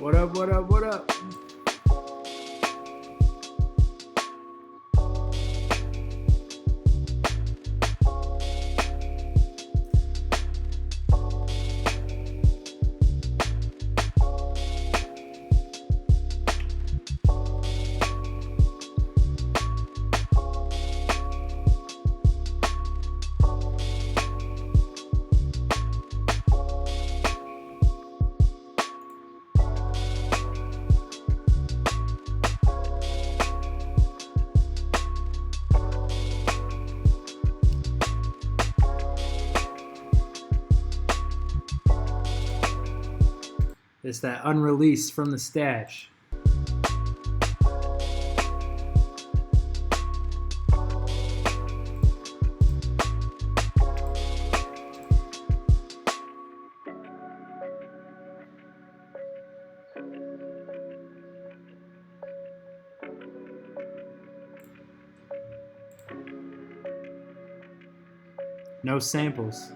What up, what up, what up? It's that unreleased from the stash. No samples.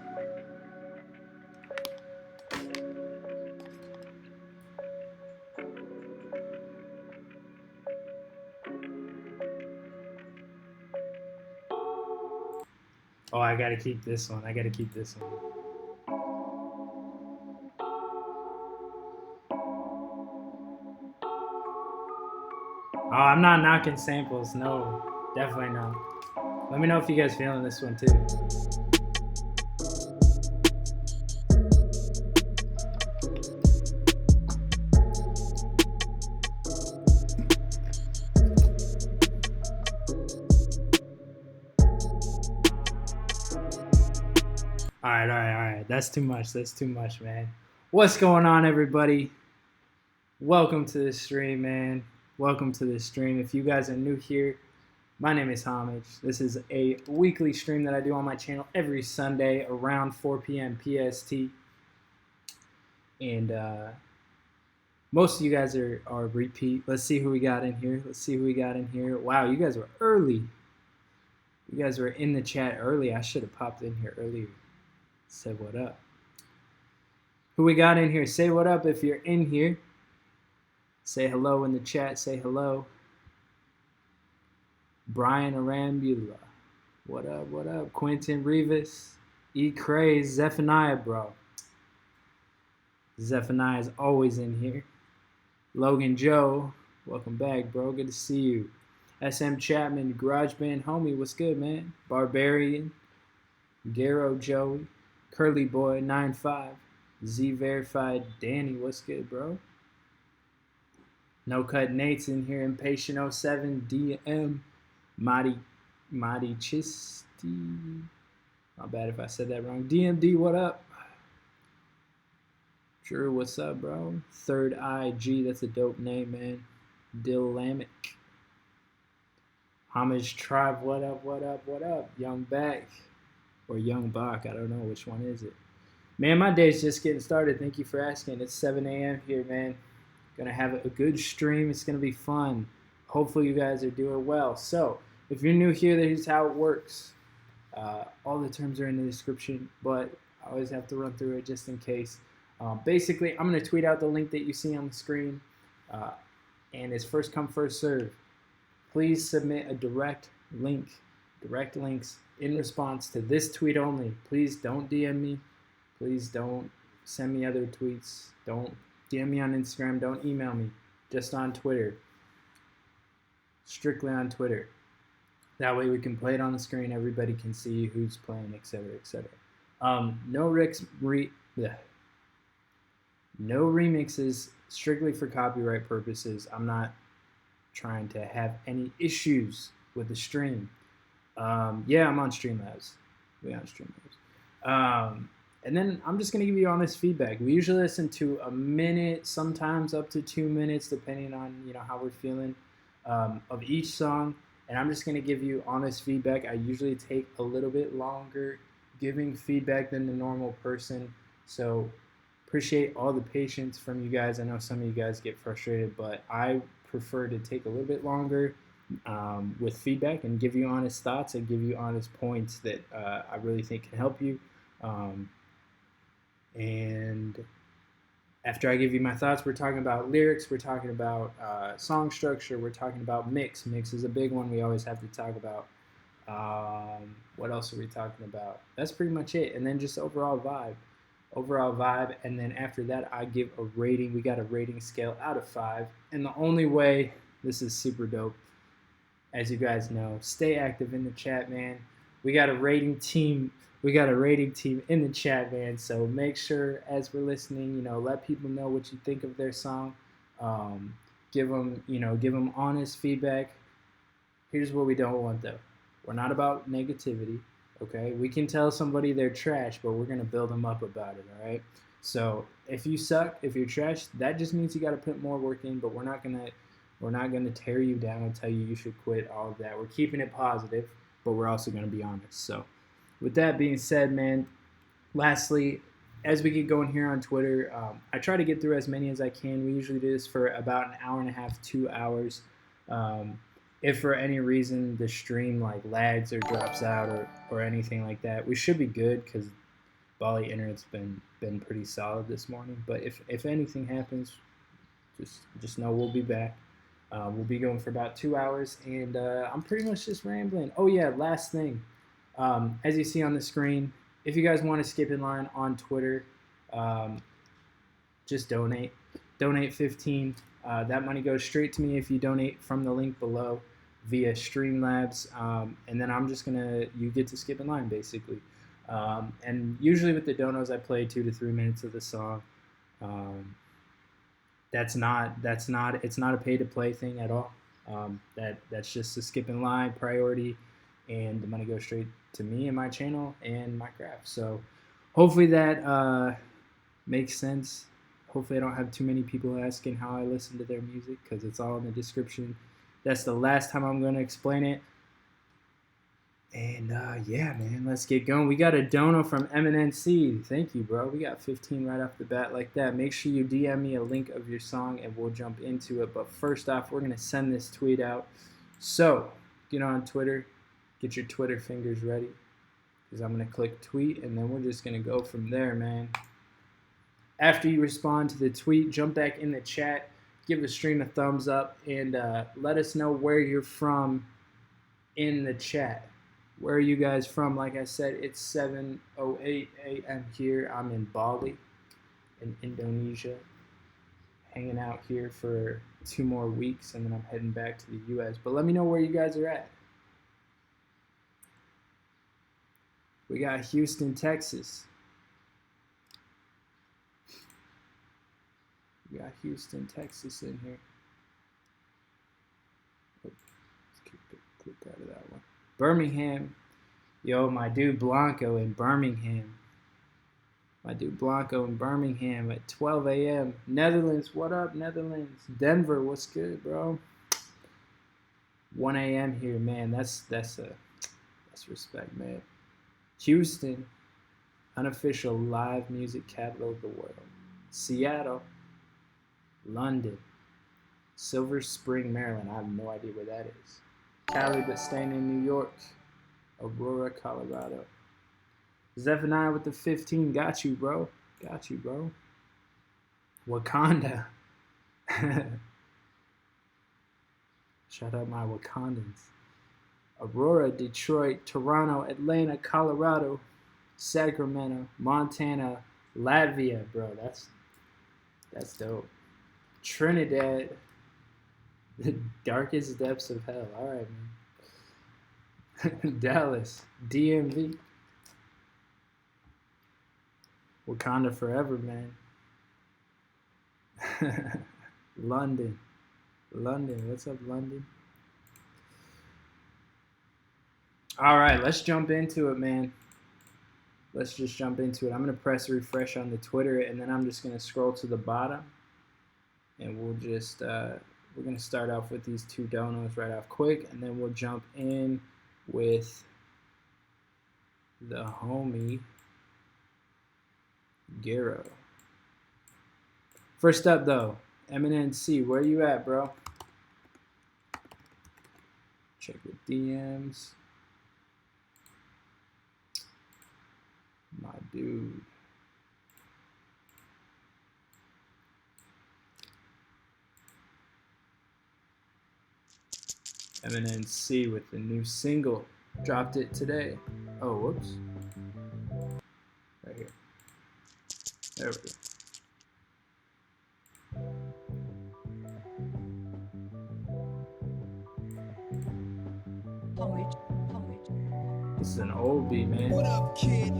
Oh, I gotta keep this one. I gotta keep this one. Oh, I'm not knocking samples. No, definitely not. Let me know if you guys feeling this one too. All right. That's too much, man. What's going on, everybody? Welcome to the stream, man. Welcome to the stream. If you guys are new here, my name is Homage. This is a weekly stream that I do on my channel every Sunday around 4 p.m. PST. And most of you guys are repeat. Let's see who we got in here. Wow, you guys were early. You guys were in the chat early. I should have popped in here earlier. Said what up. Who we got in here? Say what up if you're in here. Say hello in the chat. Say hello. Brian Arambula. What up, what up? Quentin Rivas. E. Craze. Zephaniah, bro. Zephaniah is always in here. Logan Joe. Welcome back, bro. Good to see you. SM Chapman. GarageBand homie. What's good, man? Barbarian. Garo Joey. Curly Boy 95. Z Verified Danny. What's good, bro? No Cut Nate's in here. Impatient 07. DM. Madi Chisti. Not bad if I said that wrong. DMD, what up? Drew, what's up, bro? Third Eye G, that's a dope name, man. Dill Lamick. Homage Tribe, what up, what up, what up? Young Back. Or Young Bach, I don't know which one is it. Man, my day's just getting started. Thank you for asking. It's 7 a.m. here, man. Gonna have a good stream. It's gonna be fun. Hopefully you guys are doing well. So, if you're new here, here's how it works. All the terms are in the description, but I always have to run through it just in case. Basically, I'm gonna tweet out the link that you see on the screen, and it's first come, first serve. Please submit a direct links in response to this tweet only. Please don't DM me. Please don't send me other tweets. Don't DM me on Instagram. Don't email me. Just on Twitter. Strictly on Twitter. That way we can play it on the screen. Everybody can see who's playing, etc., etc. No remixes strictly for copyright purposes. I'm not trying to have any issues with the stream. Yeah, I'm on Streamlabs. We're on Streamlabs. And then I'm just going to give you honest feedback. We usually listen to a minute, sometimes up to 2 minutes, depending on how we're feeling, of each song. And I'm just going to give you honest feedback. I usually take a little bit longer giving feedback than the normal person. So appreciate all the patience from you guys. I know some of you guys get frustrated, but I prefer to take a little bit longer with feedback and give you honest thoughts and give you honest points that I really think can help you. And After I give you my thoughts, we're talking about lyrics, we're talking about song structure, we're talking about mix. Mix is a big one we always have to talk about. What else are we talking about? That's pretty much it. And then just overall vibe. Overall vibe. And then after that, I give a rating. We got a rating scale out of 5. And the only way, this is super dope, as you guys know, stay active in the chat, man. We got a rating team. We got a rating team in the chat, man. So make sure as we're listening, let people know what you think of their song. Um, give them honest feedback. Here's what we don't want though. We're not about negativity. Okay, we can tell somebody they're trash, but we're gonna build them up about it. All right. So if you suck, if you're trash, that just means you got to put more work in. But we're not gonna tear you down and tell you should quit. All of that. We're keeping it positive, but we're also gonna be honest. So with that being said, man. Lastly, as we get going here on Twitter, I try to get through as many as I can. We usually do this for about an hour and a half, 2 hours. Um, if for any reason the stream like lags or drops out or anything like that, we should be good because Bali internet's been pretty solid this morning. But if anything happens, just know we'll be back. We'll be going for about 2 hours, and I'm pretty much just rambling. Oh yeah, last thing. As you see on the screen, if you guys want to skip in line on Twitter, um, just donate. Donate 15. That money goes straight to me if you donate from the link below via Streamlabs, and then you get to skip in line basically. And usually with the donos, I play 2 to 3 minutes of the song. It's not a pay to play thing at all. That's just a skip in line priority, and the money goes straight to me and my channel and my craft. So hopefully that makes sense. Hopefully I don't have too many people asking how I listen to their music because it's all in the description. That's the last time I'm going to explain it. And yeah, man, let's get going. We got a dono from MNNC. Thank you, bro. We got 15 right off the bat like that. Make sure you DM me a link of your song and we'll jump into it. But first off, we're going to send this tweet out. So get on Twitter. Get your Twitter fingers ready because I'm going to click tweet and then we're just going to go from there, man. After you respond to the tweet, jump back in the chat, give the stream a thumbs up, and let us know where you're from in the chat. Where are you guys from? Like I said, it's 7:08 a.m. here. I'm in Bali, in Indonesia, hanging out here for 2 more weeks, and then I'm heading back to the U.S. But let me know where you guys are at. We got Houston, Texas. We got Houston, Texas in here. Oh, let's click out of that one. Birmingham. Yo, my dude Blanco in Birmingham. My dude Blanco in Birmingham at 12 a.m. Netherlands, what up, Netherlands? Denver, what's good, bro? 1 a.m. here, man. That's respect, man. Houston, unofficial live music capital of the world. Seattle. London, Silver Spring, Maryland. I have no idea where that is. Cali, but staying in New York. Aurora, Colorado. Zephaniah with the 15. Got you, bro. Got you, bro. Wakanda. Shout out my Wakandans. Aurora, Detroit, Toronto, Atlanta, Colorado, Sacramento, Montana, Latvia, bro. That's dope. Trinidad, the darkest depths of hell. All right, man. Dallas, DMV. Wakanda forever, man. London. What's up, London? All right, let's jump into it, man. Let's just jump into it. I'm going to press refresh on the Twitter, and then I'm just going to scroll to the bottom. And we'll just, we're going to start off with these 2 donos right off quick, and then we'll jump in with the homie Gero. First up, though, MNNC, where you at, bro? Check the DMs. My dude. Eminem C with the new single. Dropped it today. Oh, whoops. Right here. There we go. This is an old beat, man. What up, kid?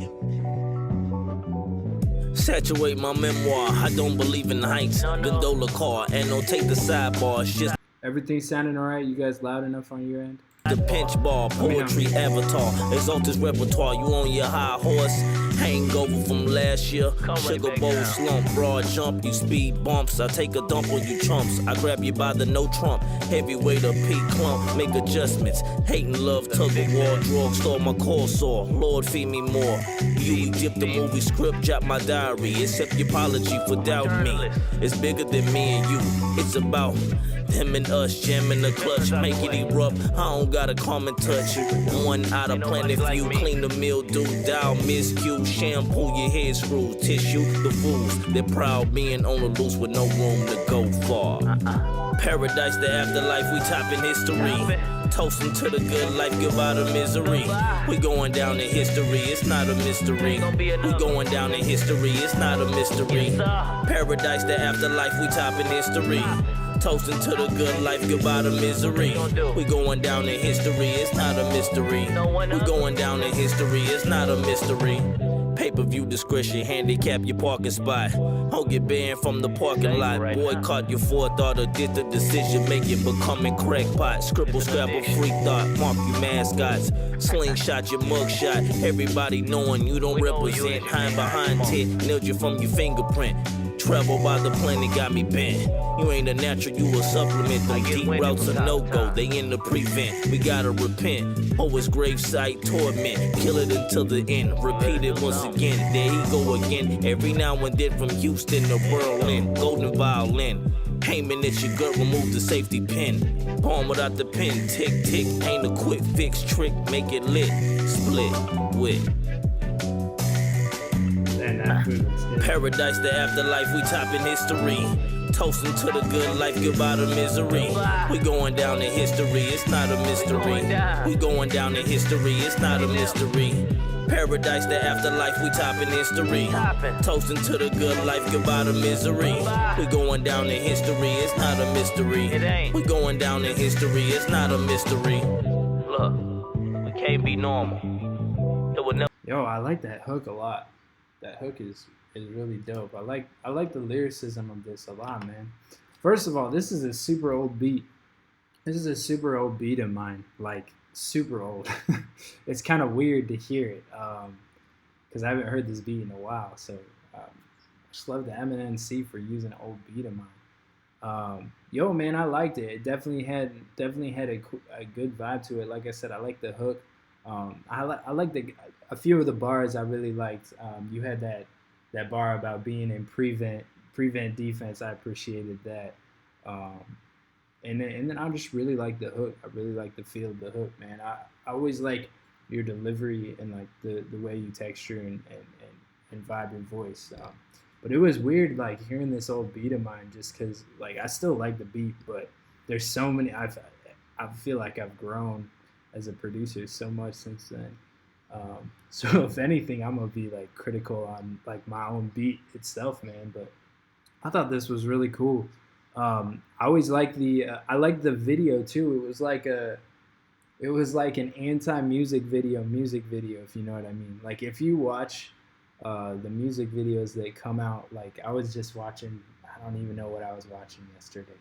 Saturate my memoir. I don't believe in heights. Gondola car and don't take the sidebars. Just everything sounding alright? You guys loud enough on your end? the pinch ball, poetry avatar, exalted repertoire. You on your high horse, hangover from last year. Sugar bowl slump, broad jump. You speed bumps. I take a dump on you chumps. I grab you by the no trump. Heavyweight or P clump. Make adjustments. Hating love, tug of war, drug store. My core sore. Lord feed me more. You dip the movie script, jot my diary. Accept your apology for doubting me. It's bigger than me and you. It's about them and us jamming the clutch, make it erupt. I don't got a common touch. One out of planet view, clean the mildew, dial miscue, shampoo your head screws, tissue the fools. They're proud being on the loose with no room to go far. Paradise, the afterlife, we topping history. Toasting to the good life, goodbye to misery. We going down in history, it's not a mystery. We going down in history, it's not a mystery. Paradise, the afterlife, we topping history. Toasting to the good life, goodbye to misery. We going down in history, it's not a mystery. We going down in history, it's not a mystery. Pay-per-view discretion, handicap your parking spot. Don't get banned from the parking lot. Boycott your forethought, did the decision, make it becoming crackpot. Scribble, scrabble, freak thought, mark you mascots. Slingshot your mugshot, everybody knowing you don't represent. Hide behind tit, nailed you from your fingerprint. Travel by the plane, got me bent. You ain't a natural, you a supplement. Them deep routes are no-go, they in the prevent. We gotta repent. Oh, it's gravesite torment. Kill it until the end. Repeat it once again. There he go again. Every now and then from Houston to Berlin. Golden violin. Aiming at your gut, remove the safety pin. Palm without the pin. Tick, tick. Ain't a quick fix trick. Make it lit. Split. Wit. Paradise, the afterlife, we topping history. Toasting to the good life, goodbye to misery. We going down in history, it's not a mystery. We going down in history, it's not a mystery. Paradise, the afterlife, we topping history. Toasting to the good life, goodbye to misery. We going down in history, it's not a mystery. We going down in history, it's not a mystery. Look, we can't be normal. Yo, I like that hook a lot. That hook is really dope. I like the lyricism of this a lot, man. First of all, this is a super old beat. This is a super old beat of mine, like super old. It's kind of weird to hear it because I haven't heard this beat in a while. So I just love the Eminem C for using an old beat of mine. Yo, man, I liked it. It definitely had a good vibe to it. Like I said, I like the hook. I like a few of the bars I really liked. You had that bar about being in prevent defense. I appreciated that. And then I just really like the hook. I really like the feel of the hook, man. I always like your delivery and like the way you texture and vibe your voice. But it was weird like hearing this old beat of mine just because like I still like the beat, but there's so many. I feel like I've grown as a producer so much since then. So if anything, I'm gonna be like critical on like my own beat itself, man. But I thought this was really cool. I always liked I liked the video too. It was like an anti-music video, if you know what I mean. Like if you watch the music videos that come out, like I was just watching. I don't even know what I was watching yesterday.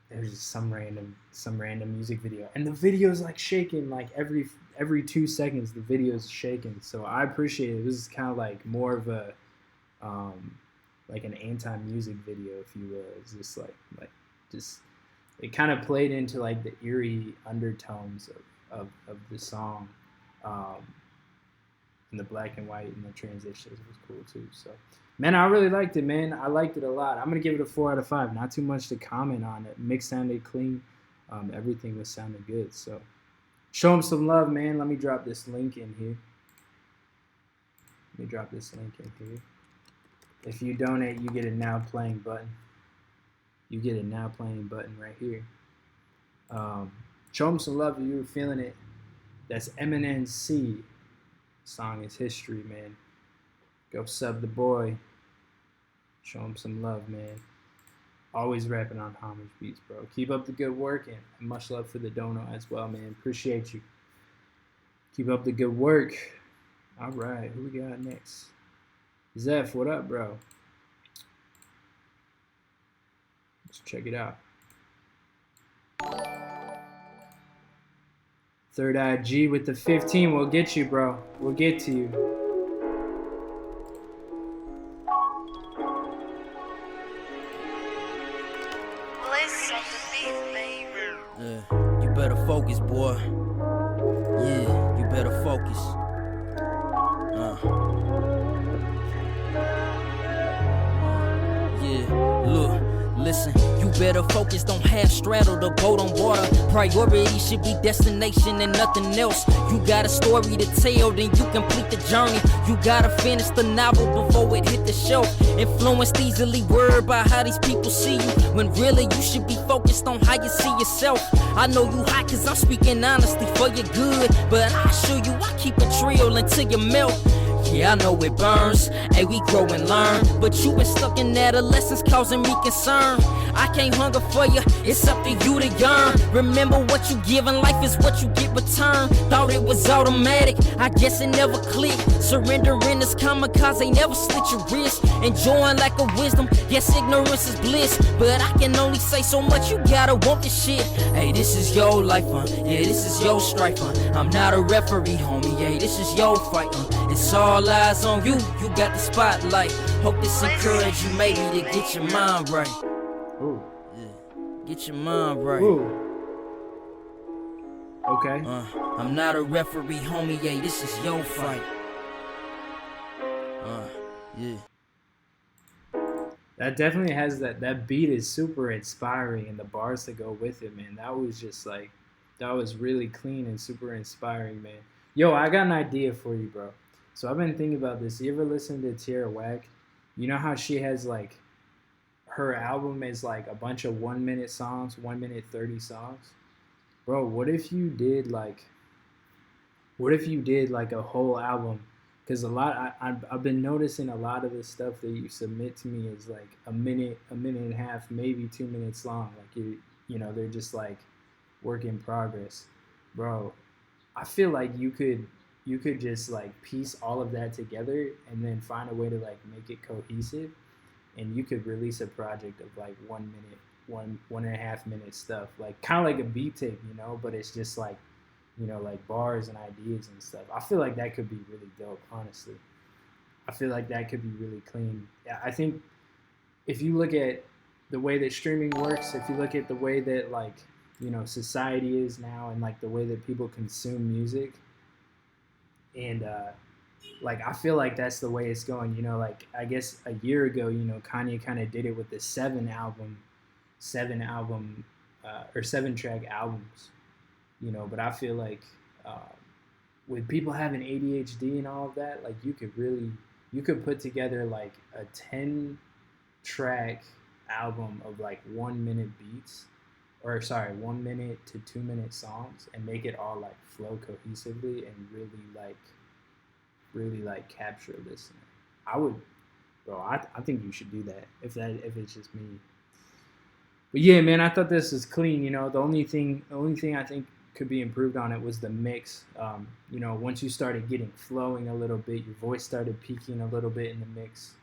There's just some random music video, and the video's like shaking like every 2 seconds. The video's shaking, so I appreciate it. This is kind of like more of a like an anti-music video, if you will. It's just just it kind of played into like the eerie undertones of the song, and the black and white and the transitions was cool too. So, man, I really liked it, man. I liked it a lot. I'm gonna give it a 4 out of 5. Not too much to comment on it. Mix sounded clean. Everything was sounding good. So, show them some love, man. Let me drop this link in here. If you donate, you get a now playing button. You get a now playing button right here. Show him some love if you were feeling it. That's Eminem C. Song is history, man. Go sub the boy. Show him some love, man. Always rapping on Homage Beats, bro. Keep up the good work, and much love for the dono as well, man. Appreciate you. Keep up the good work. All right, who we got next? Zeph, what up, bro? Let's check it out. Third Eye G with the 15. We'll get you, bro. We'll get to you. You better focus, boy. Yeah, you better focus. Yeah, look. Listen, you better focus, don't half straddle the boat on water. Priority should be destination and nothing else. You got a story to tell, then you complete the journey. You gotta finish the novel before it hit the shelf. Influenced easily, worried about how these people see you, when really you should be focused on how you see yourself. I know you hot cause I'm speaking honestly for your good, but I assure you I keep it real until you melt. Yeah, I know it burns, hey, we grow and learn, but you been stuck in adolescence causing me concern. I can't hunger for you, it's up to you to yearn. Remember what you give in life is what you get returned. Thought it was automatic, I guess it never clicked. Surrendering is kamikaze, never slit your wrist. Enjoying lack of wisdom, yes, ignorance is bliss. But I can only say so much, you gotta want this shit. Hey, this is your life, yeah, this is your strife, I'm not a referee, homie, yeah, this is your fight, It's all eyes on you, you got the spotlight. Hope this encourage you maybe to get your mind right. Ooh. Yeah. Get your mind right. Ooh. Okay. I'm not a referee, homie, yeah, this is your fight. Yeah. That definitely has that beat is super inspiring, and the bars that go with it, man. That was just like, that was really clean and super inspiring, man. Yo, I got an idea for you, bro. So I've been thinking about this. You ever listen to Tierra Whack? You know how she has like, her album is like a bunch of 1 minute songs, 1 minute 30 songs? Bro, what if you did like a whole album? Because I've been noticing a lot of the stuff that you submit to me is like a minute and a half, maybe 2 minutes long. Like they're just like work in progress. Bro, I feel like you could just like piece all of that together and then find a way to like make it cohesive, and you could release a project of like 1 minute, 1.5 minute stuff, like kind of like a beat tape, but it's just like, like bars and ideas and stuff. I feel like that could be really dope, honestly. I feel like that could be really clean. I think if you look at the way that streaming works, if you look at the way that like, society is now, and like the way that people consume music, and like I feel like that's the way it's going. Like I guess a year ago, Kanye kind of did it with the 7 track albums, but I feel like with people having ADHD and all of that, like you could put together like a 10 track album of like 1 minute beats, 1 minute to 2 minute songs, and make it all like flow cohesively and really like capture a listener. I would, bro. I think you should do that if it's just me. But yeah, man, I thought this was clean. The only thing I think could be improved on it was the mix. Once you started getting flowing a little bit, your voice started peaking a little bit in the mix.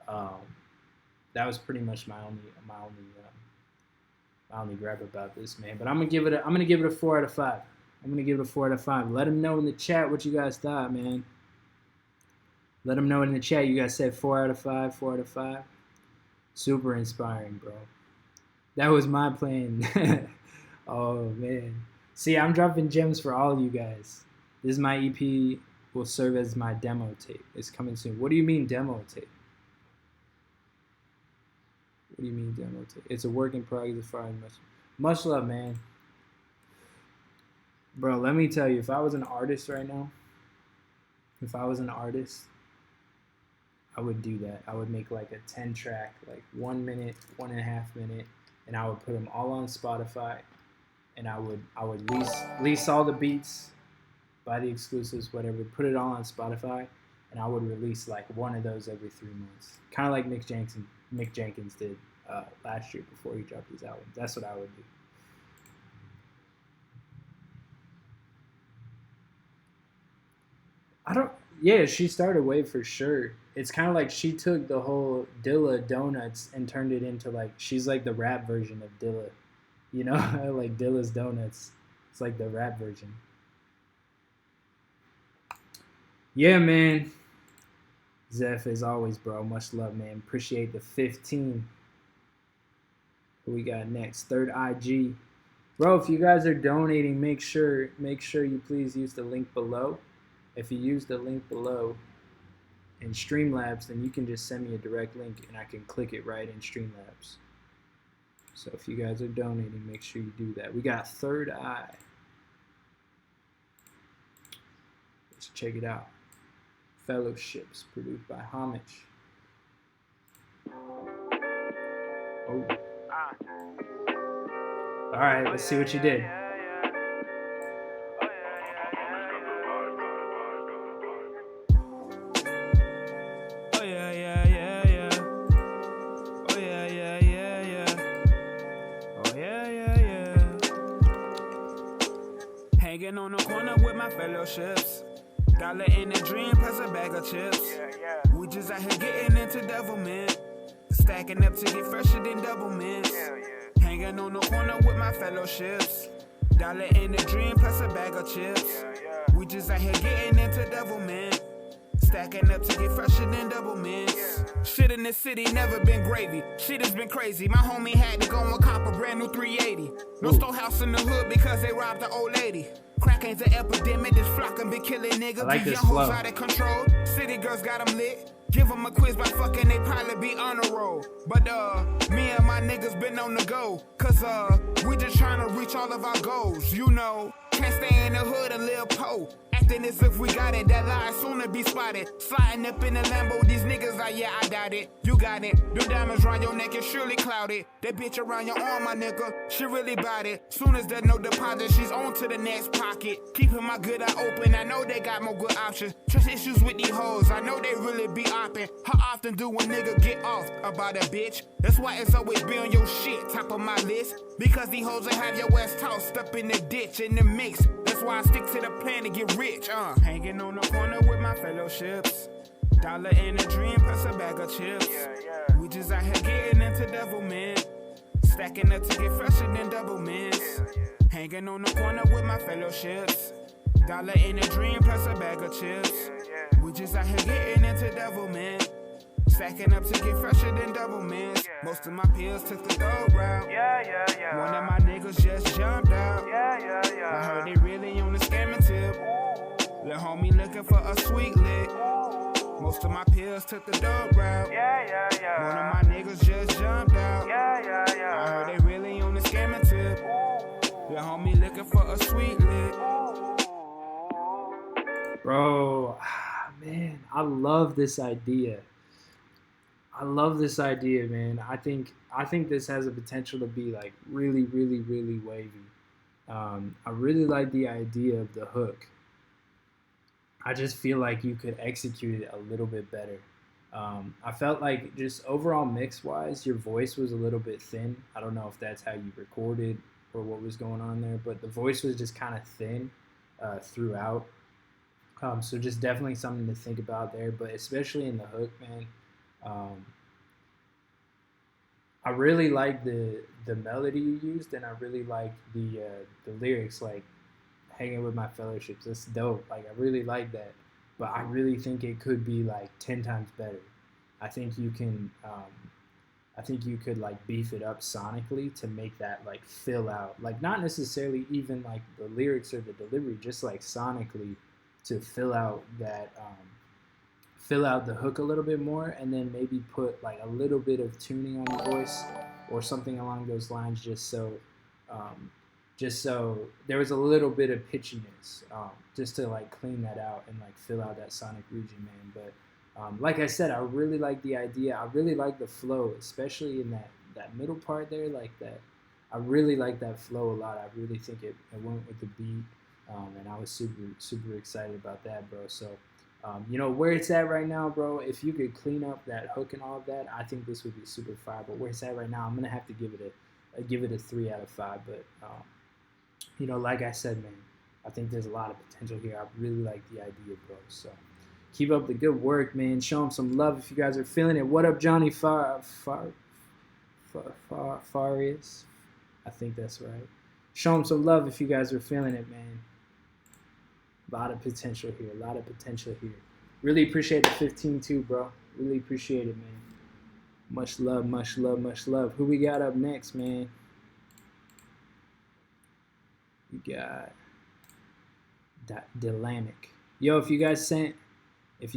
That was pretty much my only gripe about this, man. But I'm gonna give it a 4 out of 5. I'm gonna give it a 4 out of 5. Let them know in the chat what you guys thought, man. Let them know in the chat. You guys said 4 out of 5, 4 out of 5. Super inspiring, bro. That was my plan. Oh, man. See, I'm dropping gems for all of you guys. This is my EP. Will serve as my demo tape. It's coming soon. What do you mean demo tape? What do you mean demo tape? It's a work in progress as far as much love, man. Bro, let me tell you, if I was an artist right now, I would do that. I would make like a 10 track, like 1 minute, 1.5 minute, and I would put them all on Spotify, and I would lease all the beats, buy the exclusives, whatever, put it all on Spotify, and I would release like one of those every 3 months, kind of like Mick Jenkins did last year before he dropped his album. That's what I would do. Yeah, she started Wave for sure. It's kind of like she took the whole Dilla Donuts and turned it into like, she's like the rap version of Dilla. You know, like Dilla's Donuts. It's like the rap version. Yeah, man. Zeph, as always, bro. Much love, man. Appreciate the 15. Who we got next? Third IG. Bro, if you guys are donating, make sure you please use the link below. If you use the link below in Streamlabs, then you can just send me a direct link and I can click it right in Streamlabs. So if you guys are donating, make sure you do that. We got Third Eye. Let's check it out. Fellowships, produced by Homage. Oh. All right, let's see what you did. Hanging on the corner with my fellowships. Dollar in a dream plus a bag of chips. We just out here getting into devilment. Stacking up to get fresher than double mints. Hanging on the corner with my fellowships. Dollar in a dream plus a bag of chips. We just out here getting into devilment. Stacking up to get fresher than double mints. Shit in the city never been gravy. Shit has been crazy. My homie had to go and cop a brand new 380. No storehouse in the hood because they robbed the old lady. Crack ain't an epidemic. This flock been killing niggas. I like this young hoes flow. out of control. City girls got them lit. Give them a quiz by fucking, they probably be on a roll. But me and my niggas been on the go. Cause we just trying to reach all of our goals. You know, can't stay in the hood and live po. Acting as if we got it, that lie soon to be spotted. Sliding up in the Lambo, these niggas like, yeah, I doubt it. You got it. The diamonds around your neck is surely clouded. That bitch around your arm, my nigga, she really bout it. Soon as there's no deposit, she's on to the next pocket. Keeping my good eye open, I know they got more good options. Trust issues with these hoes, I know they really be opping. How often do a nigga get off about a bitch? That's why it's always be on your shit, top of my list. Because these hoes will have your ass tossed up in the ditch, in the mix. That's why I stick to the plan to get rich, Hanging on the corner with my fellowships. Dollar in a dream plus a bag of chips. We just out here getting into devilment. Stacking up to get fresher than double mints. Hanging on the corner with my fellowships. Dollar in a dream plus a bag of chips. We just out here getting into devilment. Stacking up to get fresher than double mints. Most of my pills took the dope route. One of my niggas just jumped out. I heard they really on the scamming tip. Lil' homie looking for a sweet lick. Most of my pills took the dope route. One of my niggas just jumped out. I heard they really on the scamming tip. Lil' homie looking for a sweet lick. Bro, man, I love this idea. Man. I think this has a potential to be like really, really, really wavy. I really like the idea of the hook. I just feel like you could execute it a little bit better. I felt like just overall mix-wise, your voice was a little bit thin. I don't know if that's how you recorded or what was going on there, but the voice was just kind of thin throughout. So just definitely something to think about there, but especially in the hook, man. I really like the melody you used, and I really like the lyrics, like hanging with my fellowships. That's dope. Like, I really like that, but I really think it could be like 10 times better. I think you can. I think you could like beef it up sonically to make that like fill out, like not necessarily even like the lyrics or the delivery, just like sonically to fill out that. Fill out the hook a little bit more, and then maybe put like a little bit of tuning on your voice or something along those lines, just so there was a little bit of pitchiness, just to like clean that out and like fill out that sonic region, man. But like I said, I really like the idea. I really like the flow, especially in that middle part there, like that I really like that flow a lot. I really think it went with the beat, and I was super excited about that, bro. So, you know, where it's at right now, bro, if you could clean up that hook and all of that, I think this would be super fire. But where it's at right now, I'm gonna have to give it a 3 out of 5. But you know, like I said, man, I think there's a lot of potential here. I really like the idea, bro. So keep up the good work, man. Show them some love if you guys are feeling it. What up, Johnny Farias? I think that's right. Show them some love if you guys are feeling it, man. A lot of potential here. A lot of potential here. Really appreciate the 15 too, bro. Really appreciate it, man. Much love, much love, much love. Who we got up next, man? We got Dylamic. Yo, if you guys sent a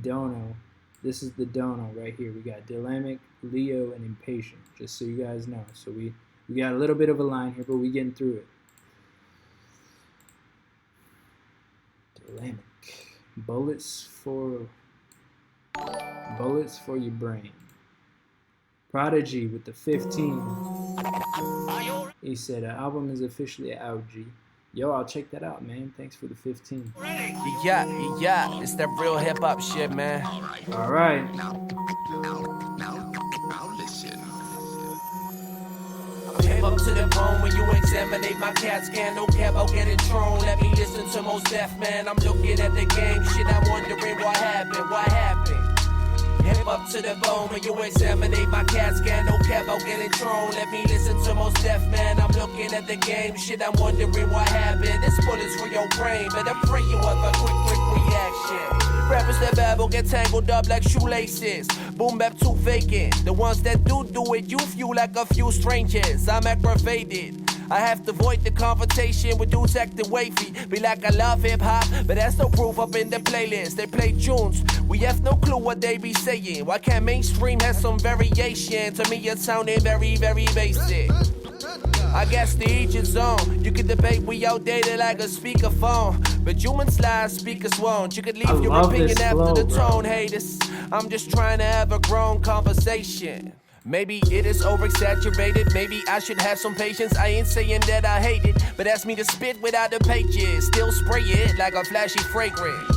dono, this is the dono right here. We got Dylamic, Leo, and Impatient, just so you guys know. So we got a little bit of a line here, but we getting through it. Dylamic. Bullets for your brain. Prodigy with the 15. He said, album is officially out, G. Yo, I'll check that out, man. Thanks for the 15. Yeah, it's that real hip-hop shit, man. All right. Now listen. Came up to the bone when you examine my CAT scan. No cap, I'll get it thrown. Let me listen to Mos Def, man. I'm looking at the game shit. I'm wondering what happened. Hip up to the bone when you examine my CAT scan. No cap, I'll get it thrown. Let me listen to Mos Def, man. I'm looking at the game shit. I'm wondering what happened. This bullet's for your brain, but I pray you have a quick reaction. Rappers that babble get tangled up like shoelaces. Boom bap too vacant. The ones that do it, you feel like a few strangers. I'm aggravated. I have to avoid the confrontation with dudes acting wavy. Be like I love hip-hop, but that's no proof up in the playlist. They play tunes, we have no clue what they be saying. Why can't mainstream have some variation? To me it's sounding very, very basic. I guess to each his own. You can debate, we outdated like a speakerphone, but humans lie, speakers won't. You could leave your opinion after the tone, haters. I'm just trying to have a grown conversation. Maybe it is over-exaggerated, maybe I should have some patience. I ain't saying that I hate it, but ask me to spit without the pages. Still spray it like a flashy fragrance.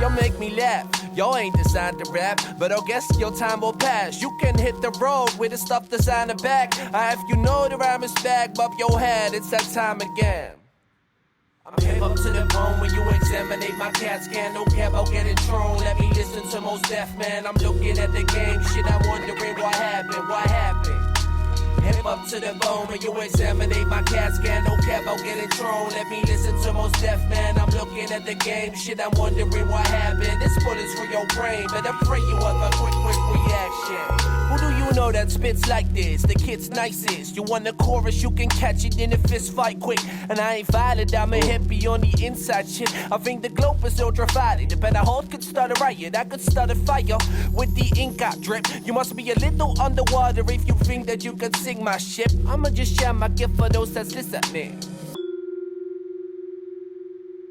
Y'all make me laugh, y'all ain't designed to rap, but I guess your time will pass. You can hit the road with the stuff designer back. I have you know the rhyme is back, bump your head, it's that time again. I'm hip up to the bone when you examine my CAT scan. No cap, I'll get it thrown. Let me listen to Mos Def, man. I'm looking at the game shit. I'm wondering what happened. Hip up to the bone when you examine my CAT scan. No cap, I'll get it thrown. Let me listen to Mos Def, man. I'm looking at the game shit. I'm wondering what happened. This bullet's for your brain, but I pray you have a quick reaction. Who do you know that spits like this? The kid's nicest. You want the chorus, you can catch it in a fist fight quick. And I ain't violent, I'm a hippie on the inside shit. I think the globe is ultraviolet. The pen I hold could start a riot. I could start a fire with the ink I drip. You must be a little underwater if you think that you could sing my ship. I'ma just share my gift for those that's listening.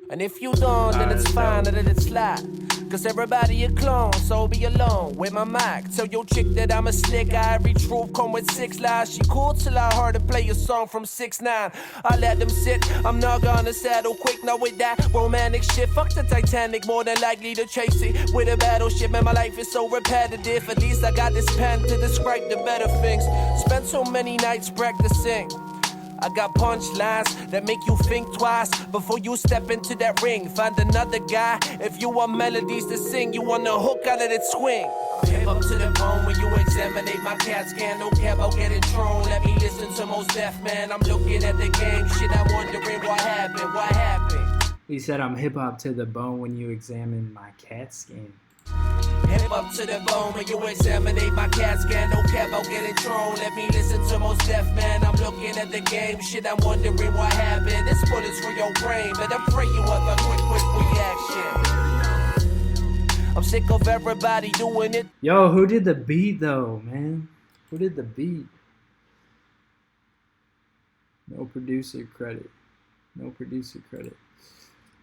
And if you don't, then it's fine, let it slide. Cause everybody a clone, so be alone with my mic. Tell your chick that I'm a slick. Every truth come with 6 lies. She cool till I heard her play a song from 6ix9ine. I let them sit, I'm not gonna settle quick. Now with that romantic shit, fuck the Titanic, more than likely to chase it with a battleship. Man, my life is so repetitive. At least I got this pen to describe the better things. Spent so many nights practicing. I got punchlines that make you think twice before you step into that ring. Find another guy. If you want melodies to sing, you want the hook out of that swing. Hip up to the bone when you examine my CAT scan. No cap, I'll get it thrown. Let me listen to Mos Def, man. I'm looking at the game shit. I'm wondering what happened. He said I'm hip hop to the bone when you examine my CAT scan. Hip up to the bone when you examine my CAT scan. No cap, I'll get it thrown. Let me listen to Mos Def, man. I'm looking at the game shit. I'm wondering what happened. This bullet's for your brain, but I pray you have a quick reaction. I'm sick of everybody doing it. Yo, who did the beat though, man? Who did the beat? No producer credit.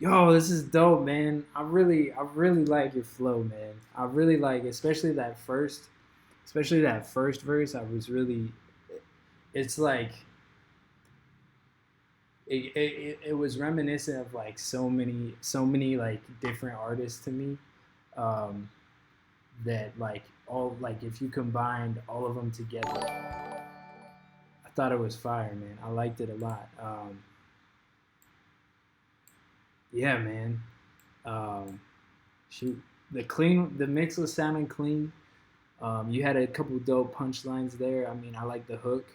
Yo, this is dope, man. I really like your flow, man. I really like, especially that first verse. It's like it was reminiscent of like so many like different artists to me, that like all like if you combined all of them together, I thought it was fire, man. I liked it a lot. Yeah, man. Shoot, the mix was sounding clean. You had a couple dope punchlines there. I mean, I like the hook.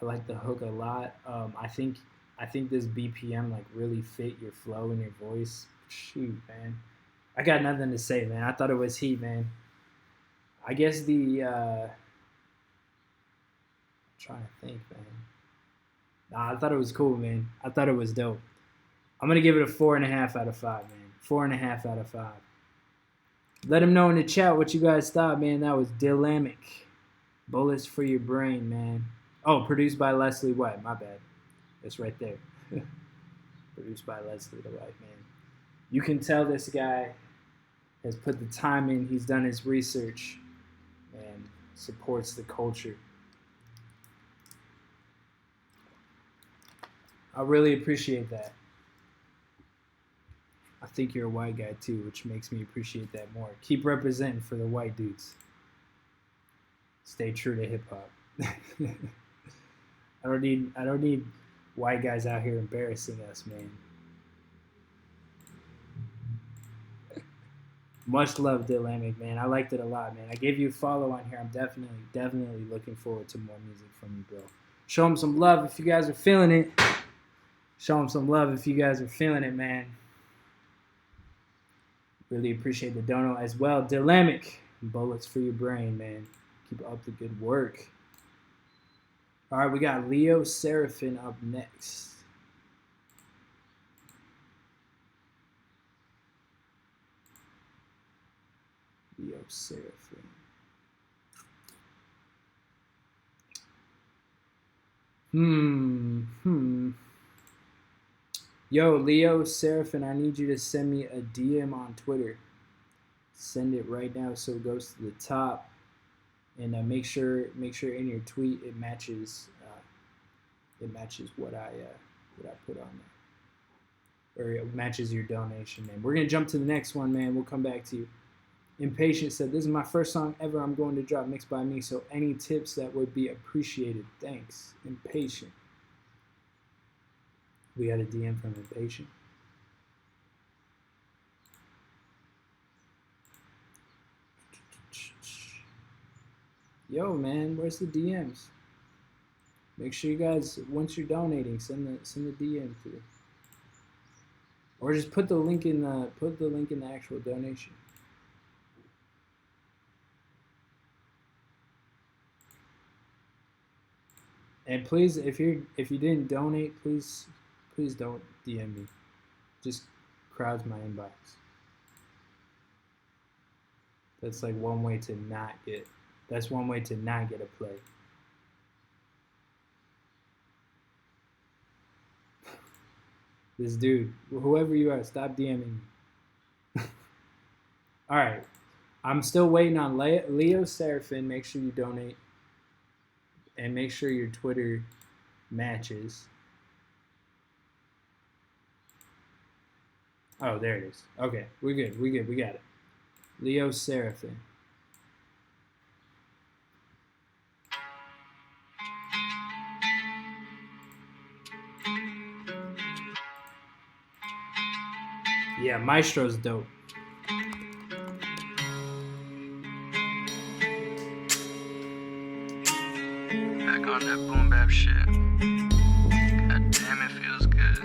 I like the hook a lot. I think this BPM like really fit your flow and your voice. Shoot, man. I got nothing to say, man. I thought it was heat, man. I guess I'm trying to think, man. Nah, I thought it was cool, man. I thought it was dope. I'm gonna give it a 4.5 out of 5, man. 4.5 out of 5. Let them know in the chat what you guys thought, man. That was Dillamic. Bullets for your brain, man. Oh, produced by Leslie White. My bad. It's right there. Produced by Leslie the White, man. You can tell this guy has put the time in. He's done his research and supports the culture. I really appreciate that. I think you're a white guy too, which makes me appreciate that more. Keep representing for the white dudes. Stay true to hip hop. I don't need white guys out here embarrassing us, man. Much love, Dillamic, man. I liked it a lot, man. I gave you a follow on here. I'm definitely looking forward to more music from you, bro. Show them some love if you guys are feeling it. Show them some love if you guys are feeling it, man. Really appreciate the dono as well. Dillamic, bullets for your brain, man. Keep up the good work. All right, we got Leo Seraphin up next. Leo Seraphin. Yo, Leo Seraphin, I need you to send me a DM on Twitter. Send it right now so it goes to the top, and make sure in your tweet it matches what I put on there, or it matches your donation, man. We're gonna jump to the next one, man. We'll come back to you. Impatient said, "This is my first song ever I'm going to drop mixed by me, so any tips that would be appreciated. Thanks." Impatient. We got a DM from Impatient. Yo, man, where's the DMs? Make sure you guys, once you're donating, send the DM through, or just put the link in the actual donation. And please, if you didn't donate, please don't DM me. Just crowds my inbox. That's like one way to not get a play. This dude, whoever you are, stop DMing me. All right, I'm still waiting on Leo Seraphin. Make sure you donate, and make sure your Twitter matches. Oh, there it is. Okay, we're good. We got it. Leo Seraphin. Yeah, Maestro's dope. Back on that boom bap shit. God damn, it feels good.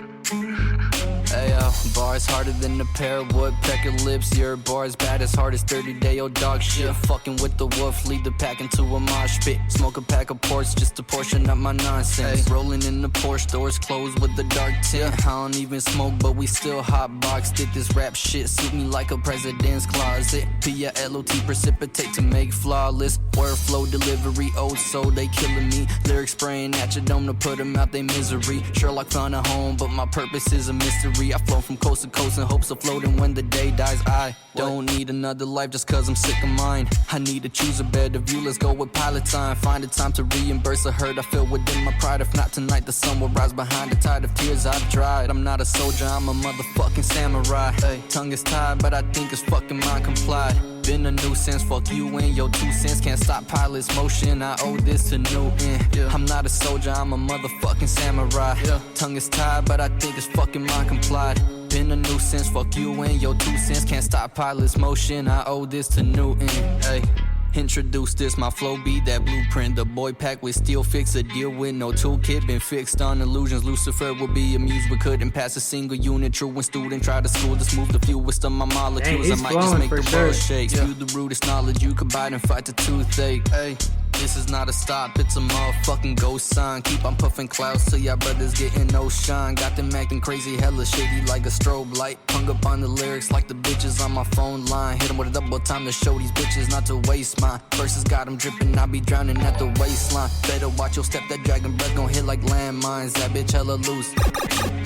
Ayo, bars harder than a pair of woodpecker lips. Your bars bad as hard as 30-day-old dog shit. Fucking with the wolf, lead the pack into a mosh pit. Smoke a pack of ports just to portion up my nonsense. Rolling in the Porsche, doors closed with the dark tint. I don't even smoke, but we still hotboxed it. This rap shit suit me like a president's closet. P-I-L-O-T precipitate to make flawless. Word flow delivery, oh so they killing me. Lyrics spraying at your dome to put them out they misery. Sherlock found a home, but my purpose is a mystery. I flow from from coast to coast in hopes of floating when the day dies. I don't need another life just cause I'm sick of mine. I need to choose a better view, let's go with pilot time. Find a time to reimburse the hurt I feel within my pride. If not tonight, the sun will rise behind the tide of tears I've dried. I'm not a soldier, I'm a motherfucking samurai. Tongue is tied, but I think it's fucking mind complied. Been a nuisance, fuck you and your 2 cents. Can't stop pilot's motion, I owe this to Newton. I'm not a soldier, I'm a motherfucking samurai. Tongue is tied, but I think it's fucking mind complied. Been a nuisance, fuck you and your 2 cents. Can't stop pilot's motion, I owe this to Newton. Introduce this, my flow be that blueprint. The boy pack with steel fix, a deal with no toolkit. Been fixed on illusions, Lucifer will be amused. We couldn't pass a single unit. Truant student, try to school to smooth the fewest of my molecules. I might just make the world shake. Spew the rudest knowledge you could bite and fight the toothache. This is not a stop, it's a motherfucking ghost sign. Keep on puffing clouds till y'all brothers getting no shine. Got them acting crazy, hella shady like a strobe light. Hung up on the lyrics like the bitches on my phone line. Hit them with a double time to show these bitches not to waste mine. Verses got them dripping, I be drowning at the waistline. Better watch your step, that dragon breath gon' hit like landmines. That bitch hella loose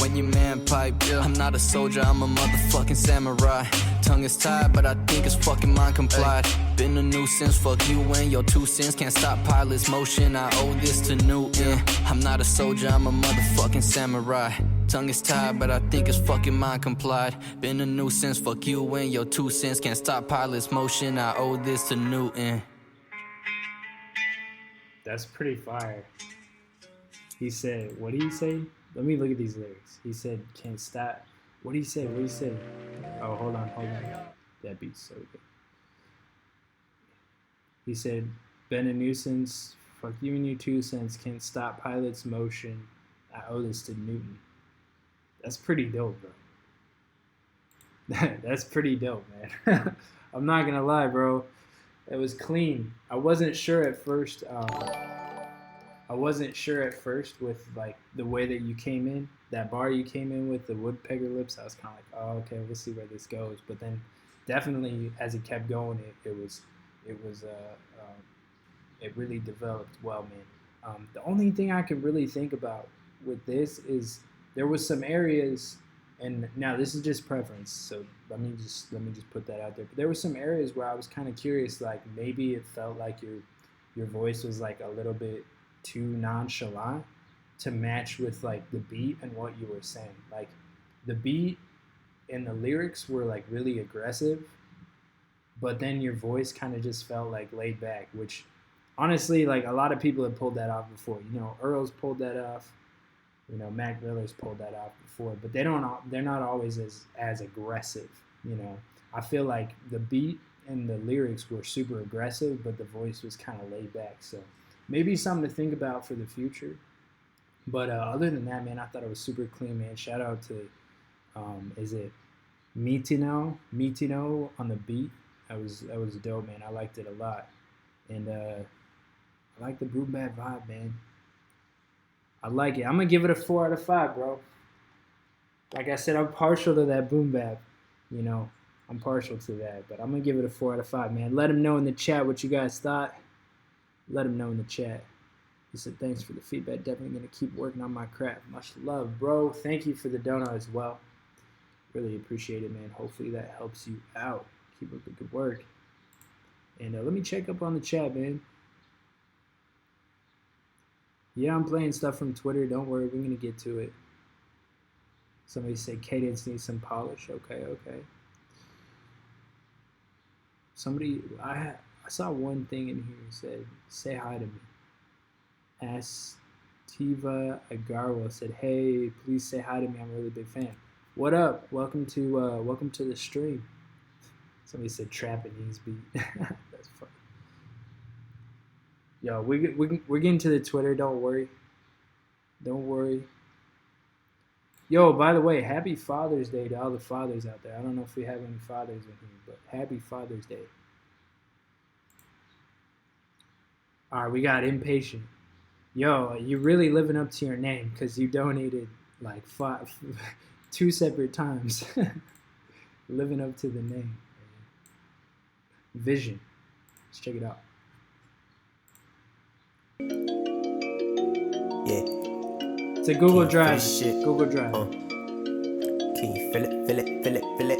when you man pipe. I'm not a soldier, I'm a motherfucking samurai. Tongue is tied, but I think it's fucking mind complied. Been a nuisance, fuck you and your 2 cents. Can't stop pilot's motion, I owe this to Newton. I'm not a soldier, I'm a motherfucking samurai. Tongue is tied, but I think it's fucking mind complied. Been a nuisance, fuck you and your 2 cents. Can't stop pilot's motion, I owe this to Newton. That's pretty fire. He said, what did he say? Let me look at these lyrics. He said, can't stop. What did he say? What did he say? Oh, hold on. That beat's so good. He said, been a nuisance, fuck you and your 2 cents, can't stop pilot's motion, I owe this to Newton. That's pretty dope, bro. That's pretty dope, man. I'm not gonna lie, bro. It was clean. I wasn't sure at first with like the way that you came in, that bar you came in with, the woodpecker lips. I was kind of like, oh, okay, we'll see where this goes. But then definitely as it kept going, it really developed well, man. The only thing I can really think about with this is there was some areas, and now this is just preference, so let me just put that out there. But there were some areas where I was kind of curious, like maybe it felt like your voice was like a little bit too nonchalant to match with like the beat and what you were saying. Like the beat and the lyrics were like really aggressive, but then your voice kind of just felt like laid back, which honestly, like a lot of people have pulled that off before. You know, Earl's pulled that off. You know, Mac Miller's pulled that off before, but they're not always as aggressive. You know, I feel like the beat and the lyrics were super aggressive, but the voice was kind of laid back. So maybe something to think about for the future. But other than that, man, I thought it was super clean, man. Shout out to, is it Mitino on the beat? That was dope, man. I liked it a lot. And I like the boom bap vibe, man. I like it. I'm going to give it a 4 out of 5, bro. Like I said, I'm partial to that boom bap. You know, I'm partial to that. But I'm going to give it a 4 out of 5, man. Let them know in the chat what you guys thought. Let them know in the chat. He said, thanks for the feedback. Definitely going to keep working on my craft. Much love, bro. Thank you for the donut as well. Really appreciate it, man. Hopefully that helps you out. Keep up the good work. And let me check up on the chat, man. Yeah, I'm playing stuff from Twitter. Don't worry, we're going to get to it. Somebody said cadence needs some polish. Okay. Somebody, I saw one thing in here that said, say hi to me. Astiva Agarwal said, hey, please say hi to me. I'm a really big fan. What up? Welcome to the stream. Somebody said Trapanese beat. That's funny. Yo, we're getting to the Twitter. Don't worry. Yo, by the way, happy Father's Day to all the fathers out there. I don't know if we have any fathers in here, but happy Father's Day. All right, we got Impatient. Yo, you're really living up to your name because you donated like 2 separate times. Living up to the name. Vision. Let's check it out. Yeah. It's a Google Drive. Shit. Google Drive. Can you feel it, feel it, feel it, feel it.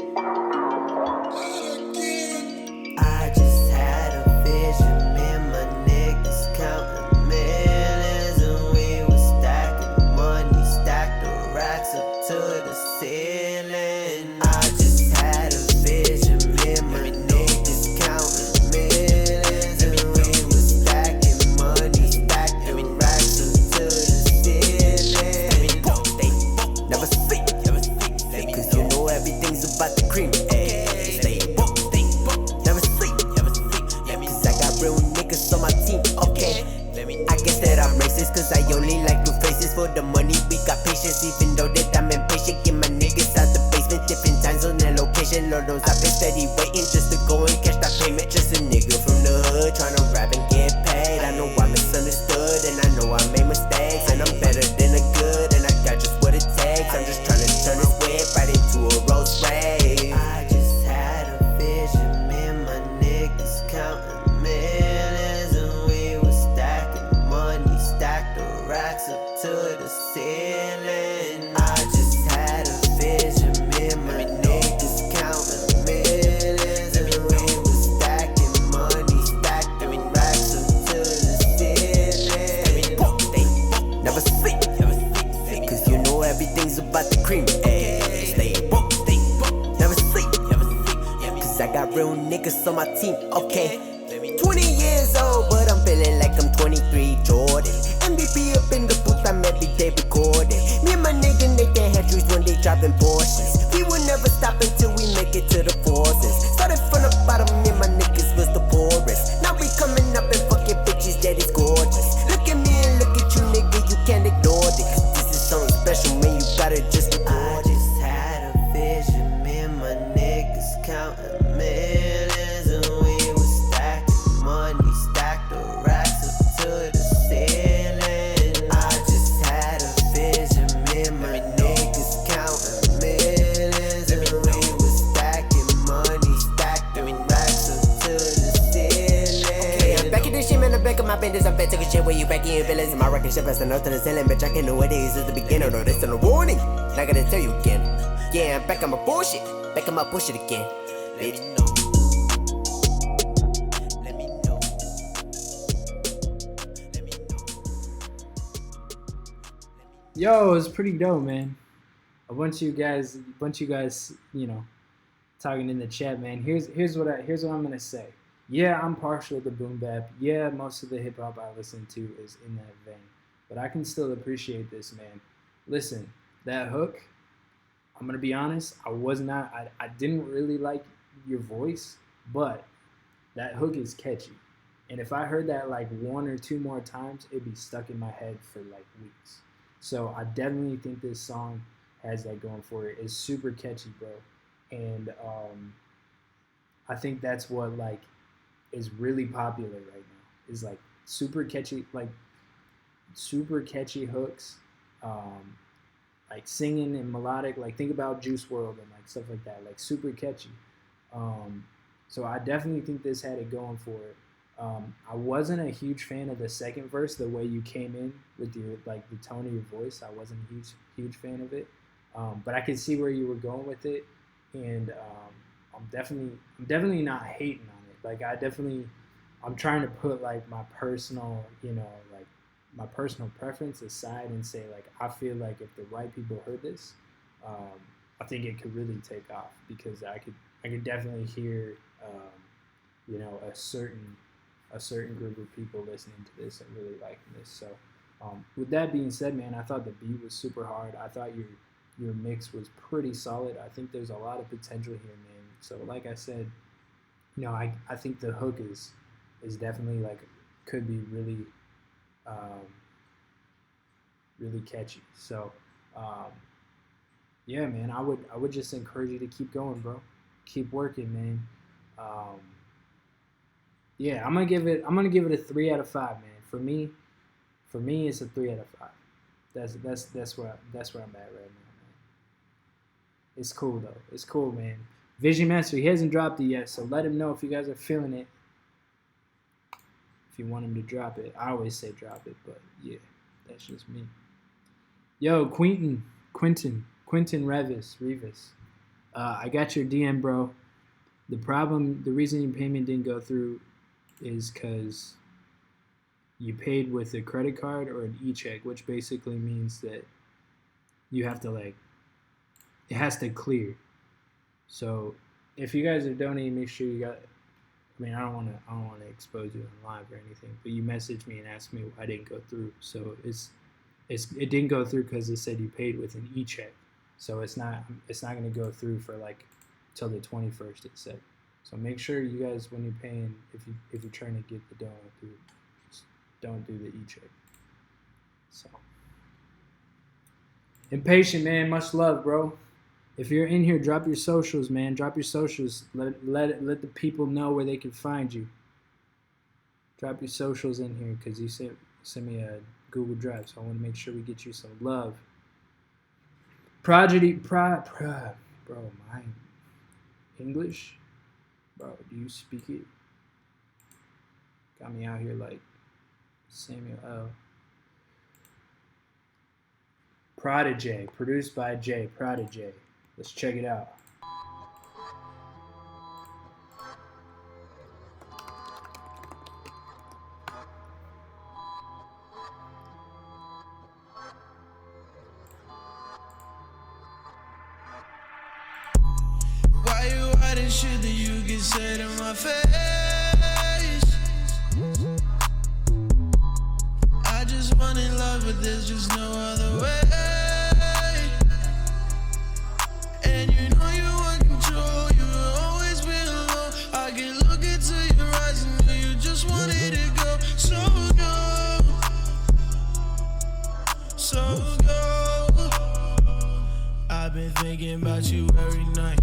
I just had a vision, me and my niggas counting millions, and we was stacking money, stacked the racks up to the ceiling. I just had a vision, me and my niggas counting millions, and we was stacking money, stacked the racks up to the ceiling. Never sleep, cause you know everything's about the cream. Never sleep, cause I got real niggas on my team, okay. I guess that I'm racist, cause I only like blue faces. For the money, we got patience, even though that I'm impatient. Get my niggas out the basement, different time zone and location. Lord knows I've been steady waiting just to go and catch that payment. Just a nigga from the hood, tryna rap and get paid. I know I'm misunderstood, and I know I made mistakes, and I'm better than a good, and I got just what it takes. I'm just tryna turn this whip right into a Rolls Royce. I just had a vision, me and my niggas counting millions, and we was stacking money, stacked the racks up to the ceiling. I just had a vision, me and my niggas counting millions, and we was stacking money, stacked the racks up to the ceiling. Never sleep, cause you know everything's about the cream. Never sleep, cause I got real niggas on my team, okay. 20 years old, but I'm feeling like I'm 23 Jordan. MVP up in the booth, I'm every day recording. Me and my nigga Nathan had dreams one day driving Porsches. We will never stop until we make it to the forces. Started from the bottom, me and my niggas was the poorest. Now we coming up and fucking bitches that is gorgeous. Look at me and look at you, nigga, you can't ignore it. Cause this is something special, man, you gotta just record it. I just had a vision, me and my niggas counting millions, and we was stacking money, stacked the racks up to the ceiling. I just had a vision, me and my niggas counting millions, and we was stacking money, stacked the racks up to the ceiling. Okay, I'm back in this shit, man, I'm back in my business. I'm back to shit where you back in your feelings. My rocket ship has enough to the ceiling, bitch, I can know what it is at the beginning. No, this is a warning, not gonna tell you again. Yeah, I'm back on my bullshit, back on my bullshit again, bitch. Yo, it's pretty dope, man. A bunch of you guys, talking in the chat, man. Here's what I'm gonna say. Yeah, I'm partial to boom bap. Yeah, most of the hip hop I listen to is in that vein, but I can still appreciate this, man. Listen, that hook. I'm gonna be honest. I didn't really like your voice, but that hook is catchy. And if I heard that like one or two more times, it'd be stuck in my head for like weeks. So I definitely think this song has that going for it. It's super catchy, bro. And I think that's what like is really popular right now. Is like super catchy hooks, like singing and melodic. Like think about Juice WRLD and like stuff like that. Like super catchy. So I definitely think this had it going for it. I wasn't a huge fan of the second verse, the way you came in with your like the tone of your voice. I wasn't a huge fan of it, but I could see where you were going with it, and I'm definitely not hating on it. Like I'm trying to put like my personal, like my personal preference aside and say like I feel like if the right people heard this, I think it could really take off because I could definitely hear a certain group of people listening to this and really liking this. So with that being said, man, I thought the beat was super hard. I thought your mix was pretty solid. I think there's a lot of potential here, man. So like I said, I think the hook is definitely like could be really really catchy. So yeah, man, I would just encourage you to keep going, bro. Keep working, man. Yeah, I'm gonna give it a 3 out of 5, man. For me, it's a 3 out of 5. That's where I'm at right now, man. It's cool though. It's cool, man. Vision Master, he hasn't dropped it yet, so let him know if you guys are feeling it. If you want him to drop it, I always say drop it, but yeah, that's just me. Yo, Quentin, Quentin Revis. I got your DM, bro. The reason your payment didn't go through is because you paid with a credit card or an e-check, which basically means that you have to it has to clear. So if you guys are donating, make sure you got. I mean, I don't want to expose you on live or anything, but you messaged me and asked me why I didn't go through. So it didn't go through because it said you paid with an e-check. So it's not going to go through for till the 21st. It said. So make sure you guys, when you're paying, if you're trying to get the donut through, just don't do the e-check. So Impatient, man. Much love, bro. If you're in here, drop your socials, man. Drop your socials. Let the people know where they can find you. Drop your socials in here because you sent me a Google Drive, so I want to make sure we get you some love. Bro, my English, bro. Do you speak it? Got me out here like Samuel L. Prodigy, produced by Jay. Prodigy. Let's check it out. Why you hiding shit that you can say to my face? I just want in love, but there's just no other way. And you know you want control, you will always be alone. I can look into your eyes and know you just wanted to go. So go, so go. I've been thinking about you every night.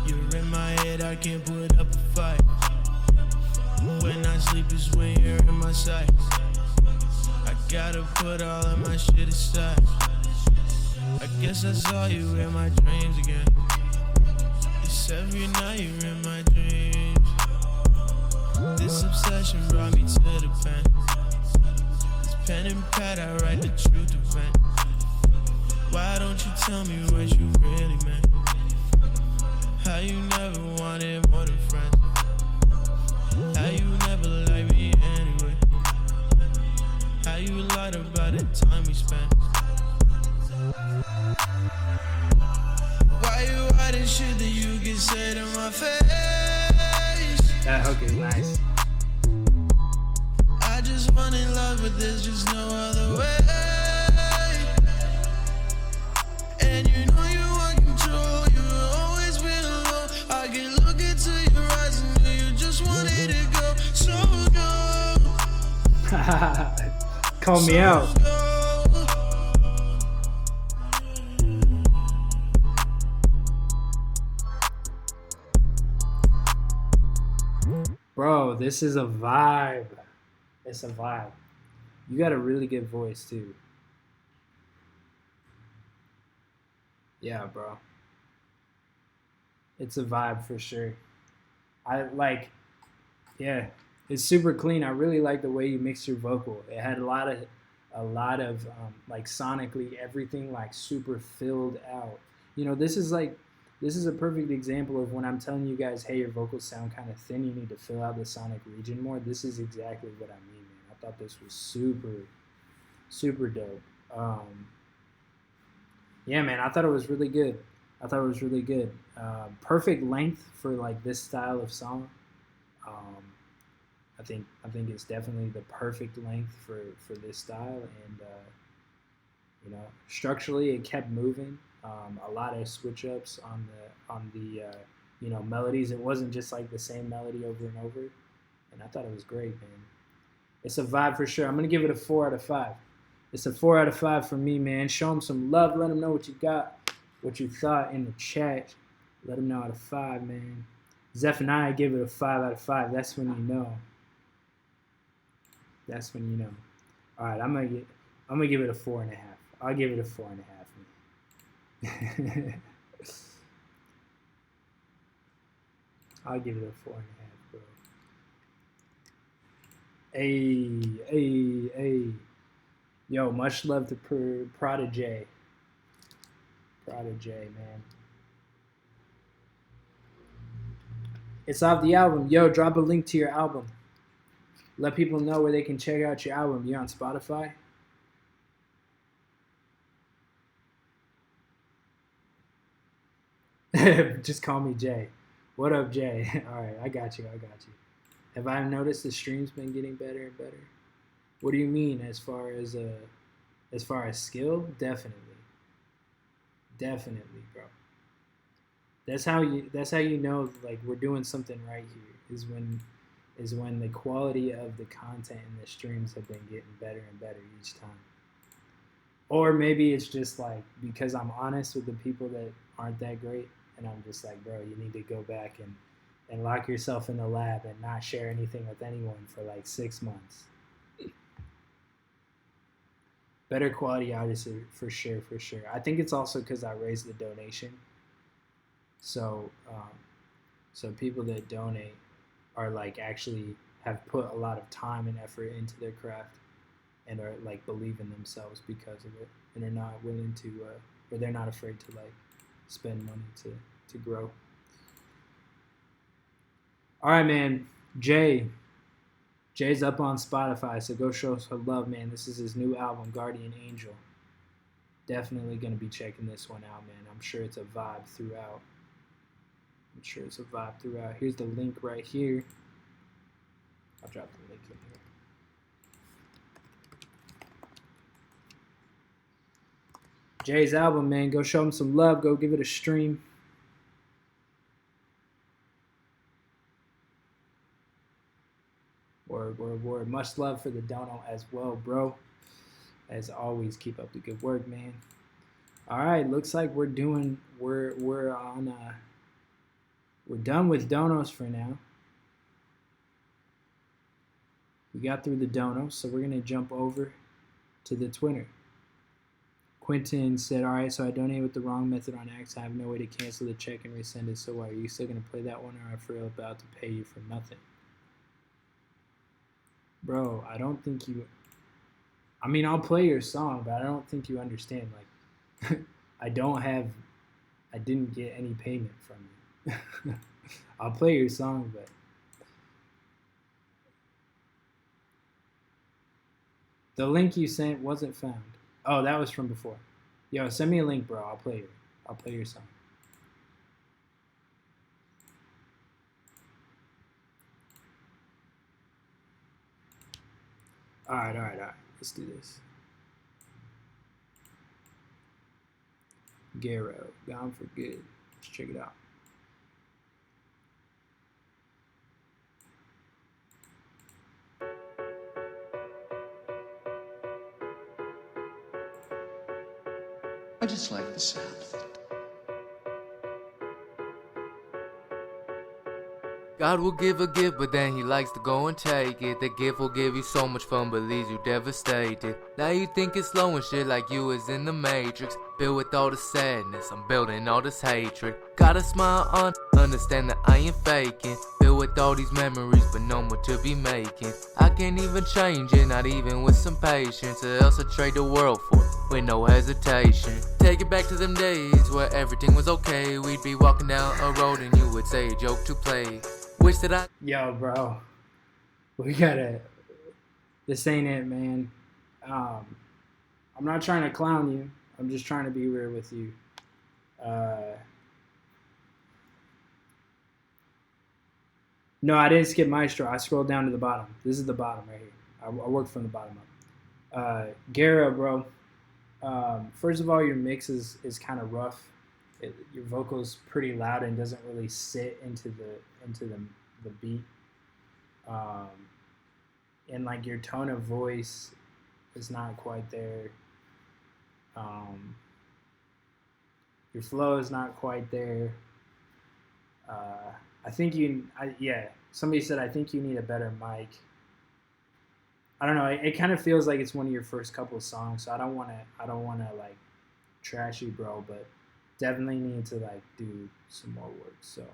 You're in my head, I can't put up a fight. When I sleep is when you're in my sight. I gotta put all of my shit aside. I guess I saw you in my dreams again. It's every night you're in my dreams. This obsession brought me to the pen. This pen and pad, I write the truth event. Why don't you tell me what you really meant? How you never wanted more than friends. How you never liked me anyway. How you lied about the time we spent. Why you hiding shit that you can say to my face? That hook is nice. I just want in love, but there's just no other way. And you know you want control, you will always be alone. I can look into your eyes and know you just wanted to go. So go. Call me out. Bro, this is a vibe. It's a vibe. You got a really good voice too. Yeah, bro. It's a vibe for sure. It's super clean. I really like the way you mix your vocal. It had a lot of like sonically everything like super filled out. You know, this is a perfect example of when I'm telling you guys, hey, your vocals sound kind of thin. You need to fill out the sonic region more. This is exactly what I mean, man. I thought this was super, super dope. Yeah, man, I thought it was really good. Perfect length for like this style of song. I think it's definitely the perfect length for this style, and structurally it kept moving. A lot of switch ups on the melodies. It wasn't just like the same melody over and over, and I thought it was great, man. It's a vibe for sure. I'm gonna give it a 4 out of 5. It's a 4 out of 5 for me, man. Show them some love. Let them know what you got, what you thought in the chat. Let them know out of 5, man. Zephaniah gave it a 5 out of 5. That's when you know. That's when you know. All right, I'm gonna give it a 4.5. I'll give it a 4.5. I'll give it a 4.5, bro. Hey. Yo, much love to Prodigy. Proud of Jay, man. It's off the album. Yo, drop a link to your album. Let people know where they can check out your album. You're on Spotify? Just call me Jay. What up, Jay? All right, I got you. Have I noticed the stream's been getting better and better? What do you mean as far as skill? Definitely, bro. That's how you know like we're doing something right here is when the quality of the content in the streams have been getting better and better each time. Or maybe it's just like because I'm honest with the people that aren't that great, and I'm just like, bro, you need to go back and lock yourself in the lab and not share anything with anyone for like 6 months. Better quality artists for sure. I think it's also because I raised the donation. So people that donate are like actually have put a lot of time and effort into their craft and are like believe in themselves because of it, and are not willing to or they're not afraid to like spend money to grow. All right, man. Jay's up on Spotify, so go show some love, man. This is his new album, Guardian Angel. Definitely gonna be checking this one out, man. I'm sure it's a vibe throughout. Here's the link right here. I'll drop the link in here. Jay's album, man. Go show him some love. Go give it a stream. Word. Much love for the dono as well, bro. As always, keep up the good work, man. All right, looks like we're done with donos for now. We got through the donos, so we're gonna jump over to the Twitter. Quentin said, all right, so I donated with the wrong method on X. I have no way to cancel the check and resend it. So are you still gonna play that one, or am I for real about to pay you for nothing? Bro, I don't think you... I mean, I'll play your song, but I don't think you understand. Like, I didn't get any payment from you. I'll play your song, but... The link you sent wasn't found. Oh, that was from before. Yo, send me a link, bro. I'll play your song. All right. Let's do this. Garo, Gone for Good. Let's check it out. I just like the sound of it. God will give a gift, but then he likes to go and take it. The gift will give you so much fun, but leaves you devastated. Now you think it's slow and shit like you is in the Matrix. Filled with all the sadness, I'm building all this hatred. Gotta smile on, understand that I ain't faking. Filled with all these memories, but no more to be making. I can't even change it, not even with some patience. Or else I'd trade the world for it, with no hesitation. Take it back to them days where everything was okay. We'd be walking down a road and you would say a joke to play. Wish that I... Yo, bro. We gotta... This ain't it, man. I'm not trying to clown you. I'm just trying to be real with you. No, I didn't skip Maestro. I scrolled down to the bottom. This is the bottom right here. I worked from the bottom up. Gara, bro. First of all, your mix is kind of rough. Your vocal's pretty loud and doesn't really sit into the beat. And like your tone of voice is not quite there. Your flow is not quite there. Somebody said I think you need a better mic. I don't know. It kind of feels like it's one of your first couple of songs, so I don't want to like trash you, bro, but definitely need to like do some more work. So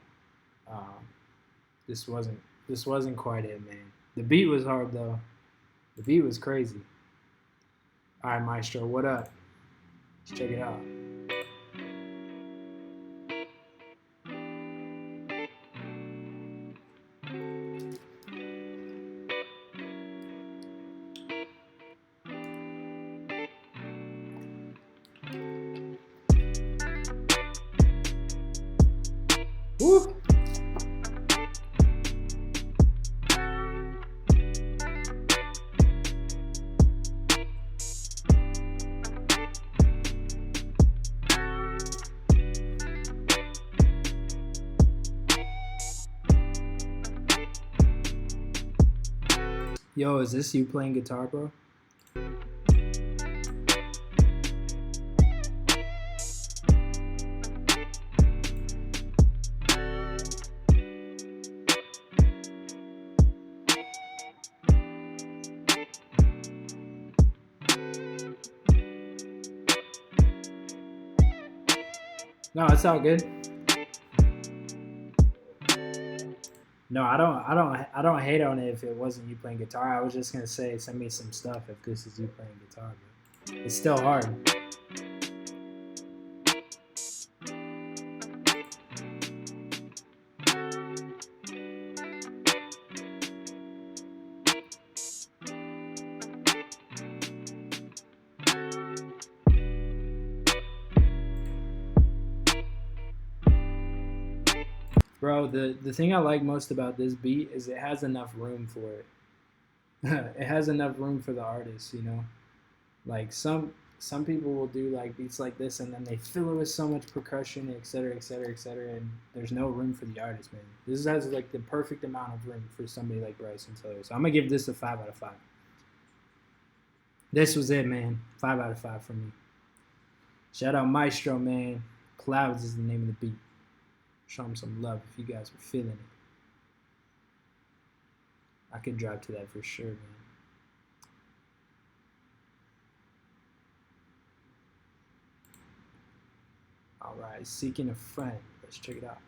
this wasn't quite it, man. The beat was hard though. The beat was crazy. All right, Maestro, what up? Let's check it out. Woo! Yo, is this you playing guitar, bro? No, it's all good. No, I don't hate on it if it wasn't you playing guitar. I was just gonna say send me some stuff if this is you playing guitar, but it's still hard. Bro, the thing I like most about this beat is it has enough room for it. It has enough room for the artist, you know? Like some people will do like beats like this and then they fill it with so much percussion, et cetera, and there's no room for the artist, man. This has like the perfect amount of room for somebody like Bryson Tiller. So I'm gonna give this a 5 out of 5. This was it, man. 5 out of 5 for me. Shout out Maestro, man. Clouds is the name of the beat. Show him some love if you guys were feeling it. I could drive to that for sure, man. Alright, Seeking a Friend. Let's check it out.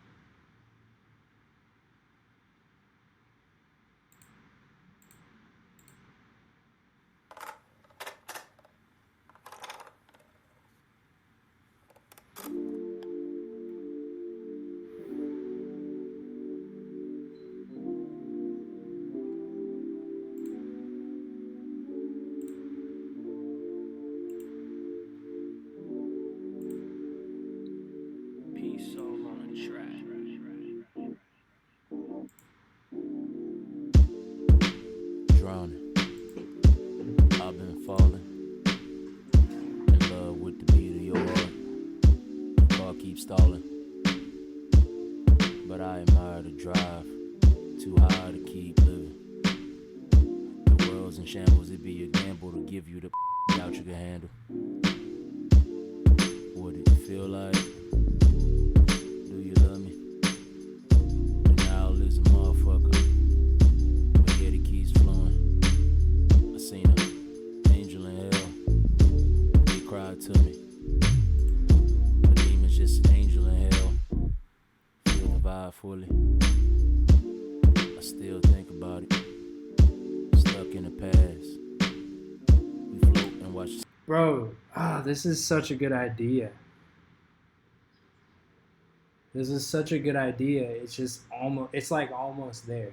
Drowning, I've been falling in love with the beat of your heart. The car keeps stalling, but I admire the drive. Too high to keep living. The world's in shambles, it'd be a gamble to give you the out you can handle. What it feel like? Do you love me? And now is a motherfucker. But yet it keeps flowing. I seen an angel in hell. They cried to me. The demon's just an angel in hell. Feel the vibe fully. I still think about it. Stuck in the past. We float and watch. Bro, this is such a good idea. This is such a good idea. It's just it's like almost there.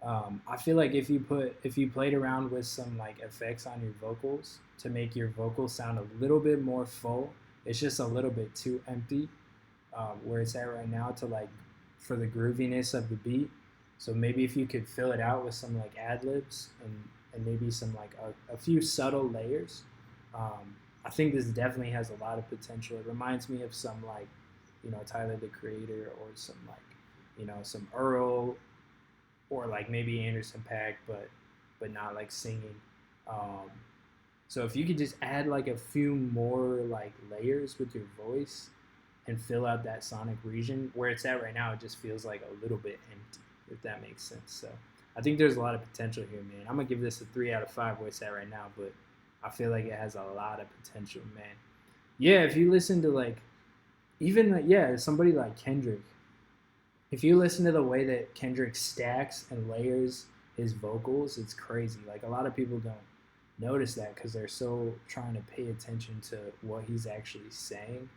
I feel like if you played around with some like effects on your vocals to make your vocals sound a little bit more full, it's just a little bit too empty where it's at right now to like for the grooviness of the beat. So maybe if you could fill it out with some like ad-libs and maybe some like a few subtle layers, I think this definitely has a lot of potential. It reminds me of some like, you know, Tyler the Creator or some like, you know, some Earl or like maybe Anderson .Paak, but not like singing. So if you could just add like a few more like layers with your voice and fill out that sonic region where it's at right now, it just feels like a little bit empty, if that makes sense. So I think there's a lot of potential here, man. I'm gonna give this a 3 out of 5 where it's at right now, but I feel like it has a lot of potential, man. Yeah, if you listen to like, even like, yeah, somebody like Kendrick, if you listen to the way that Kendrick stacks and layers his vocals, it's crazy. Like a lot of people don't notice that because they're so trying to pay attention to what he's actually saying.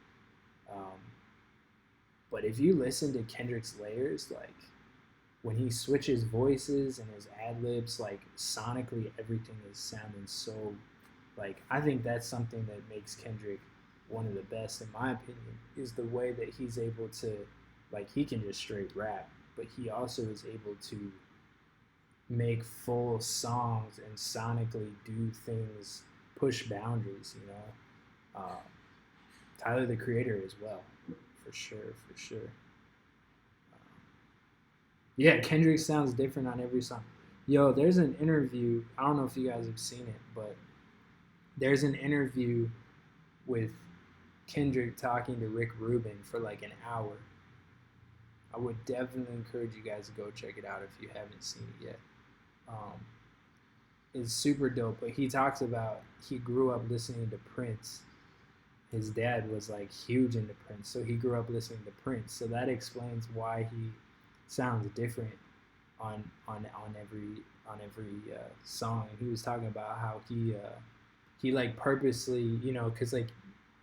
But if you listen to Kendrick's layers, like when he switches voices and his ad-libs, like sonically everything is sounding so, like, I think that's something that makes Kendrick one of the best in my opinion, is the way that he's able to Like, he can just straight rap, but he also is able to make full songs and sonically do things, push boundaries, you know. Tyler, the Creator, as well, for sure. Yeah, Kendrick sounds different on every song. Yo, there's an interview, I don't know if you guys have seen it, but there's an interview with Kendrick talking to Rick Rubin for like an hour. I would definitely encourage you guys to go check it out if you haven't seen it yet. It's super dope, but he talks about he grew up listening to Prince. His dad was like huge into Prince, so he grew up listening to Prince. So that explains why he sounds different on every song. And he was talking about how he like purposely, you know, because like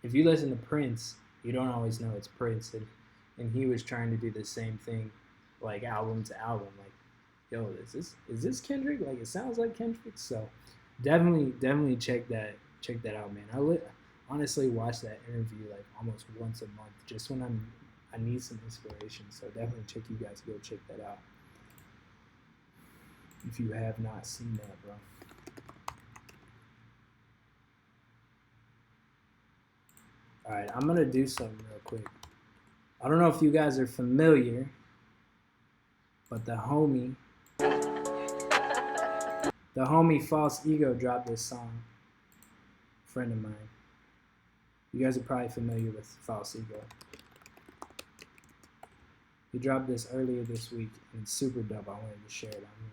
if you listen to Prince, you don't always know it's Prince, and he was trying to do the same thing, like album to album, like, yo, is this Kendrick? Like, it sounds like Kendrick. So definitely check that out, man. I honestly watch that interview like almost once a month, just when I need some inspiration. So definitely you guys go check that out if you have not seen that, bro. All right, I'm gonna do something real quick. I don't know if you guys are familiar, but the homie False Ego dropped this song. Friend of mine. You guys are probably familiar with False Ego. He dropped this earlier this week, and it's super dope. I wanted to share it on here.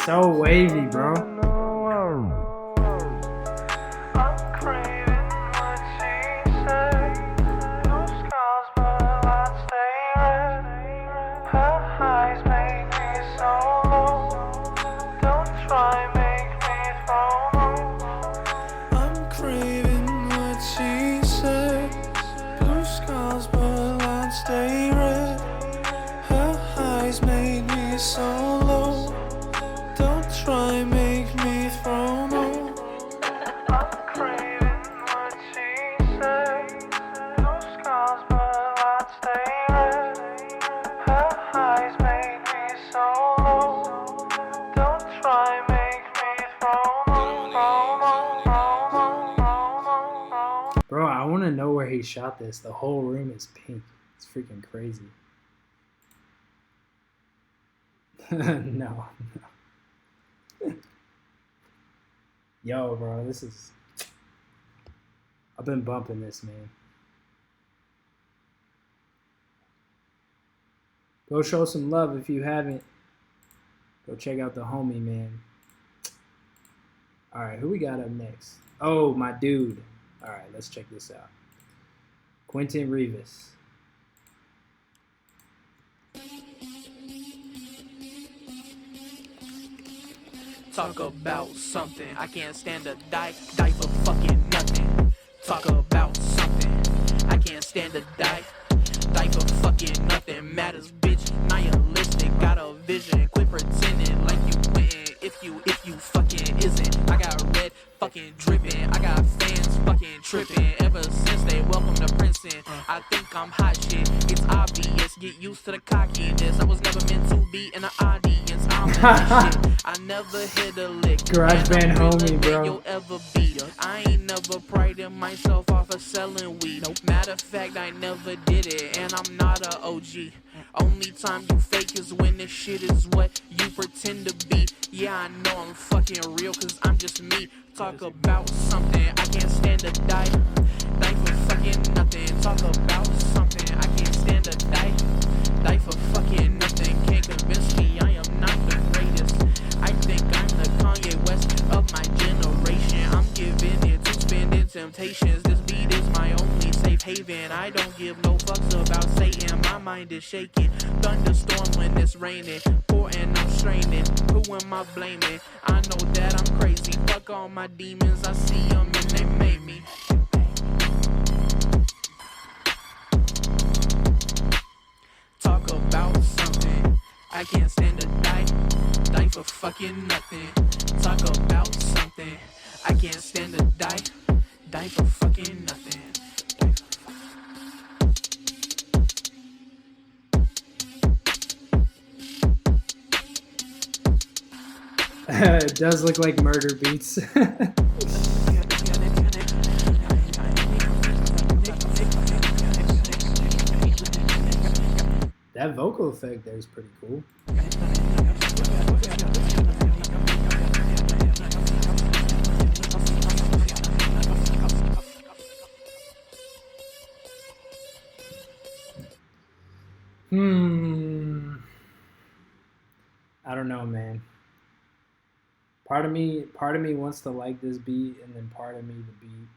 So wavy, bro. Bro, I want to know where he shot this. The whole room is pink. It's freaking crazy. No. Yo, bro, this is... I've been bumping this, man. Go show some love if you haven't. Go check out the homie, man. Alright, who we got up next? Oh, my dude. Alright, let's check this out. Quentin Rivas. Talk about something. I can't stand a die for fucking nothing. Talk about something. I can't stand a die for fucking nothing. Matters, bitch, nihilistic. Got a vision. Quit pretending like you win. If you fucking isn't. I got red fucking dripping. I got fans fucking tripping. Ever since they welcome to Princeton, I think I'm hot shit. It's obvious. Get used to the cockiness. I was never meant to be in the audience. I'm in the shit. I never hit a lick. GarageBand homie, bro. You'll ever be. I ain't never prided myself off of selling weed. Matter of fact, I never did it, and I'm not a OG. Only time you fake is when this shit is what you pretend to be. Yeah, Yeah, I know I'm fucking real, cause I'm just me. Talk about something, I can't stand to die. Die for fucking nothing. Talk about something, I can't stand to die. Die for fucking nothing. Can't convince me I am not the greatest. I think I'm the Kanye West of my generation. I'm giving it to spending temptations. This beat is my only safe haven. I don't give no fucks about Satan. My mind is shaking. Thunderstorm when it's raining. Pouring, I'm straining. Who am I blaming? I know that I'm crazy. Fuck all my demons. I see them and they made me. Talk about something. I can't stand to die. Die for fucking nothing. Talk about something. I can't stand to die. Die for fucking nothing. It does look like murder beats. That vocal effect there is pretty cool. I don't know, man. Part of me wants to like this beat, and then part of me, the beat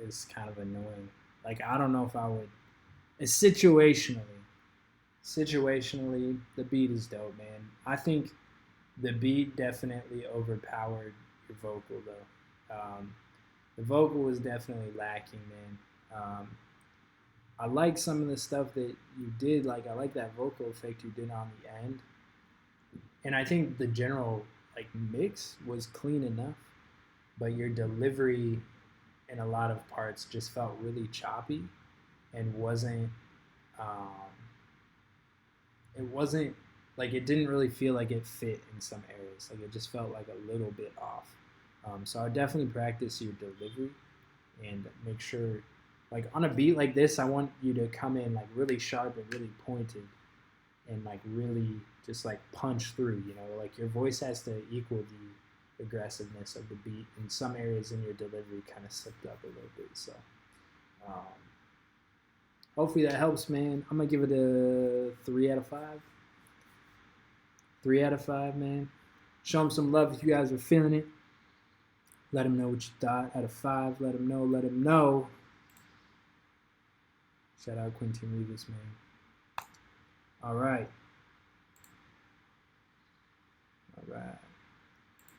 is kind of annoying. Like, I don't know if I would. It's situationally, the beat is dope, man. I think the beat definitely overpowered your vocal, though. The vocal was definitely lacking, man. I like some of the stuff that you did. Like, I like that vocal effect you did on the end. And I think the general mix was clean enough, but your delivery in a lot of parts just felt really choppy and wasn't it didn't really feel like it fit in some areas. Like, it just felt like a little bit off. So I would definitely practice your delivery and make sure, like, on a beat like this, I want you to come in like really sharp and really pointed and like really just like punch through, you know, like your voice has to equal the aggressiveness of the beat. In some areas in your delivery kind of slipped up a little bit. So hopefully that helps, man. I'm gonna give it a 3 out of 5. 3 out of 5, man. Show them some love if you guys are feeling it. Let them know what you thought. Out of 5, let them know. Shout out Quentin Rivas, man. All right.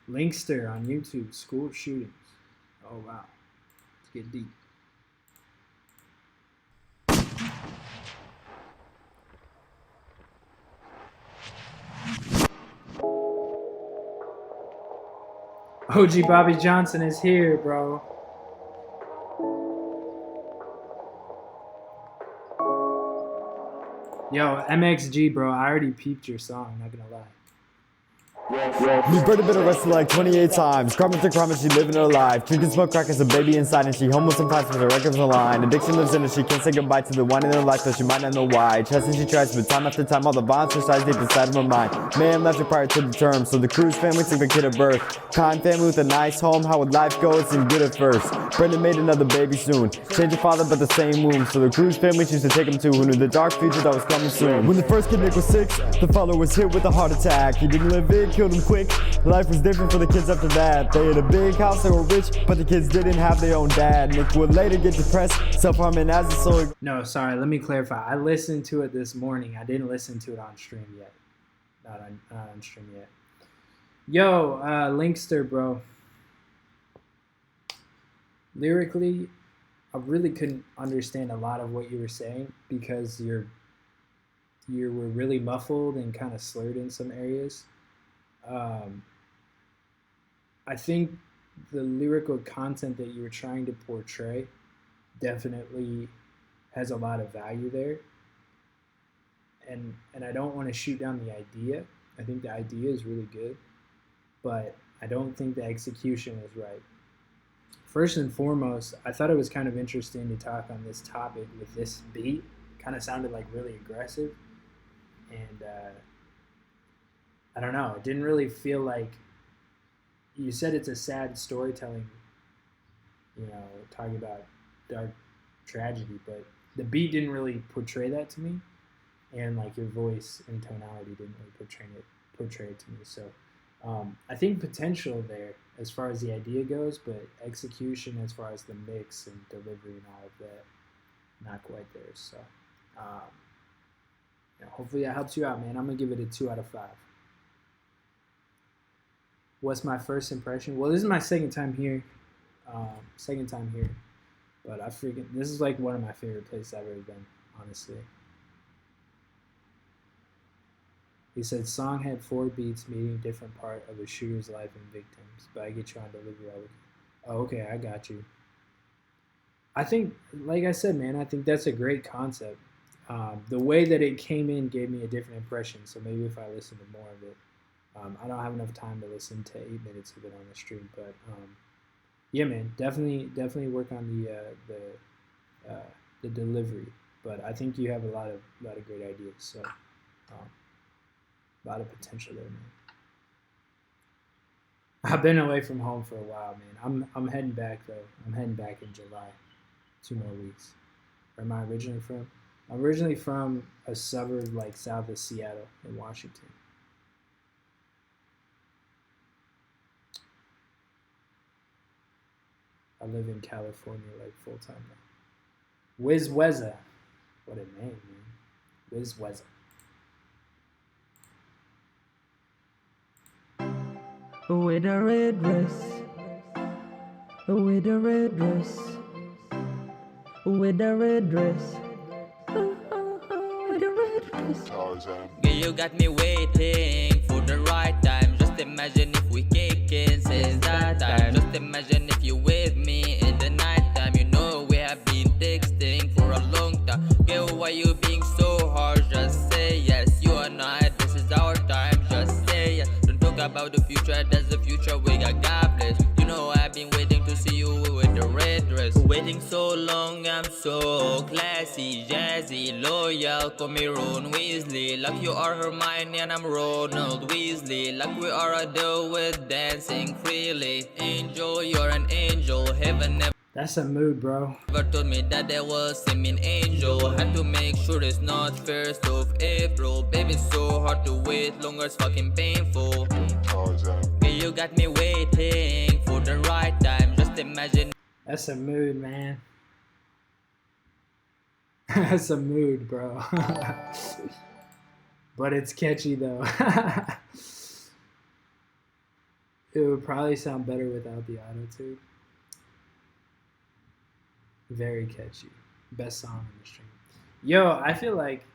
Linkster on YouTube, school shootings. Oh, wow. Let's get deep. OG Bobby Johnson is here, bro. Yo, MXG, bro, I already peeped your song, not gonna lie. We've heard a bit arrested like 28 times. Crime after crime and she living her life. Drinking smoke crack as a baby inside and she homeless and fights with her records on the line. Addiction lives in her, she can't say goodbye to the one in her life, though she might not know why. Trusting she tries, but time after time all the violence resides deep inside of her mind. Man left her prior to the term, so the Cruz family took the kid at birth. Kind family with a nice home, how would life go? It seemed good at first. Brendan made another baby soon. Changed her father but the same womb, so the Cruz family chose to take him to who knew the dark future that was coming soon. When the first kid Nick was 6, the father was hit with a heart attack. He didn't live big, killed him quick. Life was different for the kids after that. They had a big house, they were rich, but the kids didn't have their own dad. Nick would later get depressed, self-harming as a soul. No, sorry, let me clarify. I listened to it this morning. I didn't listen to it on stream yet. Not on stream yet. Yo, Linkster, bro. Lyrically, I really couldn't understand a lot of what you were saying because you were really muffled and kind of slurred in some areas. I think the lyrical content that you were trying to portray definitely has a lot of value there. And I don't want to shoot down the idea. I think the idea is really good, but I don't think the execution is right. First and foremost, I thought it was kind of interesting to talk on this topic with this beat. Kind of sounded like really aggressive. And I don't know, it didn't really feel like you said it's a sad storytelling, talking about dark tragedy, but the beat didn't really portray that to me, and like your voice and tonality didn't really portray it to me. So I think potential there as far as the idea goes, but execution as far as the mix and delivery and all of that, not quite there. So hopefully that helps you out, man. I'm gonna give it a 2 out of 5. What's my first impression? Well, this is my second time here. But this is like one of my favorite places I've ever been, honestly. He said, song had 4 beats meeting a different part of a shooter's life and victims, but I get you on delivery all week. Oh, okay, I got you. I think, like I said, man, I think that's a great concept. The way that it came in gave me a different impression, so maybe if I listen to more of it. I don't have enough time to listen to 8 minutes of it on the stream, but yeah, man, definitely work on the delivery. But I think you have a lot of great ideas, so a lot of potential there, man. I've been away from home for a while, man. I'm heading back though. I'm heading back in July, 2 more weeks. Where am I originally from? I'm originally from a suburb like south of Seattle in Washington. I live in California like full time now. Wiz Weza. What a name, man. Wiz Weza. With a red dress. With a red dress. With a red dress. With a red dress. Girl, you got me waiting for the right time. Just imagine if we kick in since that time. Just imagine if you with me in the night time. You know we have been texting for a long time. Girl, why you being so harsh? Just say yes. You and I, this is our time. Just say yes. Don't talk about the future. That's the future we got. God bless. You know I've been waiting to see you with the red dress. Waiting so long, I'm so classy, jazzy, loyal. Call me Ron Weasley. Like you are Hermione and I'm Ronald Weasley. Like we are a duo with dancing freely. Angel, you're an angel. Heaven never. That's a mood, bro. Never told me that there was a mean angel. Had to make sure it's not 1st of April. Baby, it's so hard to wait. Longer it's fucking painful. Girl, you got me waiting for the right time. Just imagine. That's a mood, man. That's a mood, bro. But it's catchy, though. It would probably sound better without the auto-tune. Very catchy. Best song on the stream. Yo, I feel like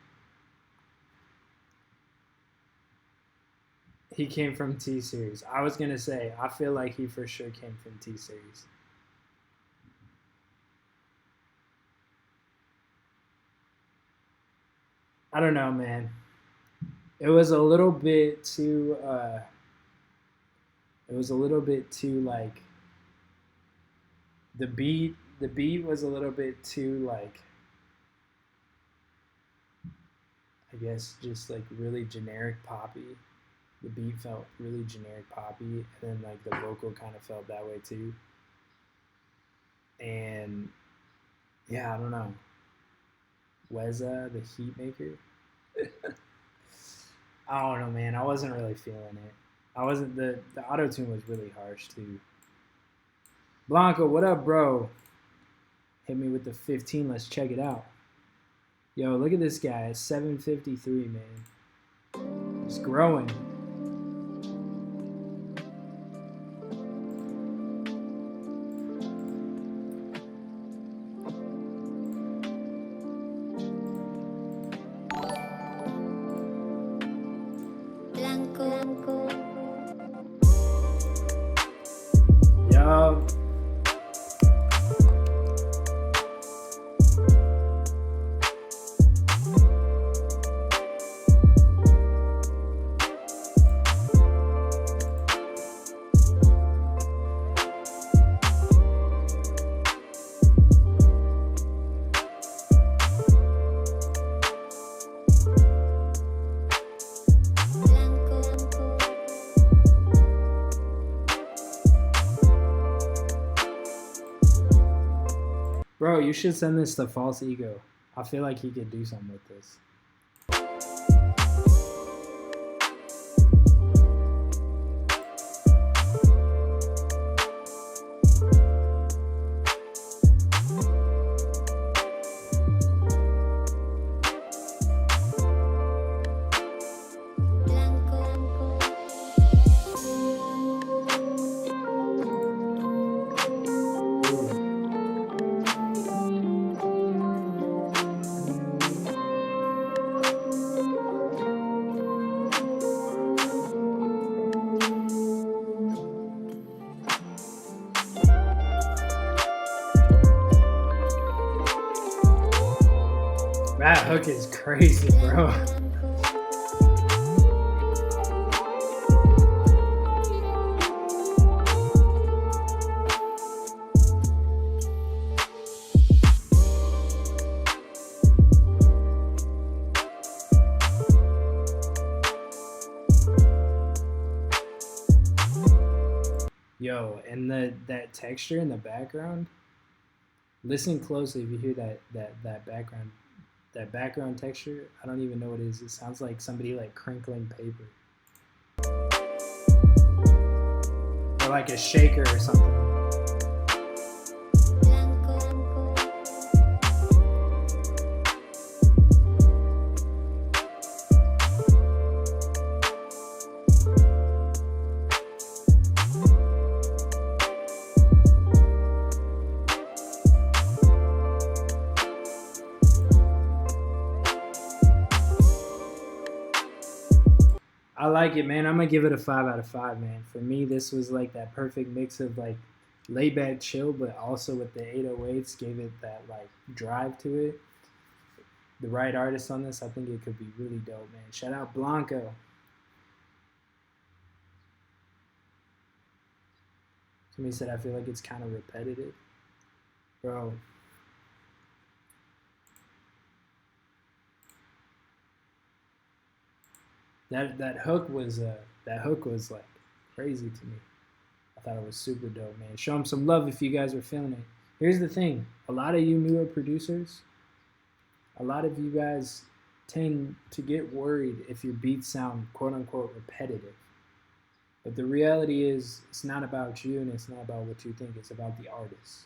he came from T-Series. I was going to say, I feel like he for sure came from T-Series. I don't know, man. It was a little bit too, like, the beat was a little bit too, like, I guess just like really generic poppy. The beat felt really generic poppy, and then like the vocal kind of felt that way too. And yeah, I don't know. Weza, the heat maker. I don't know, man. I wasn't really feeling it. The auto-tune was really harsh too. Blanco, what up, bro? Hit me with the 15. Let's check it out. Yo, look at this guy. 753, man. He's growing. Yo. Bro, you should send this to False Ego. I feel like he could do something with this. That hook is crazy, bro. Yo, and that texture in the background. Listen closely if you hear that background texture. I don't even know what it is. It sounds like somebody like crinkling paper. Or like a shaker or something. I like it, man. I'm gonna give it a 5 out of 5, man. For me, this was like that perfect mix of like laid back chill, but also with the 808s gave it that like drive to it. The right artist on this, I think it could be really dope, man. Shout out Blanco. Somebody said I feel like it's kind of repetitive, bro. That hook was like crazy to me. I thought it was super dope, man. Show them some love if you guys were feeling it. Here's the thing: a lot of you newer producers, a lot of you guys tend to get worried if your beats sound quote unquote repetitive. But the reality is, it's not about you and it's not about what you think. It's about the artist.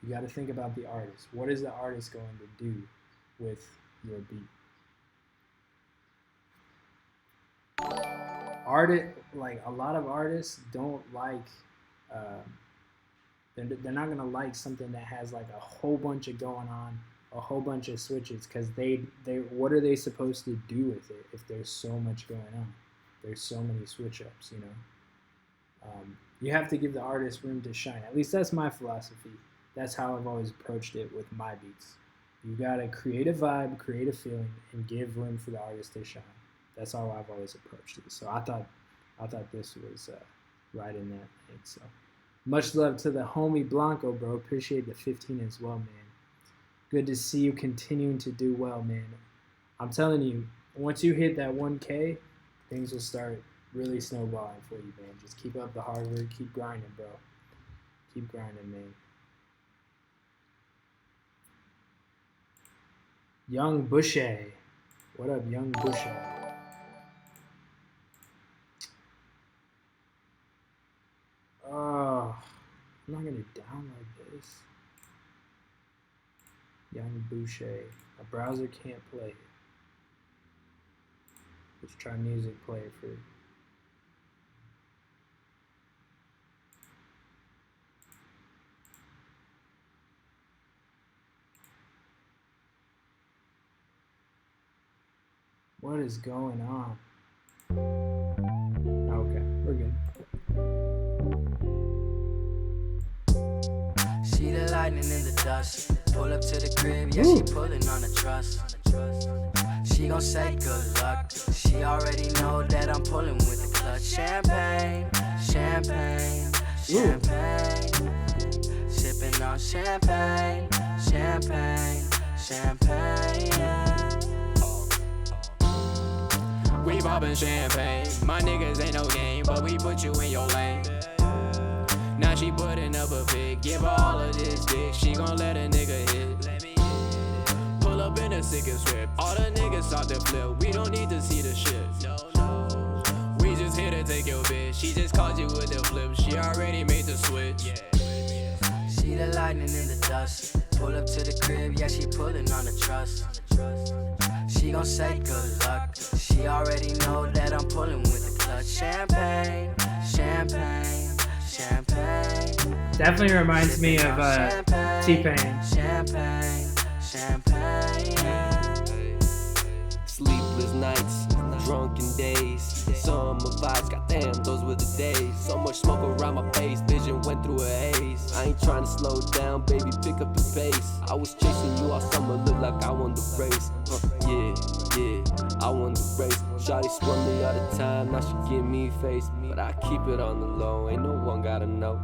You got to think about the artist. What is the artist going to do with your beat? Like a lot of artists don't like, they're not gonna like something that has like a whole bunch of going on, a whole bunch of switches, because they what are they supposed to do with it if there's so much going on? There's so many switch ups, you know. You have to give the artist room to shine. At least that's my philosophy. That's how I've always approached it with my beats. You gotta create a vibe, create a feeling, and give room for the artist to shine. That's how I've always approached it. So I thought this was right in that thing. So much love to the homie Blanco, bro. Appreciate the 15 as well, man. Good to see you continuing to do well, man. I'm telling you, once you hit that 1K, things will start really snowballing for you, man. Just keep up the hard work. Keep grinding, bro. Keep grinding, man. Young Bushy. What up, Young Bushy? Oh, I'm not gonna download this. Young Boucher. My browser can't play it. Let's try music player for it. What is going on? Okay, we're good. See the lightning in the dust. Pull up to the crib, yeah, she pulling on the truss. She gon' say good luck. She already know that I'm pulling with the clutch. Champagne, champagne, champagne. Sipping on champagne, champagne, champagne. We poppin' champagne. My niggas ain't no game, but we put you in your lane. Now she She putting up a pic, give her all of this dick. She gon' let a nigga hit. Pull up in a sickest whip. All the niggas out there flip. We don't need to see the shit. We just here to take your bitch. She just called you with the flip. She already made the switch. She the lightning in the dust. Pull up to the crib, yeah, she pulling on the truss. She gon' say good luck. She already know that I'm pulling with the clutch. Champagne, champagne, champagne. Definitely reminds me of T-Pain. Champagne, champagne. Sleepless nights, drunken days, summer vibes, goddamn, those were the days. So much smoke around my face, vision went through a haze. I ain't trying to slow down, baby, pick up your pace. I was chasing you all summer, look like I won the race. Yeah, I won the race. Shawty spun me all the time, now she give me face. But I keep it on the low, ain't no one gotta know.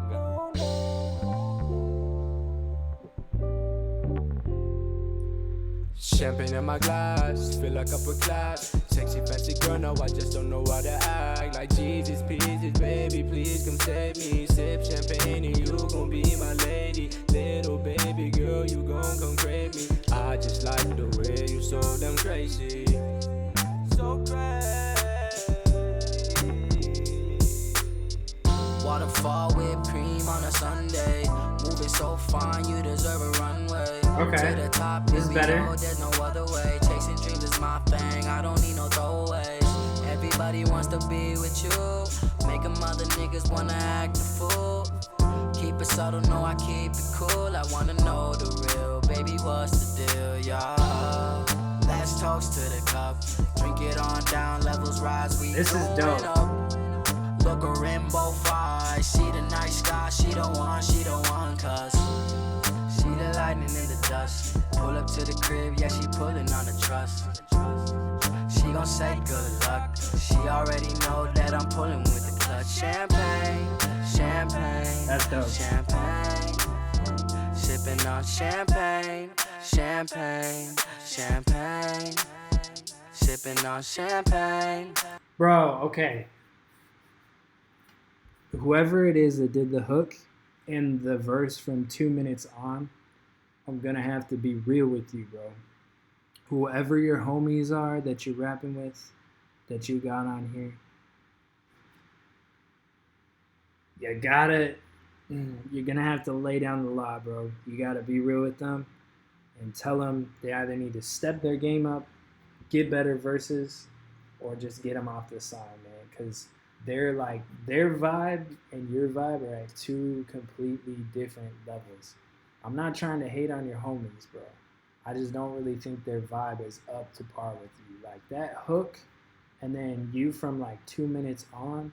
Champagne in my glass, feel like upper class. Sexy, fancy girl, no, I just don't know how to act. Like Jesus, pieces, baby, please come save me. Sip champagne and you gon' be my lady. Little baby girl, you gon' come crave me. I just like the way you so damn crazy. So crazy. Waterfall with cream on a Sunday. Moving so fine, you deserve a runway. Okay, to the top, this is better. There's no other way. Chasing dreams is my thing. I don't need no throwaways. Everybody wants to be with you. Make them other niggas wanna act a fool. Keep it subtle, no, I keep it cool. I wanna know the real, baby, what's the deal, y'all? Let's toast to the cup. Drink it on down, levels rise. We This is dope. Up. Look her in both eyes. She the night sky, she the one, cuz she the lightning in the dust. Pull up to the crib, yeah, she pulling on the truss. She gon' say good luck. She already know that I'm pulling with the clutch. Champagne, champagne, that's dope. Champagne, sipping on champagne, champagne, champagne, sipping on champagne. Bro, okay. Whoever it is that did the hook and the verse from 2 minutes on, I'm gonna have to be real with you, bro. Whoever your homies are that you're rapping with, that you got on here, you're gonna have to lay down the law, bro. You gotta be real with them and tell them they either need to step their game up, get better verses, or just get them off the side, man. Because they're like, their vibe and your vibe are at two completely different levels. I'm not trying to hate on your homies, bro. I just don't really think their vibe is up to par with you. Like that hook and then you from like 2 minutes on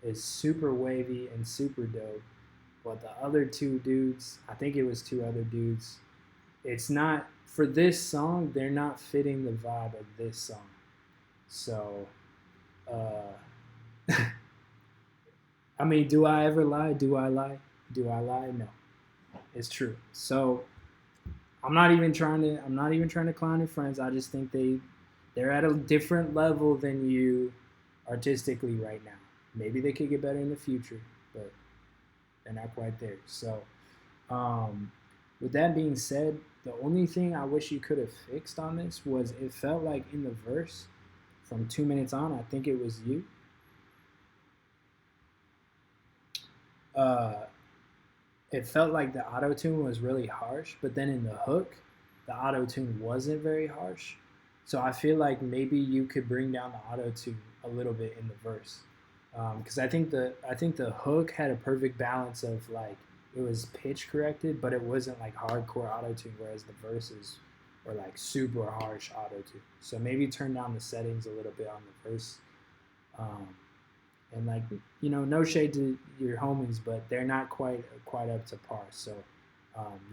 is super wavy and super dope. But the other two dudes, I think it was two other dudes, it's not, for this song, they're not fitting the vibe of this song. So, I mean, do I ever lie? Do I lie? Do I lie? No. It's true. So I'm not even trying to clown your friends. I just think they're at a different level than you artistically right now. Maybe they could get better in the future, but they're not quite there. So with that being said, the only thing I wish you could have fixed on this was it felt like in the verse from 2 minutes on, I think it was you. It felt like the auto-tune was really harsh, but then in the hook, the auto-tune wasn't very harsh. So I feel like maybe you could bring down the auto-tune a little bit in the verse. Because I think the hook had a perfect balance of like, it was pitch corrected, but it wasn't like hardcore auto-tune, whereas the verses were like super harsh auto-tune. So maybe turn down the settings a little bit on the verse. And like, you know, no shade to your homies, but they're not quite up to par. So,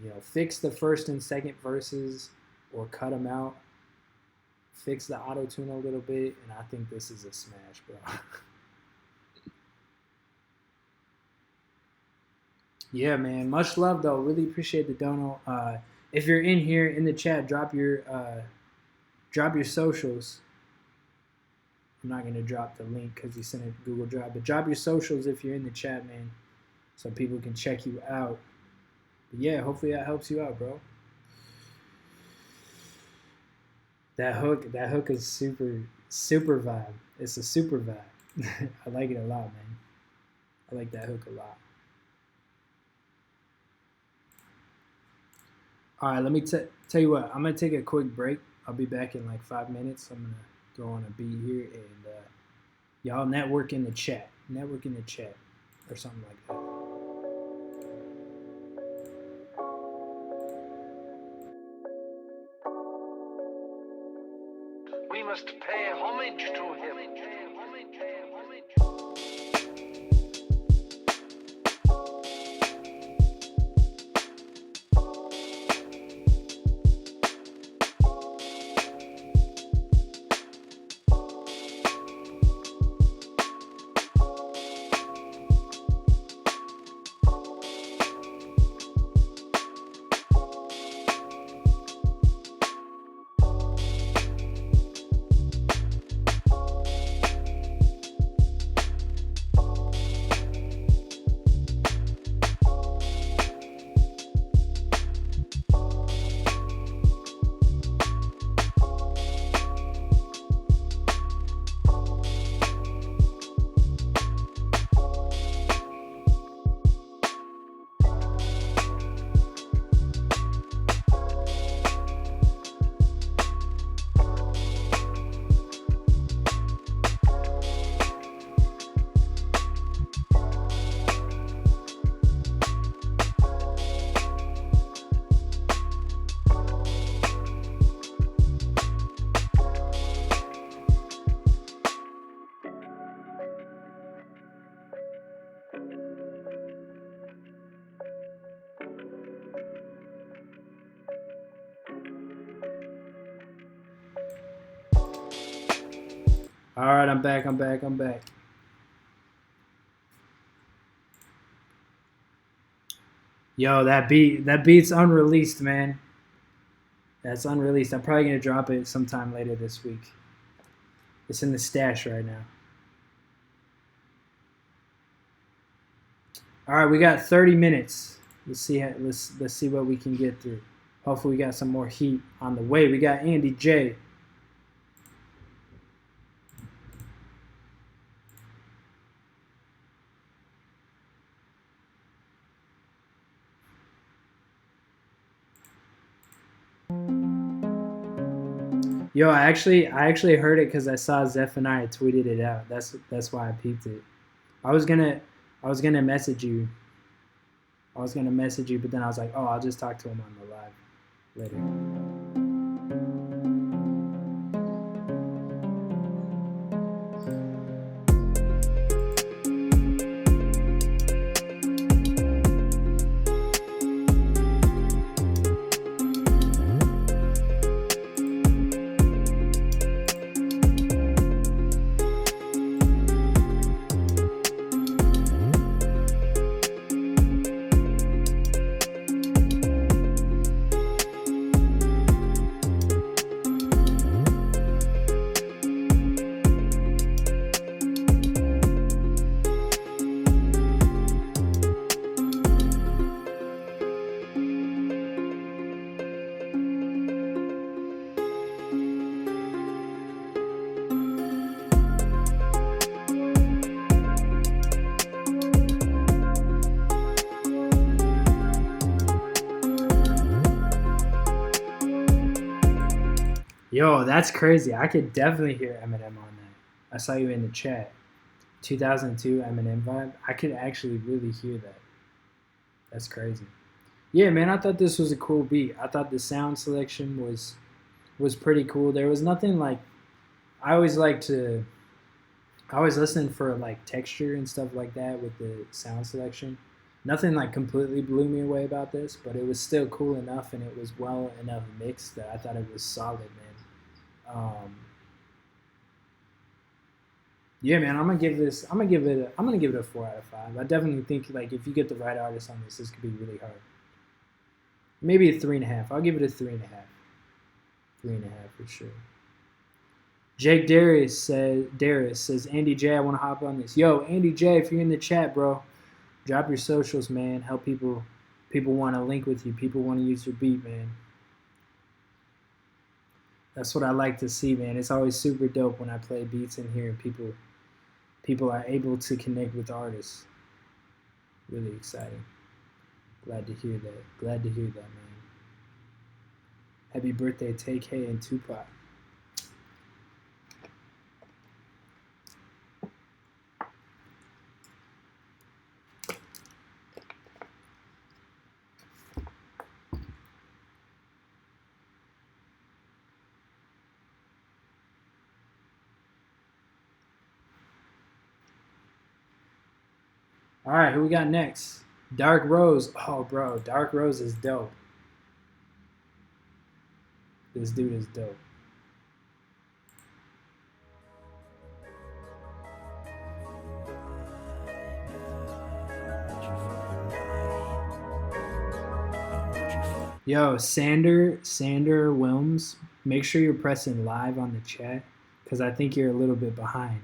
you know, fix the first and second verses or cut them out. Fix the auto-tune a little bit, and I think this is a smash, bro. Yeah, man. Much love, though. Really appreciate the dono. If you're in here in the chat, drop your socials. I'm not going to drop the link because you sent it Google Drive. But drop your socials if you're in the chat, man. so people can check you out. But yeah, hopefully that helps you out, bro. That hook is super vibe. It's a super vibe. I like it a lot, man. I like that hook a lot. All right, let me tell you what. I'm gonna take a quick break. I'll be back in like 5 minutes. I'm gonna go on a beat here, and y'all network in the chat. Network in the chat, or something like that. We must pay homage to him. All right, I'm back. Yo, that beat's unreleased, man. That's unreleased. I'm probably gonna drop it sometime later this week. It's in the stash right now. All right, we got 30 minutes. Let's see what we can get through. Hopefully, we got some more heat on the way. We got Andy J. Yo, I actually heard it because I saw Zephaniah tweeted it out. That's why I peeped it. I was gonna message you. But then I was like, oh, I'll just talk to him on the live later. Yo, that's crazy. I could definitely hear Eminem on that. I saw you in the chat. 2002 Eminem vibe. I could actually really hear that. That's crazy. Yeah, man, I thought this was a cool beat. I thought the sound selection was pretty cool. There was nothing like, I always listen for like texture and stuff like that with the sound selection. Nothing like completely blew me away about this, but it was still cool enough and it was well enough mixed that I thought it was solid, man. Yeah, man, I'm gonna give it a 4 out of 5. I definitely think like if you get the right artist on this could be really hard. Maybe a 3.5. I'll give it a 3.5. 3.5 for sure. Jake Darius says, Andy J, I want to hop on this. Yo, Andy J, if you're in the chat, bro, Drop your socials, man. Help people. People want to link with you. People want to use your beat, man. That's what I like to see, man. It's always super dope when I play beats in here and people are able to connect with artists. Really exciting. Glad to hear that. Glad to hear that, man. Happy birthday, TK and Tupac. All right, who we got next? Dark Rose. Oh, bro, Dark Rose is dope. This dude is dope. Yo, Sander Wilms, make sure you're pressing live on the chat because I think you're a little bit behind.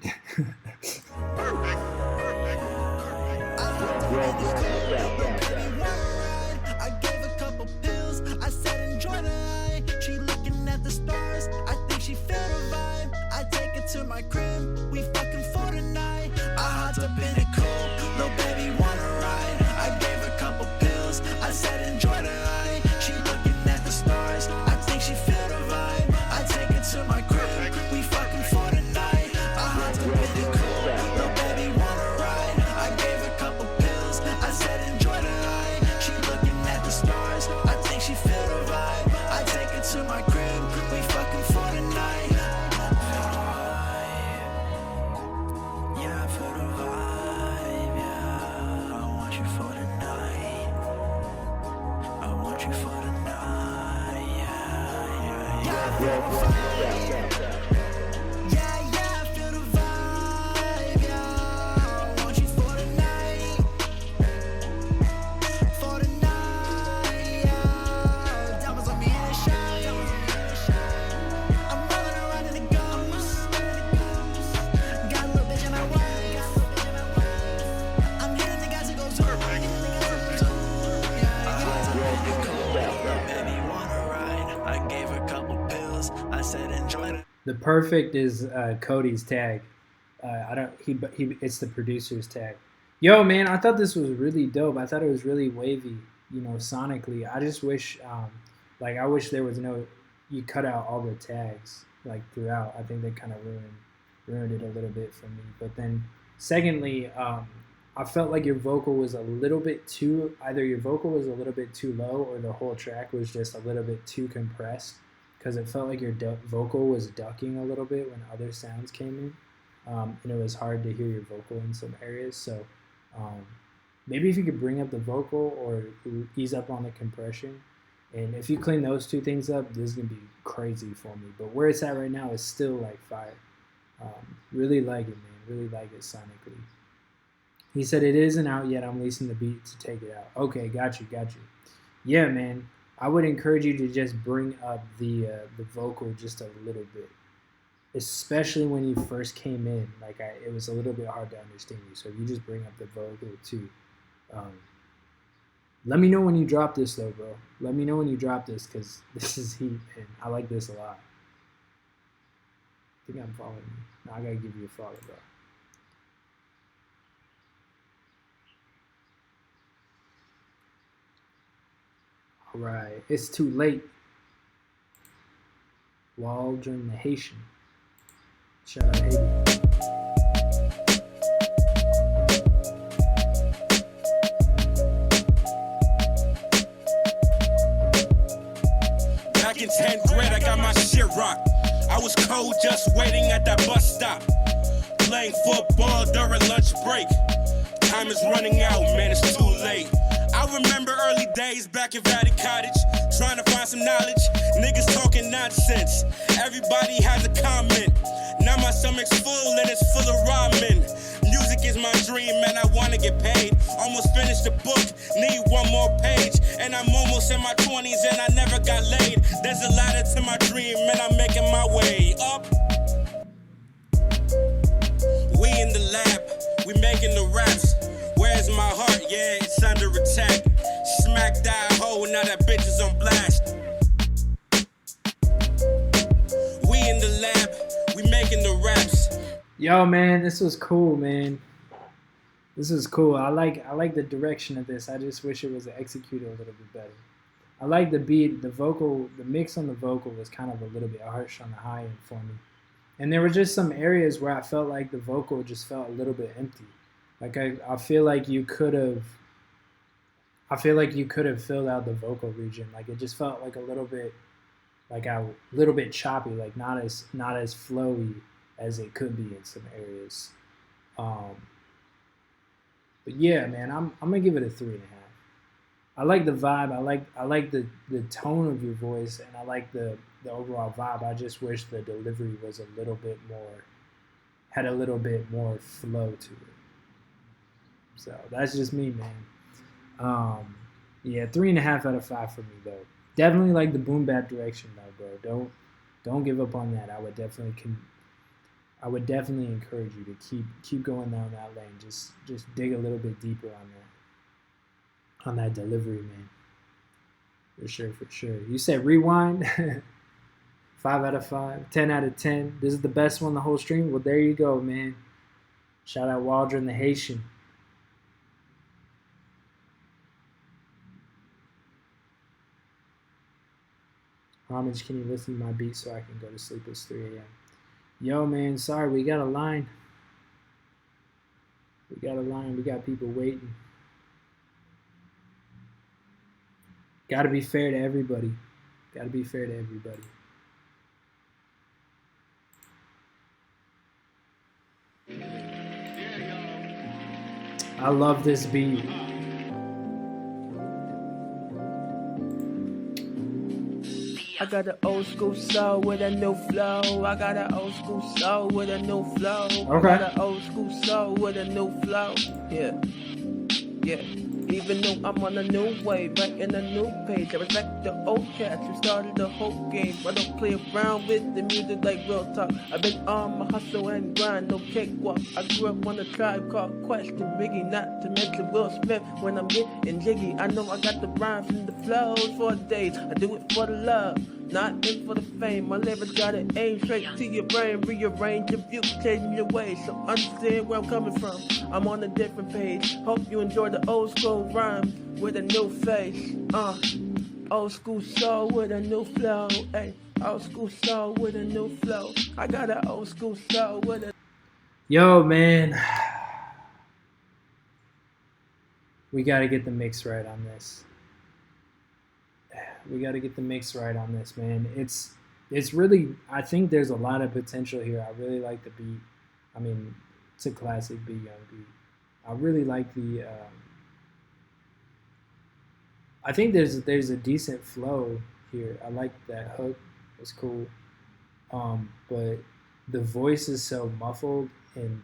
I gave a couple pills, I said enjoy the night. She looking at the stars, I think she feel the vibe. I take her to my crib, we fucking for the night. I hopped up in the coupe, little baby wanna ride. I gave her a couple pills, I said enjoy the night. She looking at the stars, I think she feel the vibe. I take her to my crib, we fucking for the night. I hopped up in the coupe, little baby wanna ride. I gave her a couple pills, I said enjoy the night. She looking at the stars, I think she feel the vibe. I take her to my crib, we fucking for the night. Yeah, I feel the vibe, yeah. I want you for the night. I want you for the night, yeah, yeah, yeah. I feel the vibe. Yeah, I feel the vibe, yeah. I want you for the night. For the night, yeah. Diamonds on me and they shine. I'm rolling around in the ghost. Got a little bitch in my way. I'm hitting the guys who go zoom. Baby wanna ride. I gave her a couple pills. I said enjoy it. The perfect is Cody's tag. It's the producer's tag. Yo, man, I thought this was really dope. I thought it was really wavy, sonically. I just wish, I wish there was you cut out all the tags, throughout. I think they kind of ruined it a little bit for me. But then, secondly, I felt like your vocal was a little bit too, either your vocal was a little bit too low or the whole track was just a little bit too compressed. Because it felt like your vocal was ducking a little bit when other sounds came in. And it was hard to hear your vocal in some areas. So maybe if you could bring up the vocal or ease up on the compression. And if you clean those two things up, this is going to be crazy for me. But where it's at right now is still fire. Really like it, man. Really like it sonically. He said it isn't out yet. I'm leasing the beat to take it out. Okay, got you. Yeah, man. I would encourage you to just bring up the vocal just a little bit, especially when you first came in. It was a little bit hard to understand you. So if you just bring up the vocal too. Let me know when you drop this though, bro. Let me know when you drop this because this is heat and I like this a lot. I think I'm following you. Now I gotta give you a follow, bro. All right, it's too late. Waldron the Haitian. Shout out Haiti. Back in 10th grade, I got my shit rocked. I was cold just waiting at that bus stop. Playing football during lunch break. Time is running out, man, it's too late. I remember early days back in Valley Cottage, trying to find some knowledge. Niggas talking nonsense. Everybody has a comment. Now my stomach's full and it's full of ramen. Music is my dream and I wanna get paid. Almost finished the book, need one more page. And I'm almost in my 20s and I never got laid. There's a ladder to my dream and I'm making my way up. We in the lab, we making the raps. Where's my heart? Yeah, Yo, man, this was cool, man. This is cool. I like the direction of this. I just wish it was executed a little bit better. I like the beat, the vocal, the mix on the vocal was kind of a little bit harsh on the high end for me. And there were just some areas where I felt like the vocal just felt a little bit empty. Like I feel like you could have filled out the vocal region. Like it just felt like a little bit choppy, like not as flowy as it could be in some areas. But yeah, man, I'm gonna give it a 3.5. I like the vibe. I like the tone of your voice, and I like the overall vibe. I just wish the delivery was had a little bit more flow to it. So that's just me, man. Yeah, 3.5 out of 5 for me though. Definitely like the boom bap direction though, bro. Don't give up on that. I would definitely encourage you to keep going down that lane. Just dig a little bit deeper on that delivery, man. For sure. You said rewind. 5 out of 5, 10 out of 10. This is the best one the whole stream. Well, there you go, man. Shout out Waldron the Haitian. Homage, can you listen to my beat so I can go to sleep? It's 3 a.m. Yo, man, sorry, we got a line. We got people waiting. Gotta be fair to everybody. I love this beat. I got an old school soul with a new flow. I got an old school soul with a new flow. Okay. I got an old school soul with a new flow. Yeah. Even though I'm on a new wave, writing a new page. I respect the old cats who started the whole game. I don't play around with the music like real talk. I've been on my hustle and grind, no cakewalk. I grew up on a Tribe Called Quest and Biggie, not to mention Will Smith. When I'm getting jiggy, I know I got the rhymes and the flows for days. I do it for the love, not in for the fame. My lyrics gotta aim straight to your brain, rearrange your view, changing your ways. So understand where I'm coming from. I'm on a different page. Hope you enjoy the old school rhyme with a new face. Old school soul with a new flow. Ay, old school soul with a new flow. I got an old school soul with a. Yo, man. We gotta get the mix right on this. Man. It's really, I think there's a lot of potential here. I really like the beat. I mean, it's a classic beat, young beat. I really like the, I think there's a decent flow here. I like that hook. It's cool. But the voice is so muffled and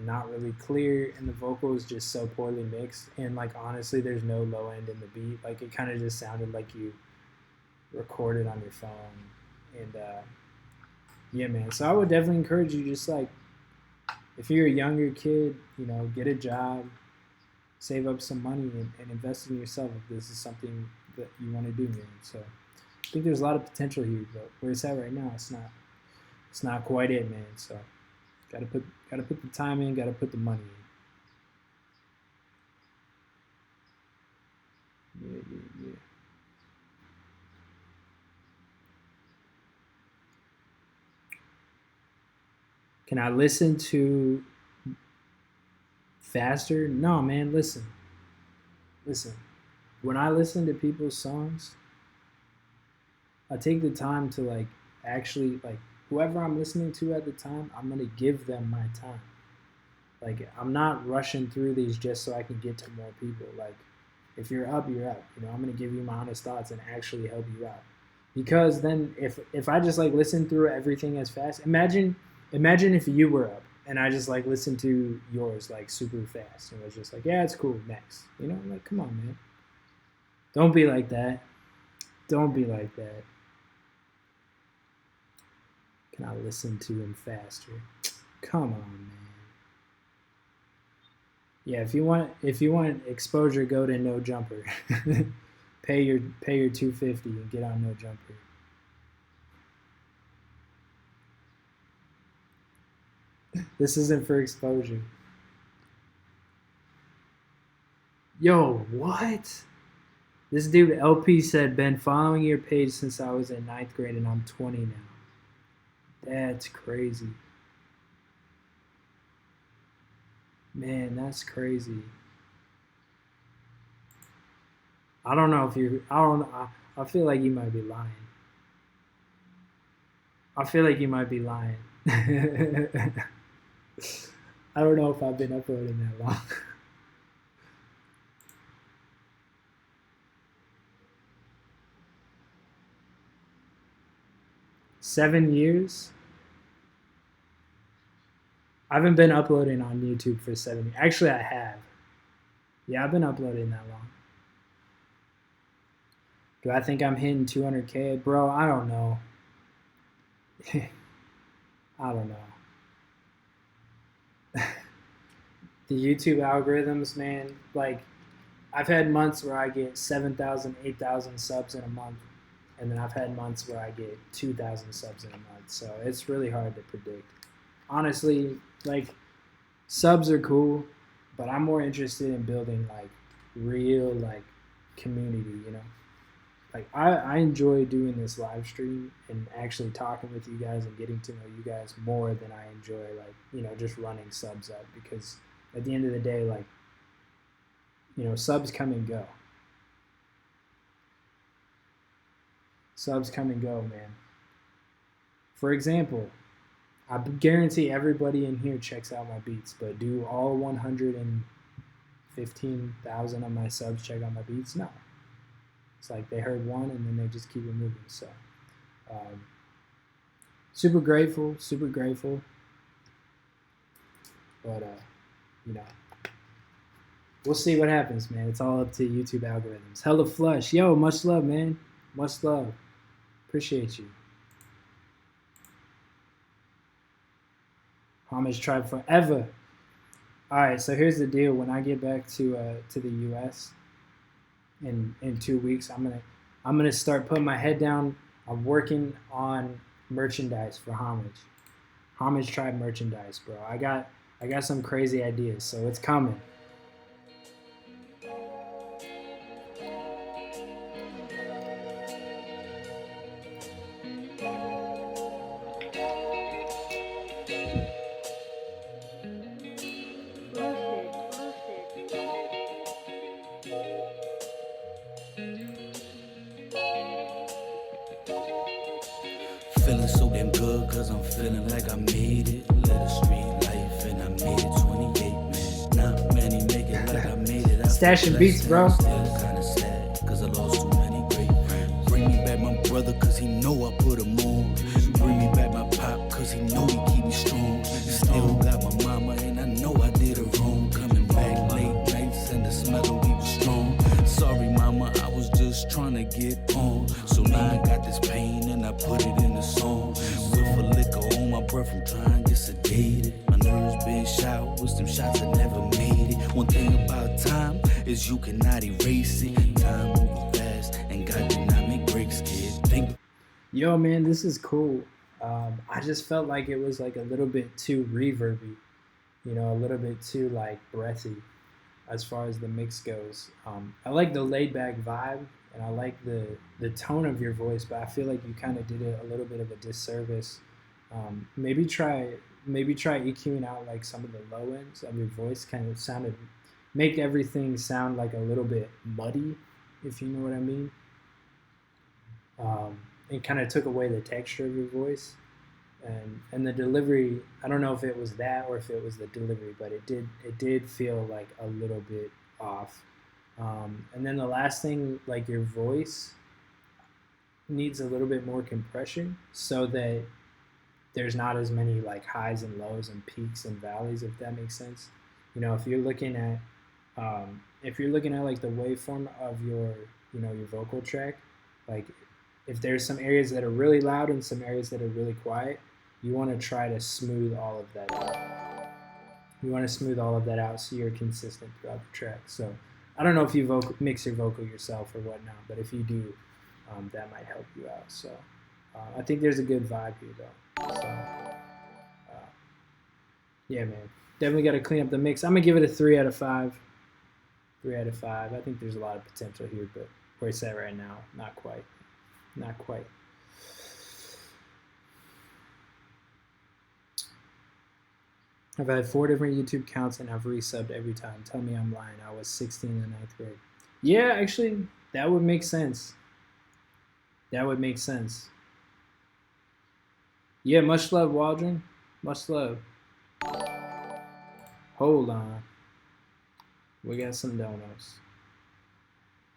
not really clear, and the vocal is just so poorly mixed. And like, honestly, there's no low end in the beat. Like, it kind of just sounded like you recorded on your phone. And yeah, man. So I would definitely encourage you, just like, if you're a younger kid, you know, get a job, save up some money, and invest in yourself if this is something that you want to do, man. So I think there's a lot of potential here, but where it's at right now, it's not quite it, man. So gotta put the time in, gotta put the money in. Yeah. Can I listen to faster? No, man, listen. When I listen to people's songs, I take the time to like actually like whoever I'm listening to at the time, I'm gonna give them my time. Like, I'm not rushing through these just so I can get to more people. Like, if you're up, you're up. You know, I'm gonna give you my honest thoughts and actually help you out. Because then if I just like listen through everything as fast, imagine if you were up and I just like listened to yours like super fast and was just like, yeah, it's cool, next. You know, like, come on, man. Don't be like that. Can I listen to him faster? Come on, man. Yeah, if you want exposure, go to No Jumper. pay your $250 and get on No Jumper. This isn't for exposure. Yo, what? This dude LP said, been following your page since I was in 9th grade and I'm 20 now. That's crazy. Man, that's crazy. I don't know if you, I feel like you might be lying. I feel like you might be lying. I don't know if I've been uploading that long. Seven years? I haven't been uploading on YouTube for 7 years. Actually, I have. Yeah, I've been uploading that long. Do I think I'm hitting 200K? Bro, I don't know. I don't know. The YouTube algorithms, man, like, I've had months where I get 7,000, 8,000 subs in a month, and then I've had months where I get 2,000 subs in a month, so it's really hard to predict. Honestly, like, subs are cool, but I'm more interested in building, like, real, like, community, you know? Like, I enjoy doing this live stream and actually talking with you guys and getting to know you guys more than I enjoy, like, you know, just running subs up, because at the end of the day, like, you know, subs come and go. Subs come and go, man. For example, I guarantee everybody in here checks out my beats, but do all 115,000 of my subs check out my beats? No. It's like they heard one and then they just keep it moving. So, super grateful, but you know, we'll see what happens, man. It's all up to YouTube algorithms. Hella Flush, yo, much love, man, much love. Appreciate you. Homage Tribe forever. All right, so here's the deal. When I get back to the U.S. in 2 weeks, I'm gonna start putting my head down. I'm working on merchandise for Homage Tribe merchandise, bro. I got some crazy ideas, so it's coming. Feeling so damn good, cause I'm feeling like I made it. Little street life, and I made it 28, man. Not many make it like I made it. Stashing beats, bro. Still kinda sad, cause I lost too many great friends. Bring me back my brother, cause he know I put him on. Bring me back my pop, cause he know he keep me strong. Still got my mama, and I know I did her wrong. Coming back late nights, and the smell of weed was strong. Sorry, mama, I was just trying to get on. So now I got this pain, and I put it in the song. With a liquor on my breath, I'm trying to get sedated. My nerves been shot with some shots I never made it. One thing about time is you cannot erase it. Time moves fast, and God did not make breaks, kid. Think. Yo, man, this is cool. I just felt like it was like a little bit too reverby, you know, a little bit too like breathy as far as the mix goes. I like the laid back vibe, and I like the tone of your voice, but I feel like you kind of did it a little bit of a disservice. Maybe try EQing out like some of the low ends of your voice. Kind of make everything sound like a little bit muddy, if you know what I mean. It kind of took away the texture of your voice, and the delivery. I don't know if it was that or if it was the delivery, but it did feel like a little bit off. And then the last thing, like your voice needs a little bit more compression so that there's not as many like highs and lows and peaks and valleys, if that makes sense. You know, if you're looking at like the waveform of your vocal track, like if there's some areas that are really loud and some areas that are really quiet, you want to try to smooth all of that out. You want to smooth all of that out so you're consistent throughout the track. So I don't know if you mix your vocal yourself or whatnot, but if you do, that might help you out. So I think there's a good vibe here, though. So Yeah, man. Definitely got to clean up the mix. I'm going to give it a 3 out of 5. 3 out of 5. I think there's a lot of potential here, but where it's at right now, not quite. Not quite. I've had 4 different YouTube accounts and I've resubbed every time. Tell me I'm lying. I was 16 in the 9th grade. Yeah, actually, that would make sense. That would make sense. Yeah, much love, Waldron. Much love. Hold on. We got some donuts.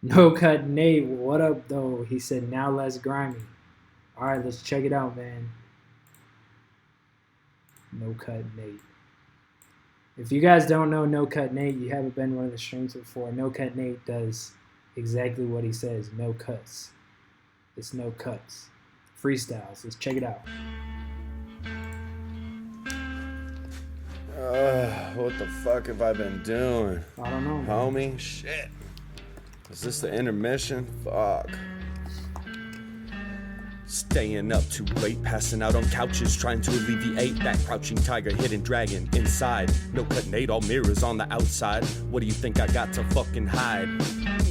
No Cut Nate, what up, though? He said, now less grimy. All right, let's check it out, man. No Cut Nate. If you guys don't know No Cut Nate, you haven't been one of the streams before. No Cut Nate does exactly what he says. No cuts. It's no cuts. Freestyles. Let's check it out. What the fuck have I been doing? I don't know, man. Homie, shit. Is this the intermission? Fuck. Staying up too late, passing out on couches, trying to alleviate that crouching tiger, hidden dragon inside. No Cut Nate, all mirrors on the outside. What do you think I got to fucking hide?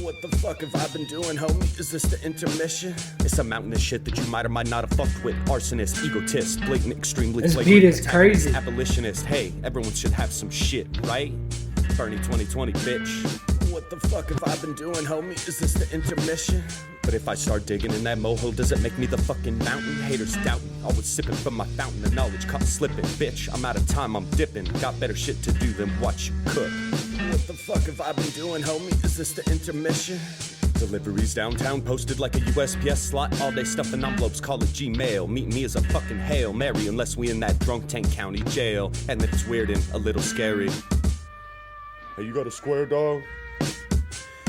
What the fuck have I been doing, homie? Is this the intermission? It's a mountain of shit that you might or might not have fucked with. Arsonist, egotist, blatant, extremely this flagrant, beat is crazy. Abolitionist, hey, everyone should have some shit, right? Bernie 2020, bitch. What the fuck have I been doing, homie? Is this the intermission? But if I start digging in that molehill, does it make me the fucking mountain? Haters doubting, always sipping from my fountain of knowledge, caught slipping. Bitch, I'm out of time, I'm dipping. Got better shit to do than watch you cook. What the fuck have I been doing, homie? Is this the intermission? Deliveries downtown, posted like a USPS slot. All day stuffing envelopes, call it Gmail. Meet me as a fucking Hail Mary, unless we in that drunk tank county jail. And it's weird and a little scary. Hey, you got a square, dog?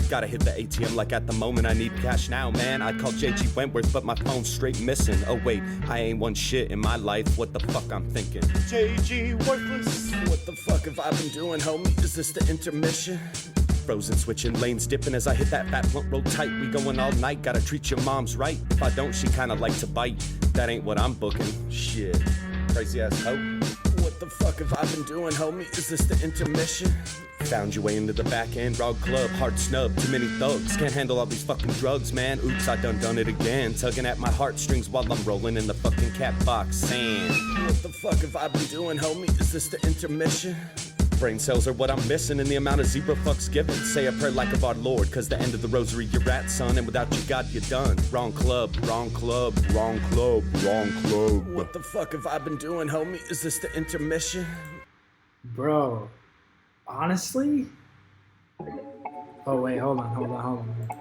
Gotta hit the ATM like at the moment I need cash now, man. I called JG Wentworth, but my phone's straight missing. Oh wait, I ain't one shit in my life. What the fuck I'm thinking? JG worthless. What the fuck have I been doing, homie? Is this the intermission? Frozen, switching lanes, dipping as I hit that fat blunt roll tight. We going all night, gotta treat your mom's right. If I don't, she kinda like to bite. That ain't what I'm booking. Shit, crazy ass hoe. What the fuck have I been doing, homie? Is this the intermission? Found your way into the back end, Rog Club, hard snub, too many thugs. Can't handle all these fucking drugs, man. Oops, I done it again. Tugging at my heartstrings while I'm rolling in the fucking cat box sand. What the fuck have I been doing, homie? Is this the intermission? Brain cells are what I'm missing in the amount of zebra fucks given. Say a prayer like of our Lord, cause the end of the rosary you're at, son. And without you, God, you're done. Wrong club, wrong club, wrong club, wrong club. What the fuck have I been doing, homie? Is this the intermission? Bro, honestly? Oh, wait, hold on.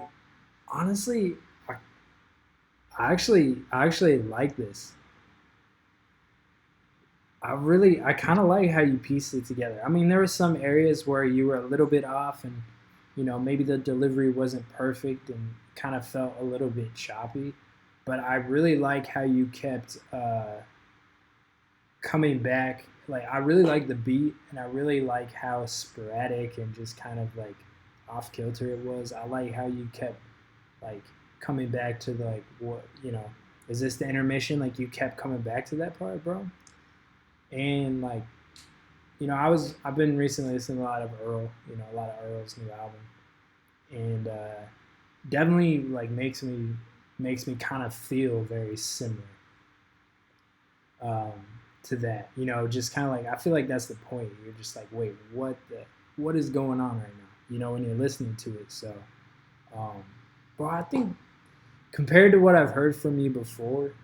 Honestly, I actually like this. I kind of like how you pieced it together. I mean, there were some areas where you were a little bit off and, you know, maybe the delivery wasn't perfect and kind of felt a little bit choppy. But I really like how you kept coming back. Like, I really like the beat and I really like how sporadic and just kind of like off kilter it was. I like how you kept like coming back to the, like, what, you know, is this the intermission? Like, you kept coming back to that part, bro. And like, you know, I've been recently listening to a lot of Earl, you know, a lot of Earl's new album, and definitely like makes me kind of feel very similar to that, you know, just kind of like, I feel like that's the point. You're just like, wait, what is going on right now, you know, when you're listening to it. So, but I think compared to what I've heard from you before,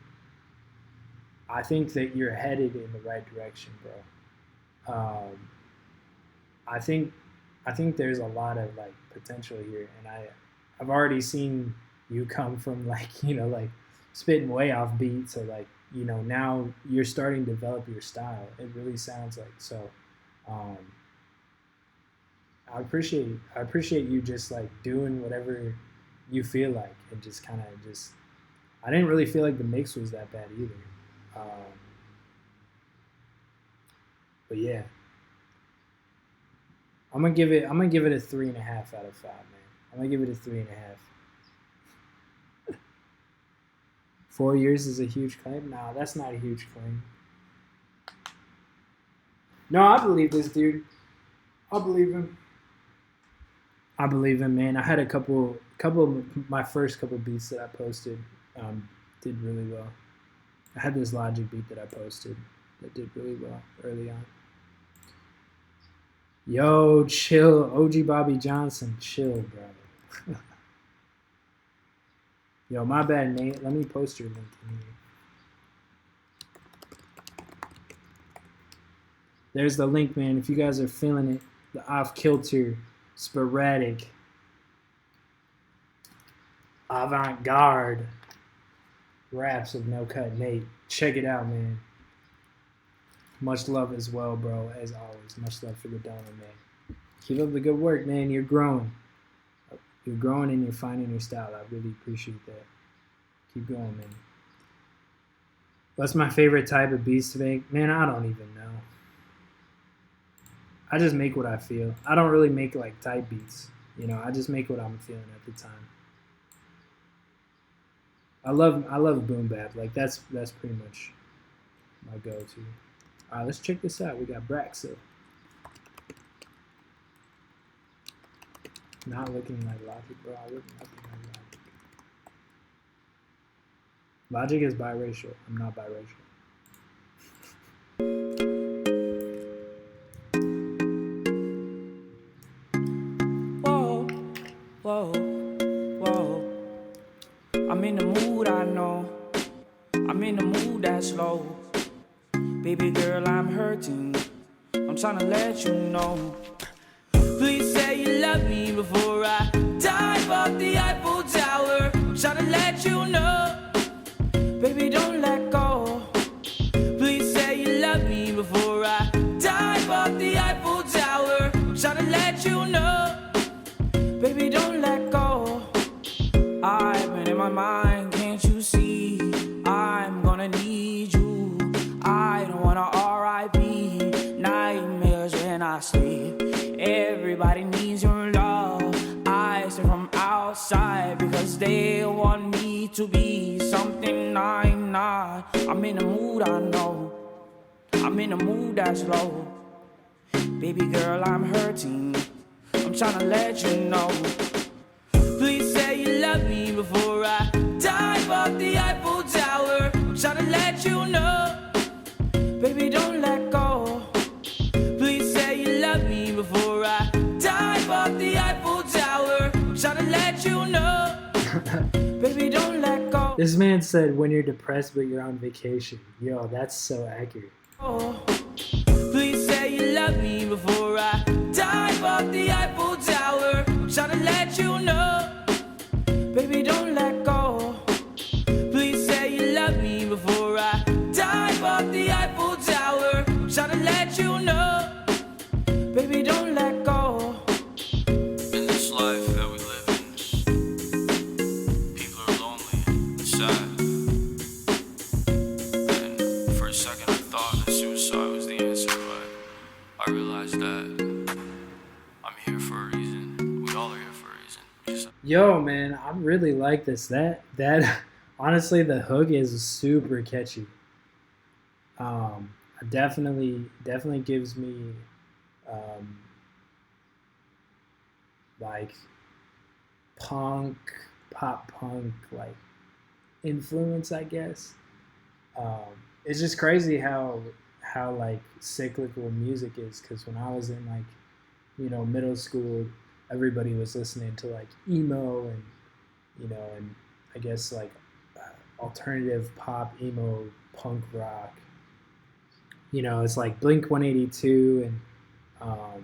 I think that you're headed in the right direction, bro. I think there's a lot of like potential here, and I've already seen you come from like, you know, like spitting way off beat to like, you know, now you're starting to develop your style. It really sounds like so. I appreciate you just like doing whatever you feel like, and just kind of just. I didn't really feel like the mix was that bad either. But yeah, I'm gonna give it a 3.5 out of 5, man. I'm gonna give it a 3.5. 4 years is a huge claim. Nah, that's not a huge claim. No, I believe this dude. I believe him. I believe him, man. I had a couple of my first couple beats that I posted did really well. I had this Logic beat that I posted that did really well early on. Yo, chill. OG Bobby Johnson, chill, bro. Yo, my bad, Nate. Let me post your link in here. There's the link, man. If you guys are feeling it, the off-kilter, sporadic, avant-garde raps of No Cut Nate. Check it out, man. Much love as well, bro, as always. Much love for the donor, man. Keep up the good work, man. You're growing. You're growing and you're finding your style. I really appreciate that. Keep going, man. What's my favorite type of beats to make? Man, I don't even know. I just make what I feel. I don't really make like type beats. You know, I just make what I'm feeling at the time. I love boom bap. Like that's pretty much my go-to. All right, let's check this out. We got Braxo. Not looking like Logic, bro. I look nothing like Logic. Logic is biracial. I'm not biracial. Whoa, whoa, whoa. I'm in the mood, I know. I'm in the mood that's low. Baby girl, I'm hurting. I'm trying to let you know. Please say you love me before I dive off the Eiffel Tower. I'm trying to let you know. Baby, don't let go. Please say you love me before I dive off the Eiffel Tower. I'm trying to let you know. Baby, don't let go. I've been in my mind, can't you see? I'm gonna need you. I don't wanna R.I.P. nightmares when I sleep. Everybody needs your love. I stay from outside because they want me to be something I'm not. I'm in a mood, I know. I'm in a mood that's low. Baby girl, I'm hurting. I'm trying to let you know. Please say you love me before I dive off the Eiffel Tower. I'm trying to let you know. Baby, don't let go. Please say you love me before I dive off the Eiffel Tower. I'm trying to let you know. Baby, don't let go. This man said when you're depressed but you're on vacation. Yo, that's so accurate. Please say you love me before I dive off the Eiffel Tower. I'm trying to let you know. Baby, don't let go. Please say you love me before I dive off the Eiffel Tower. I'm trying to let you know. Baby, don't let go. In this life that we live in, people are lonely and sad. And for a second I thought that suicide was the answer, but I realized that I'm here for a reason. We all are here for a reason. Yo, man, I really like this. That honestly, the hook is super catchy. Definitely gives me like pop punk like influence, I guess. It's just crazy how like cyclical music is, because when I was in like, you know, middle school, everybody was listening to like emo and, you know, and I guess like alternative pop, emo, punk rock. You know, it's like Blink-182 and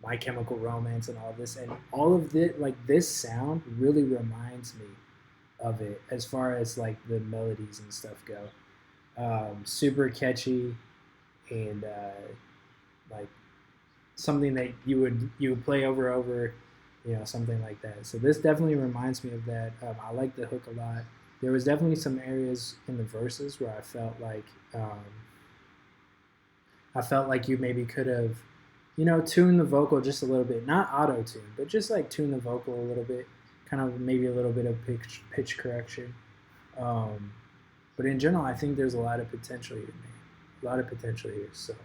My Chemical Romance and all this, and all of this, like this sound really reminds me of it as far as like the melodies and stuff go. Super catchy and like something that you would play over, you know, something like that. So this definitely reminds me of that. I like the hook a lot. There was definitely some areas in the verses where I felt like you maybe could have, you know, tuned the vocal just a little bit, not auto-tune, but just like tune the vocal a little bit, kind of maybe a little bit of pitch correction. But in general, I think there's a lot of potential here, man. potential here. So,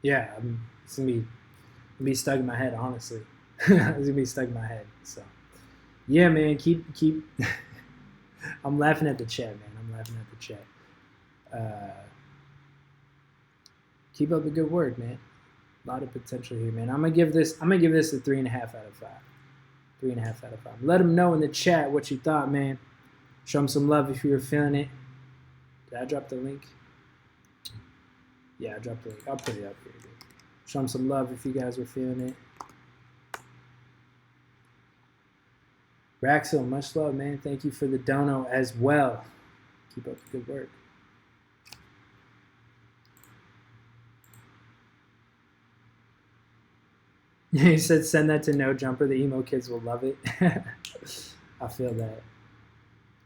yeah, it's gonna be stuck in my head. Honestly, it's gonna be stuck in my head. So, yeah, man, keep. I'm laughing at the chat, man. I'm laughing at the chat. Keep up the good work, man. A lot of potential here, man. I'm gonna give this a 3.5 out of 5. 3.5 out of 5. Let them know in the chat what you thought, man. Show them some love if you were feeling it. Did I drop the link? Yeah, I dropped the link. I'll put it up here, dude. Show them some love if you guys were feeling it. Raxel, much love, man. Thank you for the dono as well. Keep up the good work. He said send that to No Jumper. The emo kids will love it. I feel that.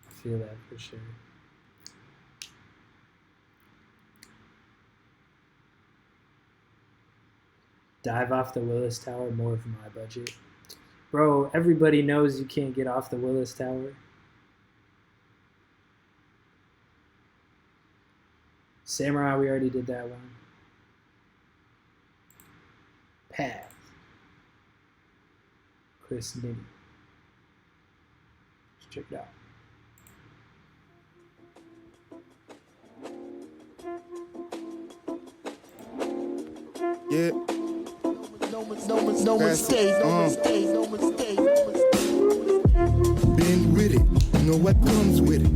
I feel that for sure. Dive off the Willis Tower, more of my budget. Bro, everybody knows you can't get off the Willis Tower. Samurai, we already did that one. Path. Chris Nitty. Let's check it out. Yeah. No mistake. Been with it, you know what comes with it.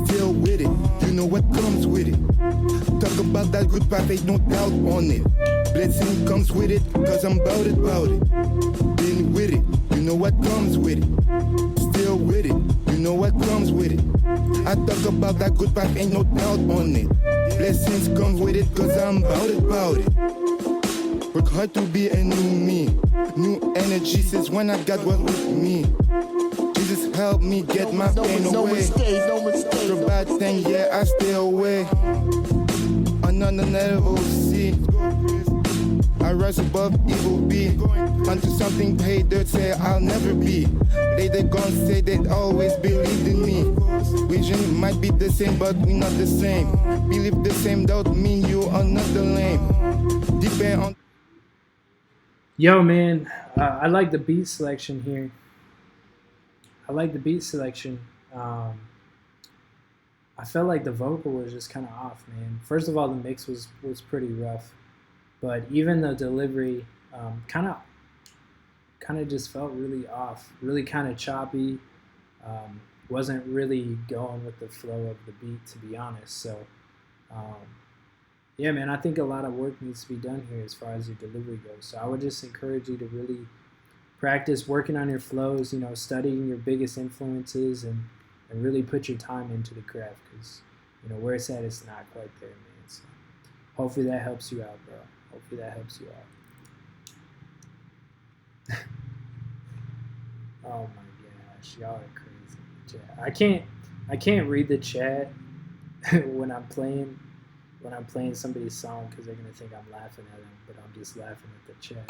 Still with it, you know what comes with it. Talk about that good path, ain't no doubt on it. Blessing comes with it, cause I'm bout it. Been with it, you know what comes with it. Still with it, you know what comes with it. I talk about that good path, ain't no doubt on it. Blessings come with it, cause I'm bout it. Work hard to be a new me. New energy since when I got what with me. Jesus help me get my pain away. For bad thing, yeah, I stay away. Another level, see. I rise above evil be. Onto something paid dirt, say I'll never be. They gon' say they always believed in me. Vision might be the same, but we not the same. Believe the same don't mean you are not the lame. Depend on. Yo, man, I like the beat selection here. I felt like the vocal was just kind of off, man. First of all, the mix was pretty rough, but even the delivery kind of just felt really off, really kind of choppy. Wasn't really going with the flow of the beat, to be honest. So, yeah, man, I think a lot of work needs to be done here as far as your delivery goes. So I would just encourage you to really practice working on your flows, you know, studying your biggest influences and really put your time into the craft because, you know, where it's at, it's not quite there, man. So hopefully that helps you out, bro. Hopefully that helps you out. Oh my gosh, y'all are crazy. Chat. I can't read the chat when I'm playing somebody's song because they're gonna think I'm laughing at them, but I'm just laughing at the chat.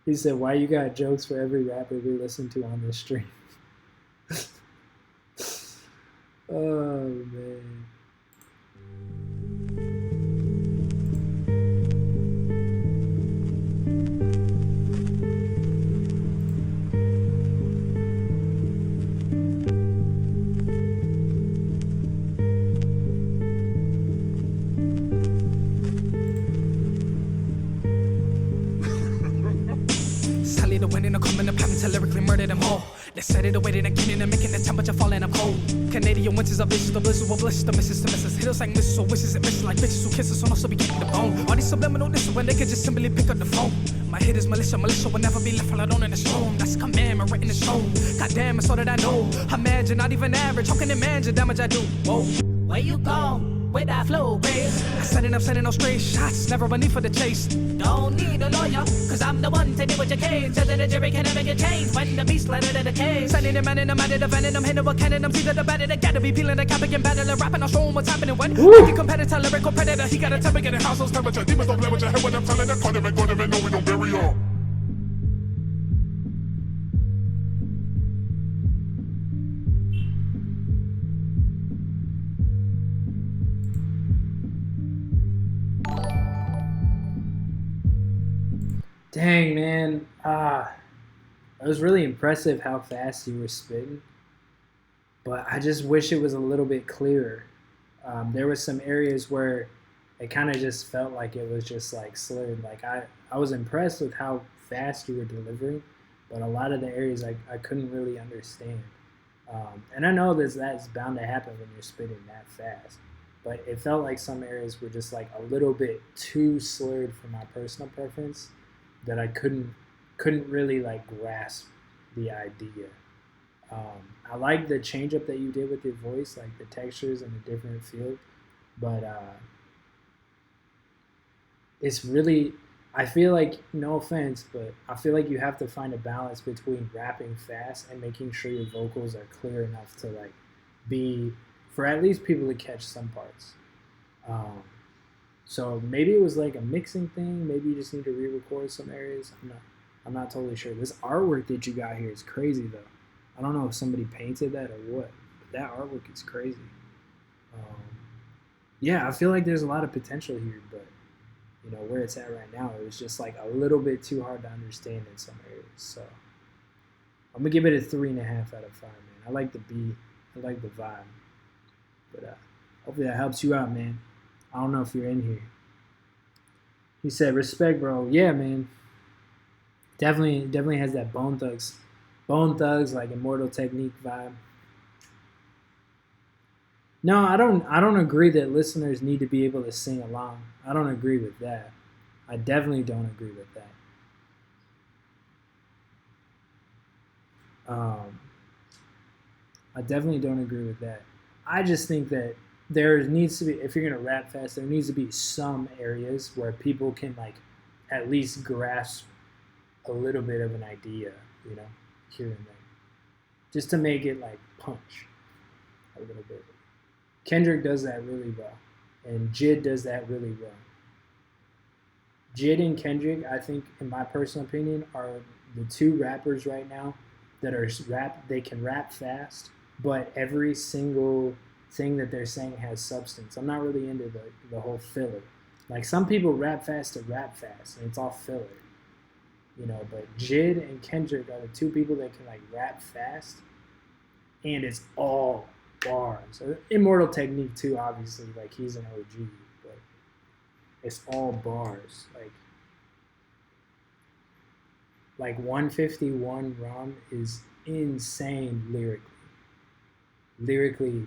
He said, "Why you got jokes for every rapper we listen to on this stream?" Oh man. They set it away, then again, and making the temperature fall and I'm cold. Canadian winters are vicious, the blizzard will bliss, the misses to misses. Hit us like misses, or wishes and misses like bitches who kiss us on us, so we getting the bone. All these subliminal dishes when they could just simply pick up the phone. My hit is militia will never be left alone in the storm. That's a commandment written in stone. Goddamn, it's all that I know. Imagine, not even average. How can you imagine damage I do? Whoa, where you go? With that flow, bass. I sending up straight shots, never a need for the chase. Don't need a lawyer, cause I'm the one to deal with your case. Tell the jury can never get changed when the beast let it in the case. Sending them man in the man in the van and I'm hitting with cannon. I'm see the better, they gotta be peeling the cap again, battling, rapping, I'll show them what's happening when. Wicked competitor, lyrical predator, he got a temper, get a house, temperature. Demons don't play with your head when I'm telling them, condemn and no, we don't bury on. Dang, man. It was really impressive how fast you were spitting, but I just wish it was a little bit clearer. There were some areas where it kind of just felt like it was just like slurred. Like I was impressed with how fast you were delivering, but a lot of the areas I couldn't really understand. And I know that's bound to happen when you're spitting that fast, but it felt like some areas were just like a little bit too slurred for my personal preference that I couldn't really like grasp the idea. I like the change up that you did with your voice, like the textures and the different feel, but it's really, I feel like, no offense, but I feel like you have to find a balance between rapping fast and making sure your vocals are clear enough to like be, for at least people to catch some parts. So maybe it was like a mixing thing. Maybe you just need to re-record some areas. I'm not totally sure. This artwork that you got here is crazy though. I don't know if somebody painted that or what, but that artwork is crazy. Yeah, I feel like there's a lot of potential here, but you know, where it's at right now, it was just like a little bit too hard to understand in some areas. So I'm gonna give it a 3.5 out of 5, man. I like the beat, I like the vibe, but hopefully that helps you out, man. I don't know if you're in here. He said, respect, bro. Yeah, man. Definitely has that Bone Thugs like Immortal Technique vibe. No, I don't agree that listeners need to be able to sing along. I don't agree with that. I definitely don't agree with that. I definitely don't agree with that. I just think that there needs to be, if you're gonna rap fast, there needs to be some areas where people can like at least grasp a little bit of an idea, you know, here and there, just to make it like punch a little bit. Kendrick does that really well, and Jid does that really well. Jid and Kendrick, I think, in my personal opinion, are the two rappers right now that are they can rap fast, but every single thing that they're saying has substance. I'm not really into the whole filler. Like, some people rap fast to rap fast, and it's all filler. You know, but Jid and Kendrick are the two people that can like rap fast, and it's all bars. Immortal Technique too, obviously, like he's an OG, but it's all bars. Like 151 Rum is insane lyrically. Lyrically,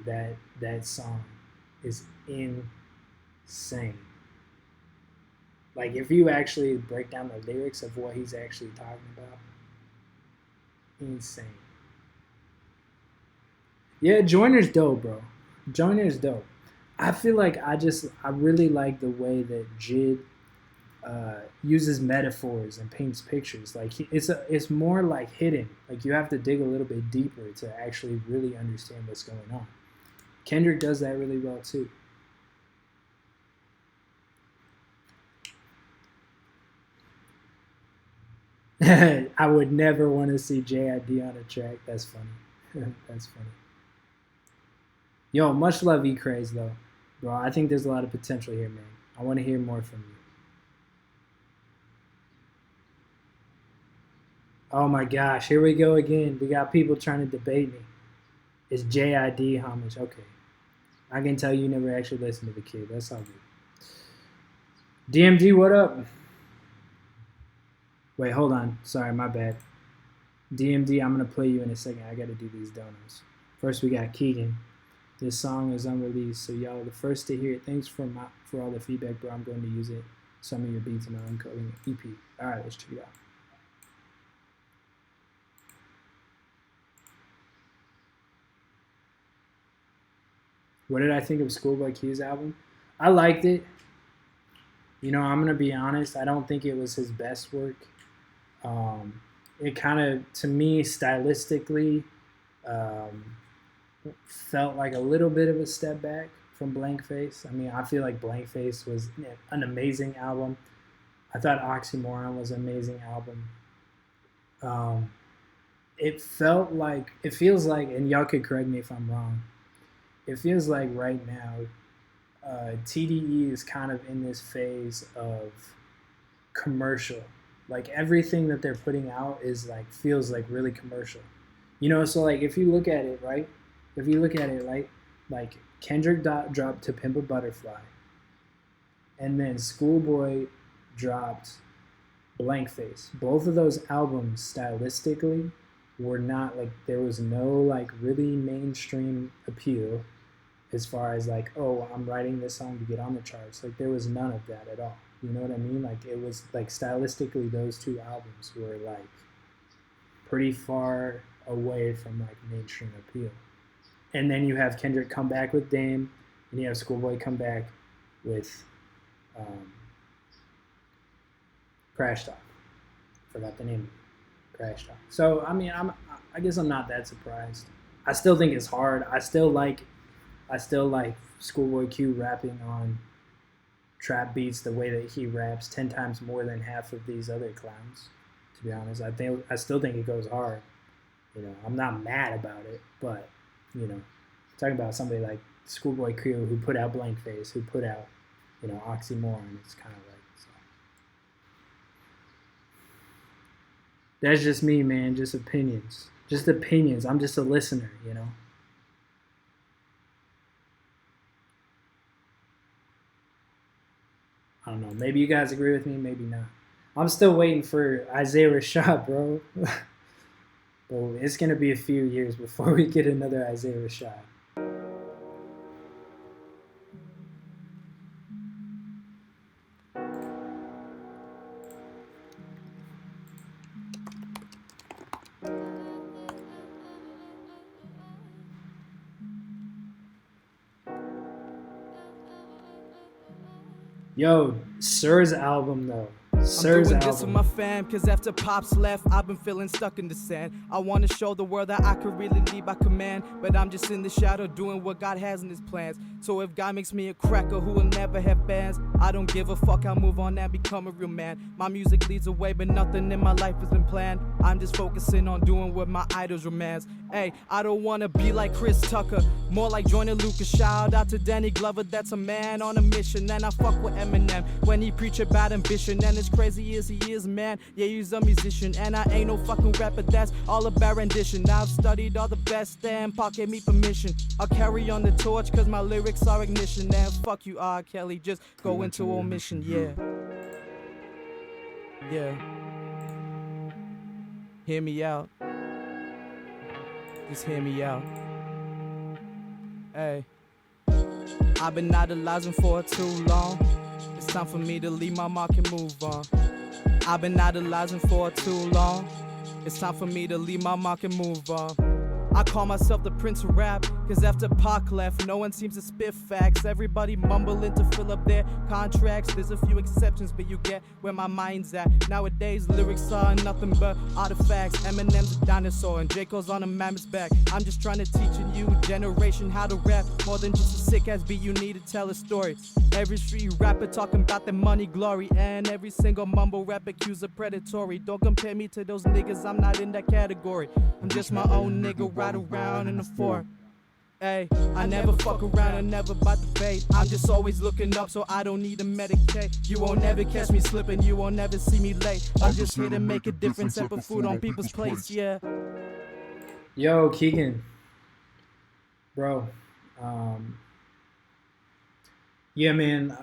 that song is insane. Like, if you actually break down the lyrics of what he's actually talking about, insane. Yeah, Joyner's dope, bro. Joyner's dope. I feel like I really like the way that Jid uses metaphors and paints pictures. Like, it's more like hidden. Like, you have to dig a little bit deeper to actually really understand what's going on. Kendrick does that really well too. I would never want to see JID on a track. That's funny. That's funny. Yo, much love E-Craze though. Bro, I think there's a lot of potential here, man. I want to hear more from you. Oh my gosh, here we go again. We got people trying to debate me. It's JID homage. Okay. I can tell you never actually listened to the kid. That's all good. DMD, what up? Wait, hold on. Sorry, my bad. DMD, I'm going to play you in a second. I got to do these donos. First, we got Keegan. This song is unreleased, so y'all are the first to hear it. Thanks for all the feedback, bro. I'm going to use it. Some of your beats in my Uncoding EP. All right, let's check it out. What did I think of Schoolboy Q's album? I liked it. You know, I'm going to be honest. I don't think it was his best work. It kind of, to me, stylistically, felt like a little bit of a step back from Blank Face. I mean, I feel like Blank Face was an amazing album. I thought Oxymoron was an amazing album. It feels like, and y'all could correct me if I'm wrong, it feels like right now, TDE is kind of in this phase of commercial. Like everything that they're putting out is like feels like really commercial. You know, so like if you look at it, right? If you look at it, like Kendrick dropped To Pimp a Butterfly, and then Schoolboy dropped Blank Face. Both of those albums stylistically were not like, there was no like really mainstream appeal as far as like, oh, I'm writing this song to get on the charts. Like there was none of that at all. You know what I mean? Like it was like stylistically those two albums were like pretty far away from like mainstream appeal. And then you have Kendrick come back with Dame, and you have Schoolboy come back with Crash Talk. Forgot the name of it. Crash Talk. So I mean, I guess I'm not that surprised. I still think it's hard. I still like Schoolboy Q rapping on trap beats the way that he raps 10 times more than half of these other clowns. To be honest, I still think it goes hard. You know, I'm not mad about it, but you know, talking about somebody like Schoolboy Q who put out Blank Face, who put out, you know, Oxymoron, it's kind of like, so. That's just me, man, just opinions. Just opinions. I'm just a listener, you know. I don't know. Maybe you guys agree with me, maybe not. I'm still waiting for Isaiah Rashad, bro. But it's going to be a few years before we get another Isaiah Rashad. Yo, Sir's album though. I'm doing this with my fam, cause after Pops left, I've been feeling stuck in the sand. I wanna show the world that I could really lead by command, but I'm just in the shadow doing what God has in his plans. So if God makes me a cracker who will never have bands, I don't give a fuck, I'll move on and become a real man. My music leads the way, but nothing in my life has been planned. I'm just focusing on doing what my idols romance. Hey, I don't wanna be like Chris Tucker, more like Joyner Lucas. Shout out to Danny Glover, that's a man on a mission. And I fuck with Eminem when he preach about ambition. And as crazy as he is, man, yeah, he's a musician. And I ain't no fucking rapper, that's all about rendition. I've studied all the best and Pac gave me permission. I'll carry on the torch cause my lyrics are ignition. And fuck you, R. Kelly, just go into omission, yeah. Yeah. Hear me out. Just hear me out. Hey. I've been idolizing for too long. It's time for me to leave my mark and move on. I've been idolizing for too long. It's time for me to leave my mark and move on. I call myself the Prince of Rap, cause after Pac left, no one seems to spit facts. Everybody mumbling to fill up their contracts. There's a few exceptions, but you get where my mind's at. Nowadays, lyrics are nothing but artifacts. Eminem's a dinosaur and J. Cole's on a mammoth's back. I'm just trying to teach a new generation how to rap. More than just a sick ass beat, you need to tell a story. Every street rapper talking about their money, glory, and every single mumble rap accused of predatory. Don't compare me to those niggas, I'm not in that category. I'm just my own nigga, ride around in the four. Hey, I never fuck around and never buy the bait. I'm just always looking up, so I don't need to medicate. You won't never catch me slipping, you won't never see me late. I'm just here to make a difference and put food on people's plates, yeah. Yo, Keegan. Bro. Yeah, man.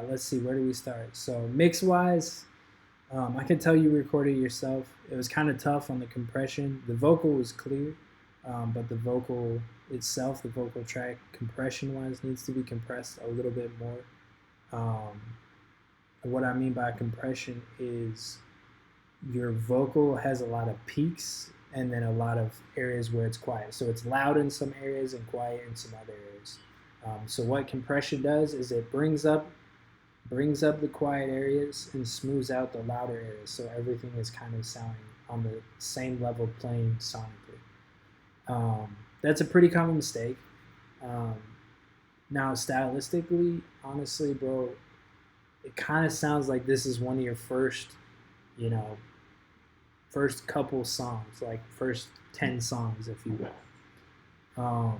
Let's see, where do we start? So, mix-wise, I can tell you recorded it yourself. It was kind of tough on the compression. The vocal was clear, but the vocal itself, the vocal track, compression-wise, needs to be compressed a little bit more. What I mean by compression is your vocal has a lot of peaks and then a lot of areas where it's quiet. So it's loud in some areas and quiet in some other areas. So what compression does is it brings up the quiet areas and smooths out the louder areas, so everything is kind of sounding on the same level playing sonically. That's a pretty common mistake. Now, stylistically, honestly, bro, it kind of sounds like this is one of your first couple songs, like first 10 songs, if you will.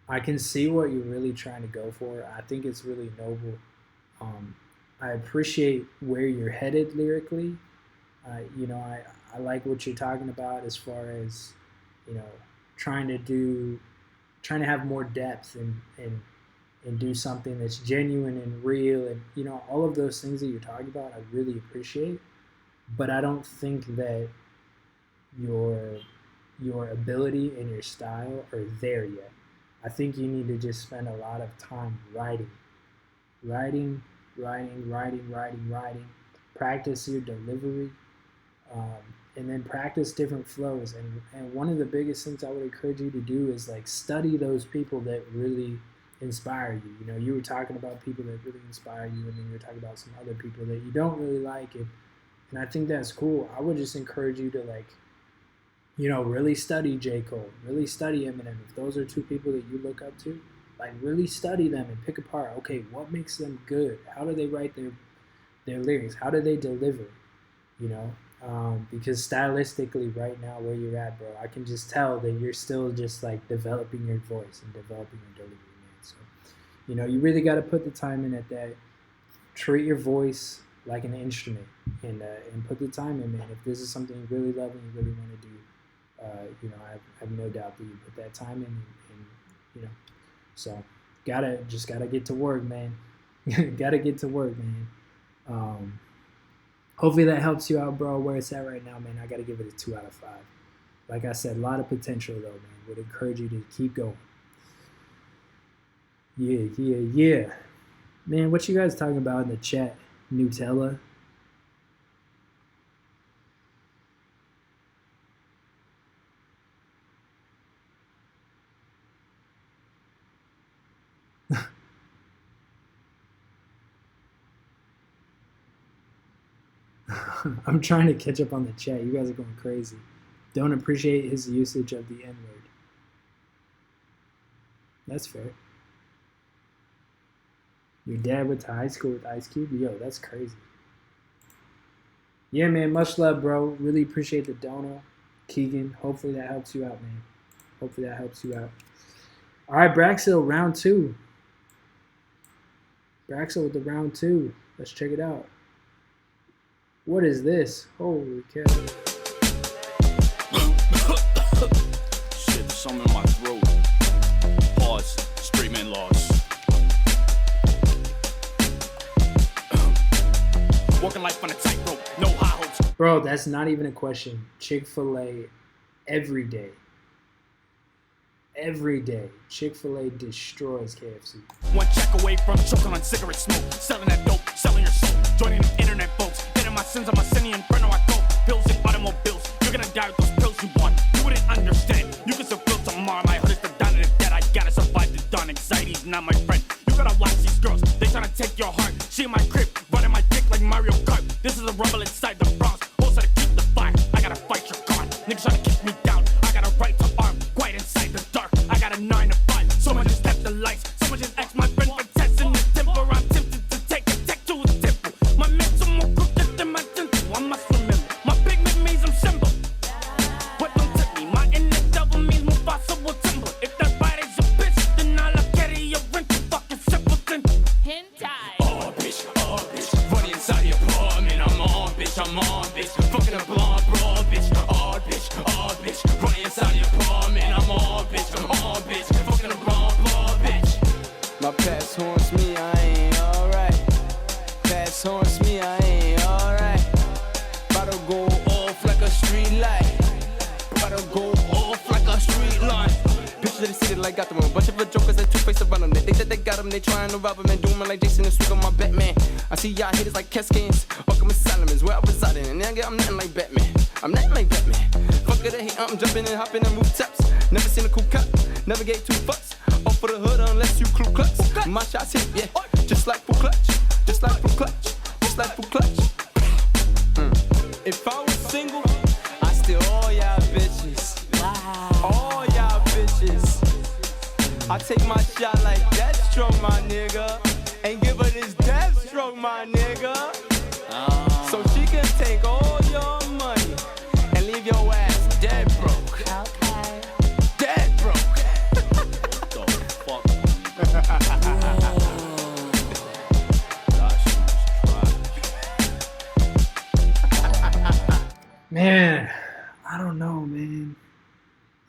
I can see what you're really trying to go for. I think it's really noble. I appreciate where you're headed lyrically. I like what you're talking about as far as, trying to have more depth and do something that's genuine and real, and all of those things that you're talking about I really appreciate. But I don't think that your ability and your style are there yet. I think you need to just spend a lot of time writing. Practice your delivery, and then practice different flows. And one of the biggest things I would encourage you to do is like study those people that really inspire you. You were talking about people that really inspire you, and then you were talking about some other people that you don't really like, and I think that's cool. I would just encourage you to really study J. Cole, really study Eminem. If those are two people that you look up to, really study them and pick apart, okay, what makes them good? How do they write their lyrics? How do they deliver? Because stylistically right now where you're at, bro, I can just tell that you're still just developing your voice and developing your delivery, man. So, you really got to put the time in at that. Treat your voice like an instrument and put the time in, man. If this is something you really love and you really want to do, I have no doubt that you put that time in, and so gotta get to work, man. Gotta get to work, man. Hopefully that helps you out, bro. Where it's at right now, man, I gotta give it a 2 out of 5. Like I said, a lot of potential though, man. Would encourage you to keep going. Yeah. Man, what you guys talking about in the chat? Nutella? I'm trying to catch up on the chat. You guys are going crazy. Don't appreciate his usage of the N-word. That's fair. Your dad went to high school with Ice Cube? Yo, that's crazy. Yeah, man, much love, bro. Really appreciate the dono. Keegan, hopefully that helps you out, man. Hopefully that helps you out. All right, Braxil, round 2. Braxil with the round 2. Let's check it out. What is this? Holy cow. Shit, something in my throat. Pause. Straight man laws. Walking life on a tightrope. No high hopes. Bro, that's not even a question. Chick-fil-A every day. Every day, Chick-fil-A destroys KFC. One check away from choking on cigarette smoke. Selling that dope, selling your soul. Joining them internet folks. Getting my sins on my sinny inferno. I go. Pills and automobiles. You're gonna die with those pills you want. You wouldn't understand. You can still feel tomorrow. My hood is the dawn of the dead. I gotta survive the dawn. Anxiety's not my friend. You gotta watch these girls. They tryna take your heart. She in my crib. Running my dick like Mario Kart. This is a rumble inside the Bronx. Also to keep the fire. I gotta fight your God. Niggas tryna kick me down. I got a right to arm. Quiet inside the dark. I got a 9 to 5. Someone just tapped the lights. Someone just asked my friend for testing the temper. I'm tempted to take a tech to his temple. My mental more crooked than my dental. I must remember. My pigment means I'm simple. What don't tip me? My inner devil means Mufasa will timber. If that body's a bitch, then I'll carry your rent. You fucking simpleton. Hentai. Oh, bitch. Running inside the apartment. I'm on, bitch. Fucking a blonde, broad, bitch. Oh, bitch. Running inside the apartment. I'm on, bitch. Fucking a blonde, broad, bitch. My past haunts me, I ain't alright. Past haunts me, I ain't alright. About to go off like a street light. About to go off like a street light. Pictures of the city like Gotham. A bunch of jokers that two-faced around them. They think that they got them, they trying to rob them and do them like Jason and Swig on my Batman. I see y'all haters like Cascades. Welcome to Solomon's where I reside in. And nigga, I'm nothing like Batman. Fuck it, I hate, I'm jumping and hopping and rooftops. Never seen a cool cop, never gave 2 fucks. Off for the hood unless you Ku Klux. My shots hit, yeah, just like full clutch. Just like full clutch. If I was single, I steal all y'all bitches. All y'all bitches. I take my shot like Deathstroke, my nigga. And give her this Deathstroke, my nigga. So she can take all your money and leave your ass dead broke. Okay. Dead broke. What the fuck? Man, I don't know, man.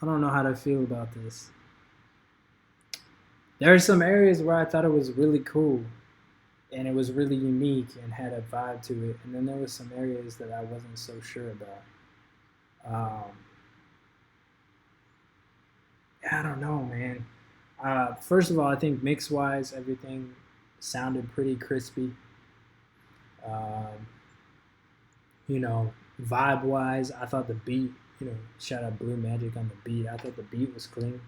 I don't know how to feel about this. There are some areas where I thought it was really cool and it was really unique and had a vibe to it. And then there was some areas that I wasn't so sure about. I don't know, man. First of all, I think mix-wise, everything sounded pretty crispy. You know, vibe-wise, I thought the beat, you know, shout out Blue Magic on the beat. I thought the beat was clean.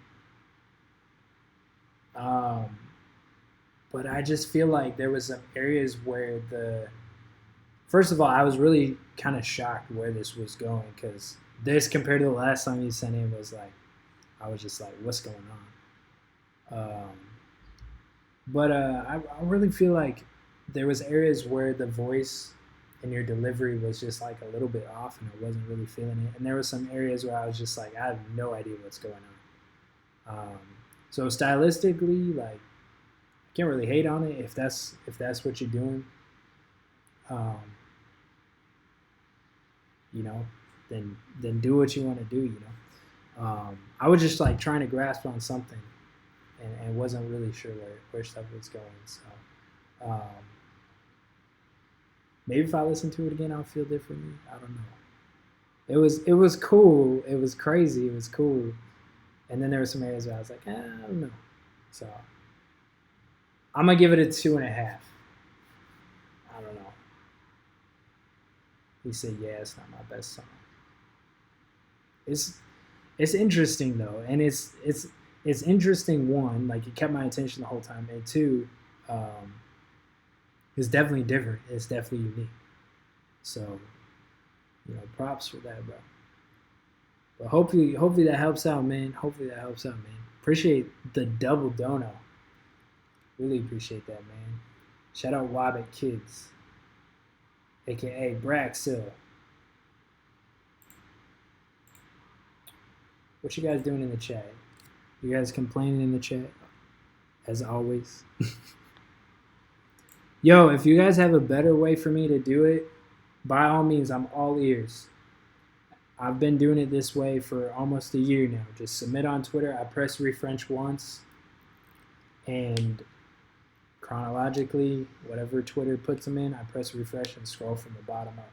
But I just feel like there was some areas where first of all, I was really kind of shocked where this was going, because this compared to the last song you sent in was like, I was just like, what's going on? But I really feel like there was areas where the voice and your delivery was just like a little bit off and I wasn't really feeling it. And there were some areas where I was just like, I have no idea what's going on. So stylistically, like, I can't really hate on it if that's what you're doing. You know, then do what you want to do, you know. I was just like trying to grasp on something and wasn't really sure where stuff was going. So maybe if I listen to it again, I'll feel differently. I don't know. It was cool. It was crazy. It was cool. And then there were some areas where I was like, I don't know. So I'm gonna give it a 2.5. I don't know. He said, yeah, it's not my best song. It's interesting though, and it's interesting. One, like, it kept my attention the whole time, and two, it's definitely different. It's definitely unique. So, you know, props for that, bro. But hopefully that helps out, man. Appreciate the double dono. Really appreciate that, man. Shout out Wabbit Kids, aka Braxil. What you guys doing in the chat? You guys complaining in the chat, as always. Yo, if you guys have a better way for me to do it, by all means, I'm all ears. I've been doing it this way for almost a year now. Just submit on Twitter. I press refresh once, and chronologically, whatever Twitter puts them in, I press refresh and scroll from the bottom up.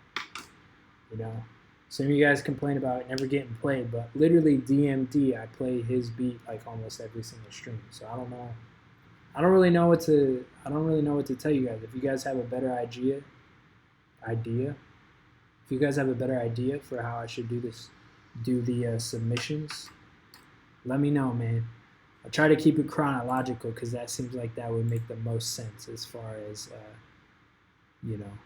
You know? Some of you guys complain about it never getting played, but literally DMD, I play his beat like almost every single stream. So I don't know. I don't really know what to tell you guys. If you guys have a better idea, if you guys have a better idea for how I should do the submissions, let me know, man. I try to keep it chronological because that seems like that would make the most sense as far as, you know,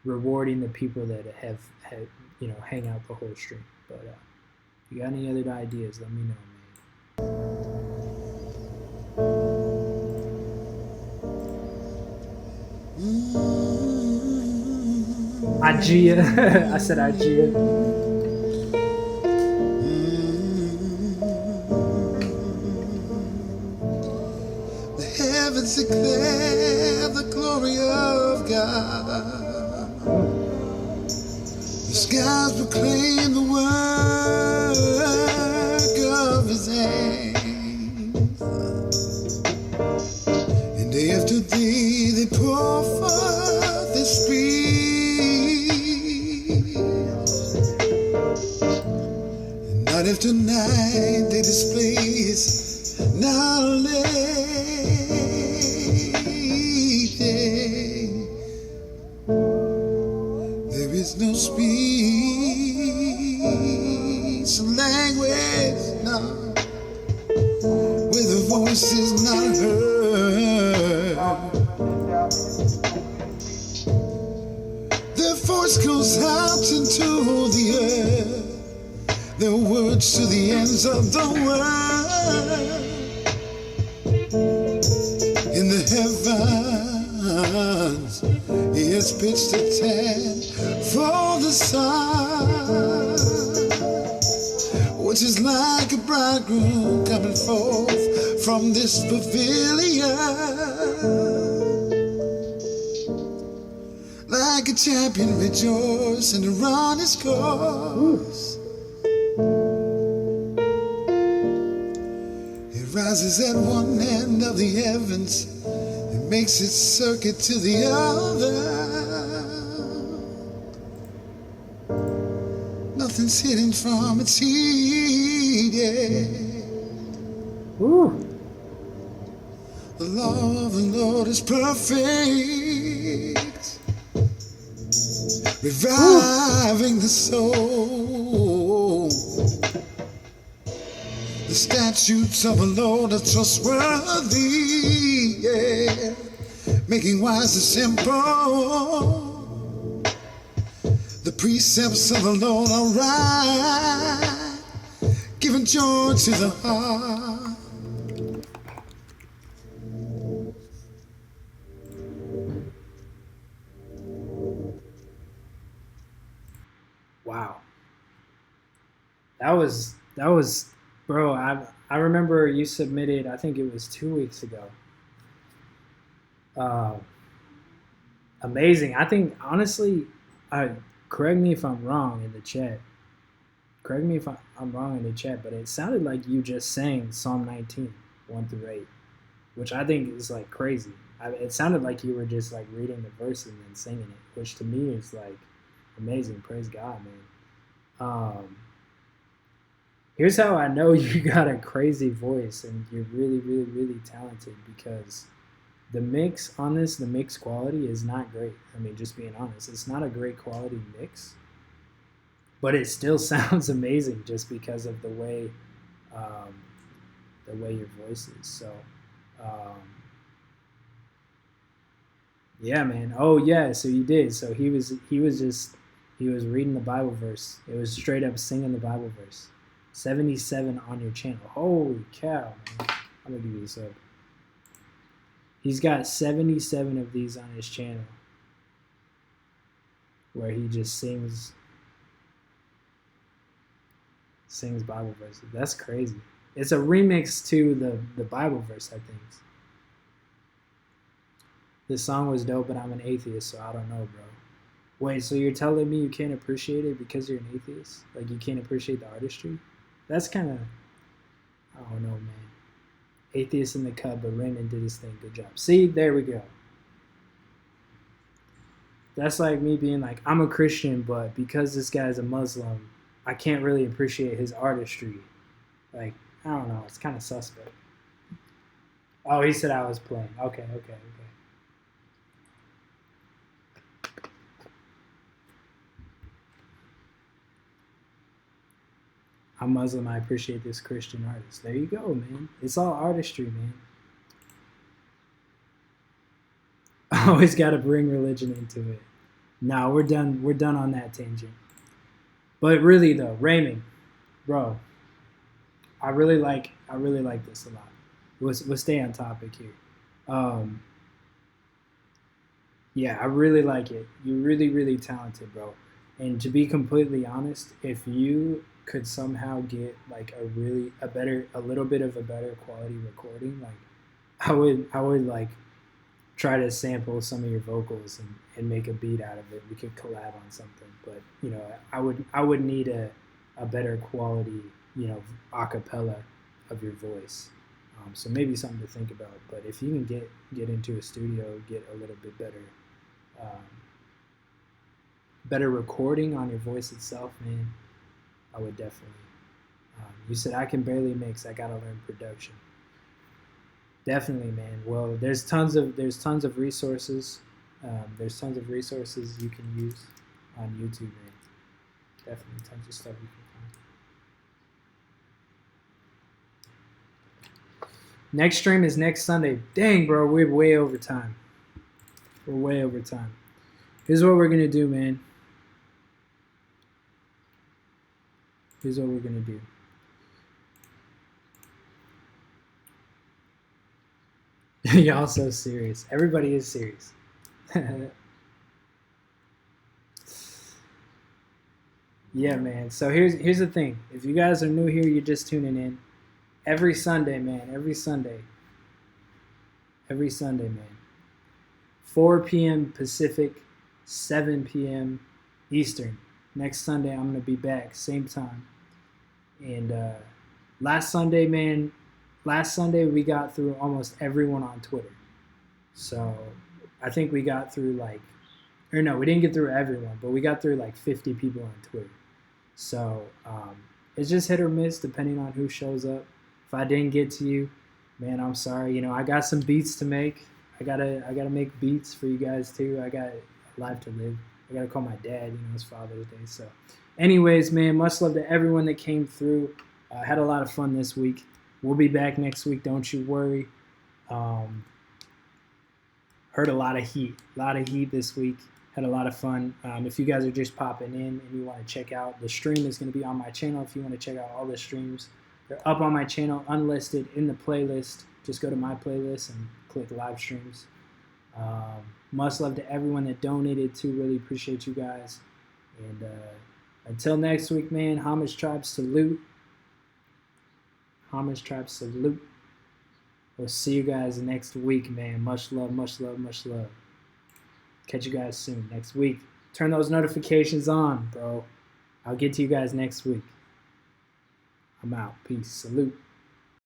rewarding the people that have you know, hang out the whole stream. But if you got any other ideas, let me know, man. Igea. I said Igea. The heavens declare the glory of God. The skies proclaim the work of his hands. And day after day they pour forth their speech. And night after night they display his knowledge. There is no speech, language, no, where the voice is not heard. Their voice goes out into the earth, their words to the ends of the world. In the heavens, he has pitched a tent for the sun, which is like a bridegroom coming forth from this pavilion. Like like a champion rejoice and to run his course. It rises at one end of the heavens, it makes its circuit to the other. Nothing's hidden from its heat, yeah. The law of the Lord is perfect, reviving the soul. The statutes of the Lord are trustworthy, yeah, making wise the simple. The precepts of the Lord are right, giving joy to the heart. Wow. That was, bro, I remember you submitted, I think it was 2 weeks ago. Amazing. I think, honestly, correct me if I'm wrong in the chat. Correct me if I'm wrong in the chat, but it sounded like you just sang Psalm 19, 1-8, which I think is like crazy. It sounded like you were just like reading the verse and then singing it, which to me is like amazing. Praise God, man. Here's how I know you got a crazy voice and you're really, really, really talented, because the mix on this, the mix quality is not great. I mean, just being honest, it's not a great quality mix, but it still sounds amazing just because of the way your voice is. So, yeah, man. Oh yeah, so you did. So he was reading the Bible verse. It was straight up singing the Bible verse. 77 on your channel. Holy cow, man. I'm gonna give you this up. He's got 77 of these on his channel where he just sings Bible verses. That's crazy. It's a remix to the Bible verse, I think. This song was dope, but I'm an atheist, so I don't know, bro. Wait, so you're telling me you can't appreciate it because you're an atheist? Like, you can't appreciate the artistry? That's kind of, I don't know, man. Atheist in the cut, but Raymond did his thing. Good job. See, there we go. That's like me being like, I'm a Christian, but because this guy's a Muslim, I can't really appreciate his artistry. Like, I don't know. It's kind of suspect. Oh, he said I was playing. Okay. I'm Muslim, I appreciate this Christian artist. There you go, man. It's all artistry, man. I always got to bring religion into it. No, we're done on that tangent. But really though, Raymond, bro, I really like this a lot. We'll stay on topic here. Yeah, I really like it. You're really, really talented, bro. And to be completely honest, if you could somehow get like a little bit of a better quality recording, like I would like try to sample some of your vocals and make a beat out of it. We could collab on something, but you know, I would need a better quality, you know, acapella of your voice. So maybe something to think about. But if you can get into a studio, get a little bit better recording on your voice itself, man, I would definitely. You said I can barely mix. I gotta learn production. Definitely, man. Well, there's tons of resources. There's tons of resources you can use on YouTube, man. Definitely tons of stuff you can find. Next stream is next Sunday. Dang, bro, we're way over time. We're way over time. Here's what we're gonna do, man. Here's what we're gonna do. Y'all so serious. Everybody is serious. Yeah, man. So here's the thing. If you guys are new here, you're just tuning in. Every Sunday, man. Every Sunday, man. 4 p.m. Pacific, 7 p.m. Eastern. Next Sunday, I'm going to be back, same time. And last Sunday, we got through almost everyone on Twitter. So I think we got through we didn't get through everyone, but we got through 50 people on Twitter. So it's just hit or miss depending on who shows up. If I didn't get to you, man, I'm sorry. I got some beats to make. I gotta make beats for you guys too. I got a life to live. I gotta call my dad. It's Father's Day. So, anyways, man, much love to everyone that came through. I had a lot of fun this week. We'll be back next week. Don't you worry. Heard a lot of heat this week. Had a lot of fun. If you guys are just popping in and you want to check out, the stream is going to be on my channel. If you want to check out all the streams, they're up on my channel, unlisted in the playlist. Just go to my playlist and click live streams. Much love to everyone that donated too. Really appreciate you guys. And until next week, man, Homage Tribe salute. Homage Tribe salute. We'll see you guys next week, man. Much love, much love, much love. Catch you guys soon next week. Turn those notifications on, bro. I'll get to you guys next week. I'm out. Peace. Salute.